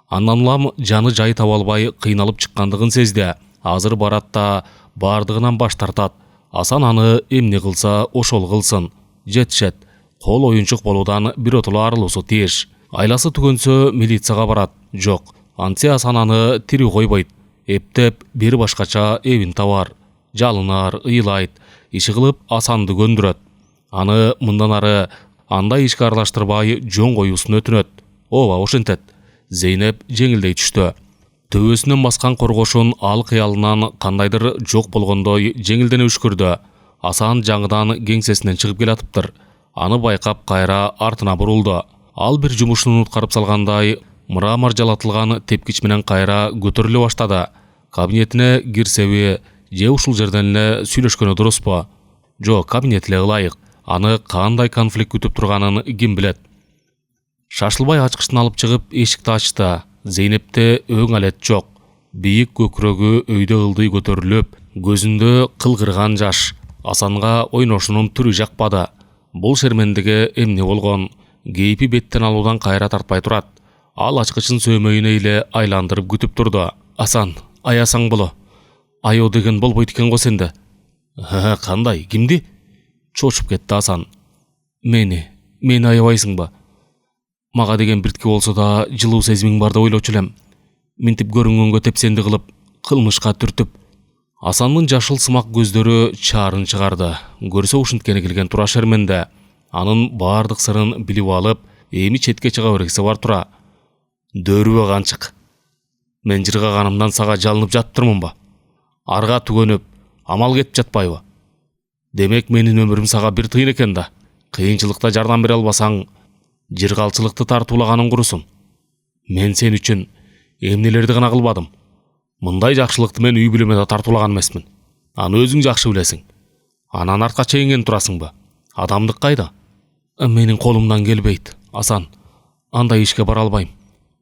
Андан улам жаны жай таба албай кыйналып чыккандыгын сезди. Азыр барат да баардыгынан баш тартат. Асан аны эмне кылса ошол кылсын. Жетишет. Кол оюнчук болуудан биротоло арылуусу тийиш. Айласы түгөнсө милицияга барат. Жок. Антсе Асан аны тирүү койбойт. Эптеп бир башкача эбин табар. Жалынар, ыйлайт. Иши кылып Асанды көндүрөт. Аны мындан ары андай ишке аралаштырбай жөн коюусун өтүнөт. Ооба, ошентет. Зейнеп жеңилдей түштү. Төбөсүнөн баскан коргошун ал кыялынан кандайдыр жок болгондой жеңилдене үшкүрдү. Асан жаңыдан кеңсесинен чыгып келатыптыр. Аны байкап кайра артына бурулду. Ал бир жумушун унуткарып салгандай мрамор жалатылган тепкич менен кайра көтөрүлө баштады. Кабинетине кирсеби, же ушул жерден эле сүйлөшкөнү дуруспу? Жок, кабинет эле ылайык. Аны кандай конфликт күтүп турганын ким билет. Шашылбай ачкычтан алып чыгып эшикти ачты. Зейнепте өң алет жок. Бийик көкүрөгү өйдө ылдый көтөрүлүп, көзүндө кылгырган жаш. Асанга ойношунун түрү жакпады. Бул шермендиге эмне болгон? Кейпи беттен алуудан кайра тартпай турат. Ал ачкычын сөмөйүнө эле айландырып күтүп турду. Асан, аясаң боло. Аяоо деген болбойт экен го сенде. Кандай? Кимди? Чочуп кетти Асан. Мени аябайсыңбы? Мага деген биртке болсо да жылуу сезимиң бар деп ойлочу элем. Минтип көрүнгөнгө тепсенди кылып, кылмышка түртүп. Асандын жашыл сымак көздөрү чаарын чыгарды. Көрсө ушинткени келген тура шерменде. Анын баардык сырын билип алып, эми четке чыга бергиси бар тура. Дөөрүбө канчык. Мен жыргаганымдан сага жалынып жаттырмынбы? Арга түгөнүп, амал кетип жатпайбы? Демек менин өмүрүм сага бир тыйын экен да. Кыйынчылыкта жардам бере албасаң, жыргалчылыкты тартуулаганың курусун. Мен сен үчүн эмнелерди гана кылбадым. Мындай жакшылыкты мен үй бүлөмө да тартуулаган эмесмин. Аны өзүң жакшы билесиң. Анан артка чейинген турасыңбы? Адамдык кайда? Менин колумдан келбейт, Асан. Андай ишке бара албайм.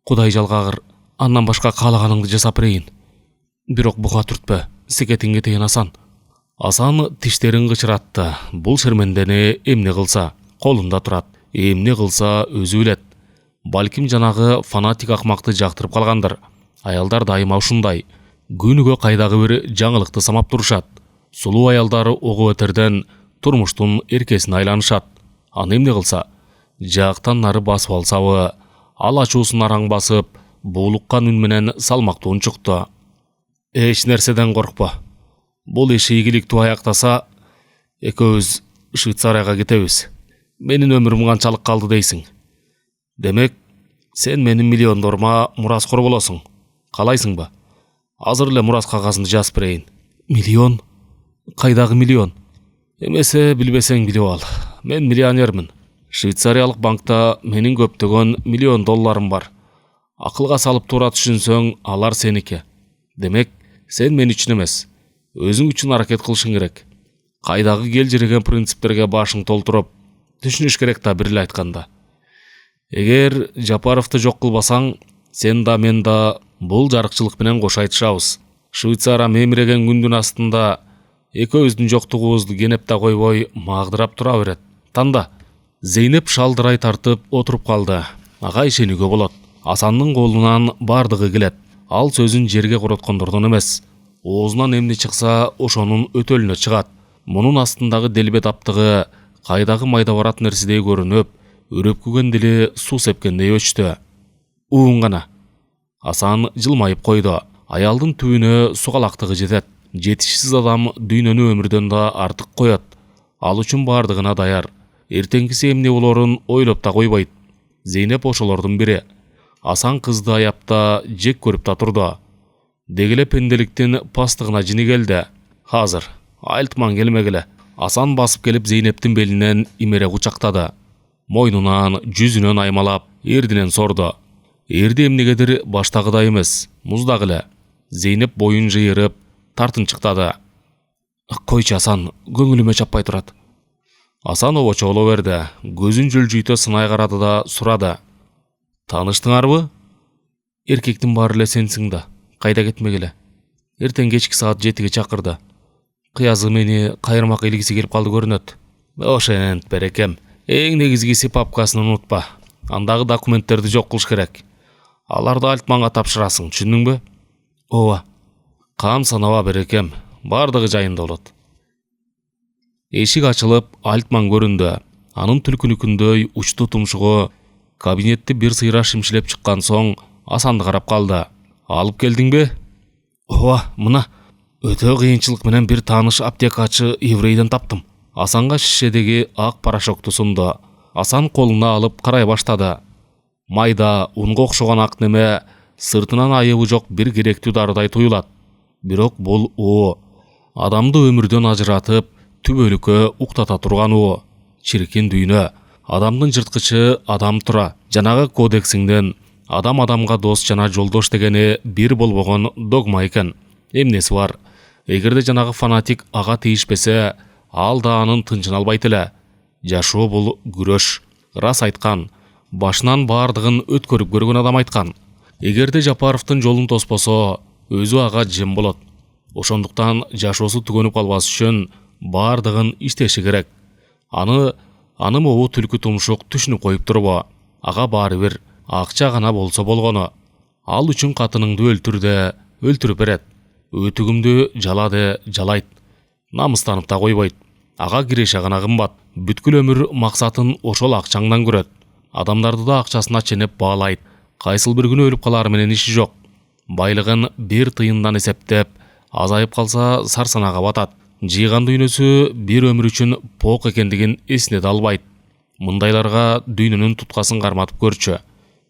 Кудай жалгагыр, андан башка каалаганыңды жасап берейин. Бирок буга түртпө, секетиңге тейин Асан. Асан тиштерин кычыратты. Бул шермендени эмне кылса, колунда турат. Эмне кылса өзү билет. Балким жанагы фанатик акмакты жактырып калгандыр. Аялдар дайыма ушундай. күнүгө кайдагы бир жаңылыкты самап турушат. Сулуу аялдары ого өтерден турмуштун эркесине айланышат. Аны эмне кылса, жактан нары басып алсабы, ал ачуусун араң басып, буулуккан үн менен салмактуу унчукту. Эч нерседен коркпа. Бул иш ийгиликтүү аяктаса, экөөбүз Швейцарияга кетебиз. Менин өмүрүм канчалык калды дейсиң? Демек, сен менин миллиондорма мураскор болосуң. Калайсыңбы? Азыр эле мурас кагазынды жазып берейин. Миллион? Кайдагы миллион? Эмесе билбесең билип ал. Мен миллионермин. Швейцариялык банкта менин көптөгөн миллион долларым бар. Акылга салып туура түшүнсөң, алар сеники. Демек, сен мен үчүн эмес, өзүң үчүн аракет кылышың керек. Кайдагы кел жереген принциптерге башың толтуруп, түшүнүш керек да, бир эле айтканда. Эгер Жапаровду жок кылбасаң, сен да мен да бул жарыкчылык менен кош айтышабыз. Швейцария мемиреген күндүн астында экөөбүздүн жоктугубузду кенеп да койбой магдырап тура берет. Танда Зейнеп шалдырай тартып отуруп калды. Ага ишенүүгө болот. Асандын колунан бардыгы келет. Ал сөзүн жерге короткондордон эмес. Оозунан эмне чыкса, ошонун өтөлүнө чыгат. Мунун астындагы делбет аптыгы кайдагы майда барат нерседей көрүнүп, өрөпкүгөн дили суу сепкендей өчтү. Гана. Асан жылмайып койду. Аялдын түбүнө сугалактыгы жетет. Жетишсиз адам дүйнөнү өмүрдөн да артык коет. Ал үчүн бардыгына даяр. Эртеңкиси эмне болорун ойлоп да койбойт. Зейнеп ошолордун бири. Асан кызды аяпта жек көрүп да турду. Дегеле пенделиктин пастыгына жини келди. Азыр Альтман келмегиле. Асан басып келип Зейнептин белинен имере кучактады. Мойнунан, жүзүнөн аймалап, эрдинен сорду. Эрди эмнегедир баштагыдай эмес, муздагыле. Зейнеп боюн жыйырып, тартынчыктады. Койчу Асан, көңүлүмө чаппай турат. Асан обочоло берди. Көзүн жөлжүйтө сынай карады да сурады. Таныштыңарбы? Эркектин баары эле сенсиң да. Кайда кетмегиле. Эртең кечки саат 7-ге чакырды. Кыязы мени кайырмак илгиси келип калды көрүнөт. Ошент берекем. Эң негизгиси папкасын унутпа. Андагы документтерди жок кылыш керек. Аларды Альтманга тапшырасың, түшүндүңбү? Ооба. Кам санаба берекем. Бардыгы жайында болот. Эшик ачылып, Альтман көрүндү. Анын түлкүнүкүндөй учту тумшугу кабинетти бир сыйра шимшилеп чыккан соң Асанды карап калды. Алып келдиңби? Ооба, мына. Өтө кыйынчылык менен бир тааныш аптекачы еврейден таптым. Асанга шишедеги ак порошокту сунду. Асан колуна алып карай баштады. Майда унга окшогон ак неме сыртынан айыбы жок бир керектүү дарыдай туюлат. Бирок бул адамды өмүрдөн ажыратып, түбөлүккө уктата турган чиркин дүйнө. Адамдын жырткычы адам тура. Жанагы кодексиңден адам адамга дос жана жолдош дегени бир болбогон догма экен. Эмнеси бар? Эгерде жанагы фанатик ага тийишпесе, ал да анын тынчын албайт эле. Жашоо бул күрөш. Рас айткан. Башынан бардыгын өткөрүп көргөн адам айткан. Эгерде Жапаровдун жолун тоспосо, өзү ага жем болот. Ошондуктан жашоосу түгөнүп калбас үчүн бардыгын иштеши керек. Аны могу түлкү тумшук түшүнүп коюп турбу? Ага баары бир акча гана болсо болгону. Ал үчүн катыныңды өлтүрүп берет. Өтүгүмдү жалайт. Намыстанып да койбойт. Ага киреше гана кымбат. Бүткүл өмүр максатын ошол акчаңдан көрөт. Адамдарды да акчасына ченеп баалайт. Кайсыл бир күнү өлүп калары менен иши жок. Байлыгын бир тыйындан эсептеп, азайып калса сарсанага батат. Жыйган дүйнөсү бир өмүр үчүн пок экендигин эсине да албайт. Мындайларга дүйнөнүн туткасын карматып көрчү.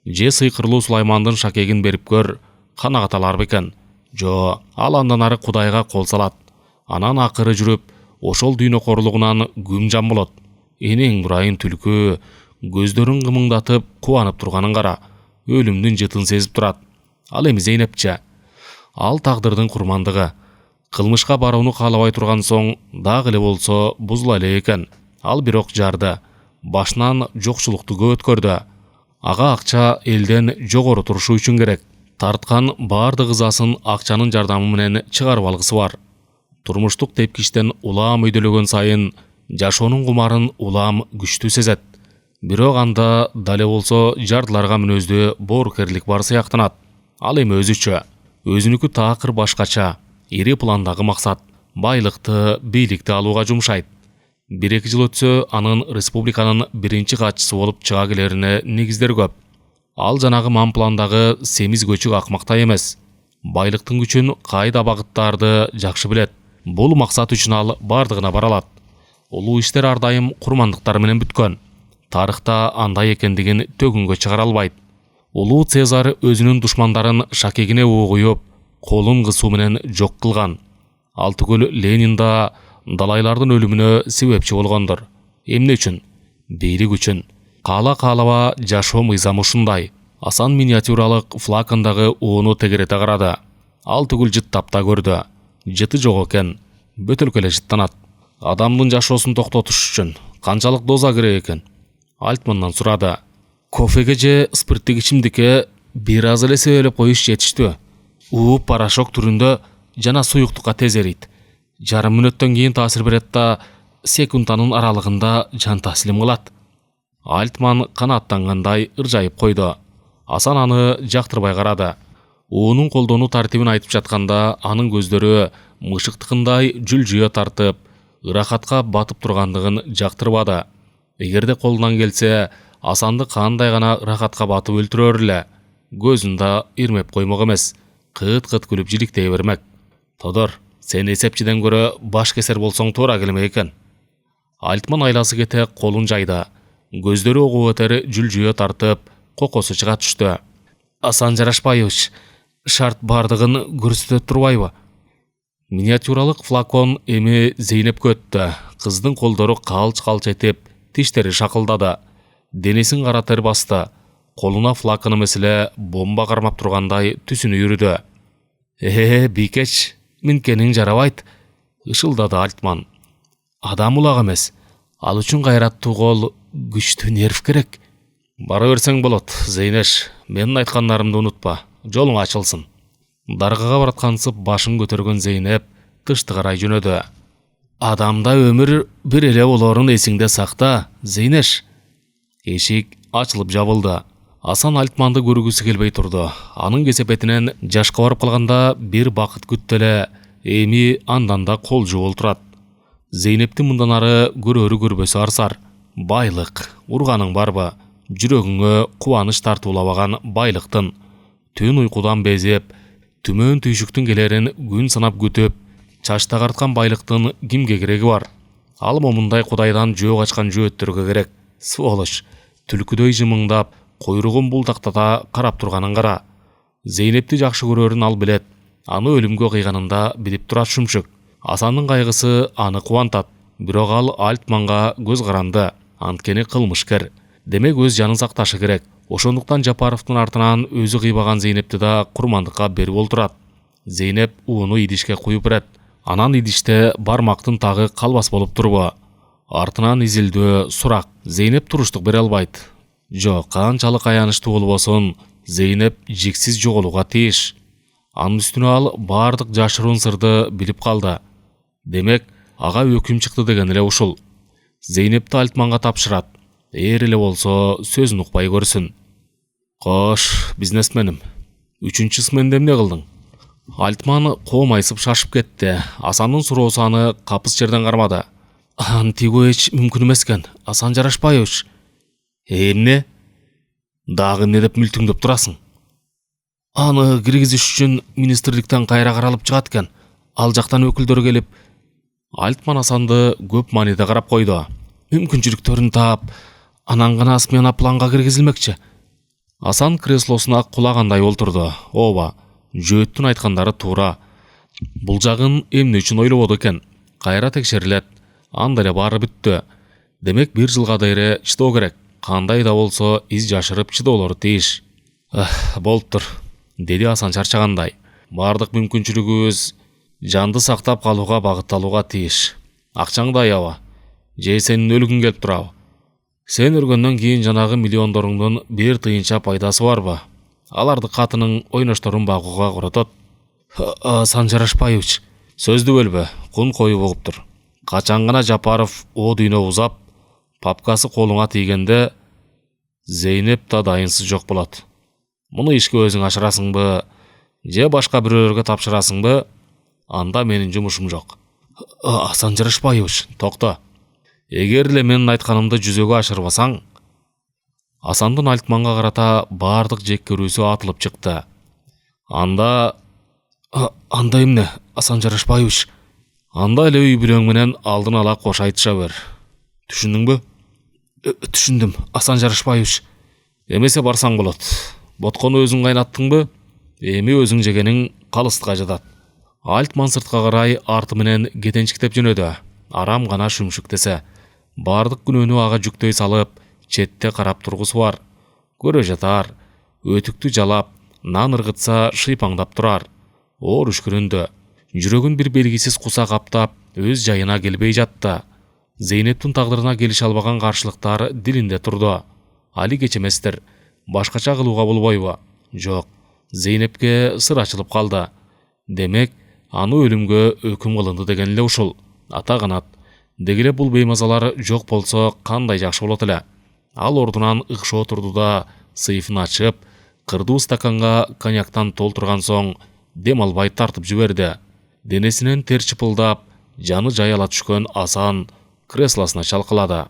Же сыйкырлуу Сулаймандын шакегин берип көр, канагат алар бекен. Жо, ал андан ары Кудайга кол салат. Анан акыры жүрүп, ошол дүйнө корлугунан күмжан болот. Энең бурайын түлкү көздөрүн кымыңдатып кубанып турганын кара. Өлүмдүн жытын сезип турат. Ал эми Зейнепче. Ал тагдырдын курмандыгы. Кылмышка барууну каалабай турган соң дагы эле болсо бузула эле экен. Ал бирок жарды. Башынан жокчулукту көп өткөрдү. Ага акча элден жогору турушу үчүн керек. Тарткан бардык ызасын акчанын жардамы менен чыгарып алгысы бар. Турмуштук тепкичтен улам өйдөлөгөн сайын жашоонун кумарын улам күчтүү сезет. Бирок анда дале болсо жардыларга мүнөздүү боорукерлик бар сыяктанат. Ал эми өзүчө. Өзүнүкү таакыр башкача, ири пландагы максат байлыкты, бийликти алууга жумшайт. 1-2 жыл өтсө, анын республиканын биринчи катчысы болуп чыга келерине негиздер көп. Ал жанагы ман пландагы семиз көчүк акмактай эмес. Байлыктын күчүн, кайда багыттарды жакшы билет. Бул максат үчүн ал бардыгына бара алат. Улуу иштер ар дайым курмандыктар менен бүткөн. Тарыхта андай экендигин төгүнгө чыгара албайт. Улуу Цезарь өзүнүн душмандарын шакегине угуюп, колун кысуу менен жок кылган. Ал түгүл Ленин да далайлардын өлүмүнө себепчи болгондор. Эмне үчүн? Бийлик үчүн. Каала-каалаба жашоо мыйзамы ушундай. Асан миниатюралык флакондагы ууну тегерете карады. Ал түгүл жыттап да көрдү. Жыты жок экен. Бөтөлкө эле жыттанат. Адамдын жашоосун токтотуш үчүн канчалык доза керек экен? Альтмандан сурады. Кофеге же спирттик ичимдикке бир аз эле себелеп коюш жетиштүү. Уу порошок түрүндө жана суюктукка тез эрийт. Жарым мүнөттөн кийин таасир берет да секундтанын аралыгында жан таслим кылат. Альтман канааттангандай ыржайып койду. Асан аны жактырбай карады. Уунун колдонуу тартибин айтып жатканда анын көздөрү мышыктыкындай жүлжүө тартып, ырахатка батып тургандыгын жактырбады. Эгерде колунан келсе, Асанды кандай гана ырахатка батып өлтүрөр эле. Көзүндө ирмеп коймок эмес, кыт-кыт күлүп жиликтей бермек. Тодор, сен эсепчиден көрө баш кесер болсоң туура келмек экен. Альтман айласы кете колун жайды. Көздөрү огу өтери жүлжүө тартып, кокосу чыга түштү. Асан Жарашбаевич, шарт бардыгын көрсөтө турбайбы? Миниатюралык флакон эми Зейнепке өттү. Кыздын колдору калч-калч этип, тиштери шакылдады. Денесин кара тер басты. Колуна флакон эмес эле бомба кармап тургандай түсүнү үрүдү. Бикеч, минкениң жарабайт, ышылдады Альтман. Адам улак эмес. Ал үчүн кайраттуу кол, күчтүү нерв керек. Бара берсең болот, Зейнеш. Менин айткандарымды унутпа. Жолуң ачылсын. Даргага бараткансып башын көтөргөн Зейнеп тышты карай жөнөдү. Адамда өмүр бир эле болорун эсиңде сакта, Зейнеш. Эшик ачылып жабылды. Асан Альтманды көргүсү келбей турду. Анын кесепетинен жашка барып калганда бир бакыт күттү эле, эми андан да кол жуул турат. Зейнептин мындан ары көрөрү көрбөсү арсар. Байлык, урганың барбы? Жүрөгүңө кубаныч тартуулабаган байлыктын. Түн уйкудан безеп, түмөн түйшүктүн келерин күн санап күтүп, чач тагарткан байлыктын кимге кереги бар? Ал момундай кудайдан жөө качкан жөөттөргө керек. Сволоч, түлкүдөй жымыңдап, койругун булдактата карап турганын кара. Зейнепти жакшы көрөрүн ал билет. Аны өлүмгө кыйганында билип турат шүмшүк. Асандын кайгысы аны кубантат. Бирок ал Альтманга көз каранды. Анткени кылмышкер. Демек өз жанын сакташы керек. Ошондуктан Жапаровдун артынан өзү кыйбаган Зейнепти да курмандыкка берип олтурат. Зейнеп ууну идишке куюп берет. Анан идиште бармактын тагы калбас болуп турбу? Артынан изилдөө сурак. Зейнеп туруштук бере албайт. Жок, канчалык аянычтуу болбосун, Зейнеп жиксиз жоголууга тийиш. Анын үстүнө ал бардык жашыруун сырды билип калды. Демек, ага өкүм чыкты деген эле ушул. Зейнепти Альтманга тапшырат. Эр эле болсо сөзүн укпай көрсүн. Кош, бизнесменим. 3-чү сменде эмне кылдың? Альтман коомайсып шашып кетти. Асандын суроосу аны капыс жерден кармады. Антиго эч мүмкүн эмес экен, Асан Жарашбаевич. Эмне? Дагы эмне деп мүлтүңдөп турасың? Аны киргизиш үчүн министрликтен кайра каралып чыгат экен. Ал жактан өкүлдөр келип, Альтман Асанды көп мааниде карап койду. Мүмкүнчүлүктөрүн таап, анан гана смена планга киргизилмекчи. Асан креслосуна кулагандай олтурду. Ооба, жөөттүн айткандары туура. Бул жагын эмне үчүн ойлободу экен? Кайра текшерилет. Анда эле баары бүттү. Демек 1 жылга дейре чыдоо керек. Кандай да болсо из жашырып чыдоолору тийиш. Болуптур, деди Асан чарчагандай. Бардык мүмкүнчүлүгүбүз жанды сактап калууга багытталууга тийиш. Акчаңды аябы. Же сенин өлүгүң келип турабы? Сен өлгөндөн кийин жанагы миллиондоруңдун бир тыйынча пайдасы барбы? Аларды катының ойношторун багууга коротот. Асан Жарашбаевич, сөздү бөлбө, кун коюп угуптур. Качан гана Жапаров о дүйнө узап, папкасы колуңа тийгенде Зейнеп да дайынсыз жок болот. Муну ишке өзүң ашырасыңбы, же башка бирөөлөргө тапшырасыңбы? Анда менин жумушум жок. Асан Жарашбаевич, токто. Эгер эле менин айтканымды жүзөгө ашырбасаң, Асандын Альтманга карата бардык жек көрүүсү атылып чыкты. Анда эмне, Асан Жарашбаевич? Анда эле үй бүлөң менен алдын ала кош айтыша бер. Түшүндүңбү? Түшүндүм, Асан Жарашбаевич. Эмесе барсаң болот. Боткону өзүң кайнаттыңбы? Эми өзүң жегениң калыстыкка жатат. Альтман сыртка карай арты менен кетенчиктеп жөнөдү. Арам гана шүмшүктесе. Бардык күнөөнү ага жүктөй салып, четте карап тургусу бар. Көрө жатар. Өтүктү жалап, нан ыргытса шыйпаңдап турар. Оор үшкүрөндү. Жүрөгүн бир белгисиз куса каптап, өз жайына келбей жатты. Зейнептин тагдырына келише албаган каршылыктар дилинде турду. Али кеч эместир. Башкача кылууга болбойбу? Жок. Зейнепке сыр ачылып калды. Демек, аны өлүмгө өкүм кылынды деген эле ушул. Ата канат. Дегиле бул беймазалар жок болсо кандай жакшы болот эле. Ал ордунан ыкшоо турду да, сыйфын ачып, кырдуу стаканга коньяктан толтурган соң дем албай тартып жиберди. Денесинен тер чыпылдап, жаны жаяла түшкөн Асан креслосуна чалкалады.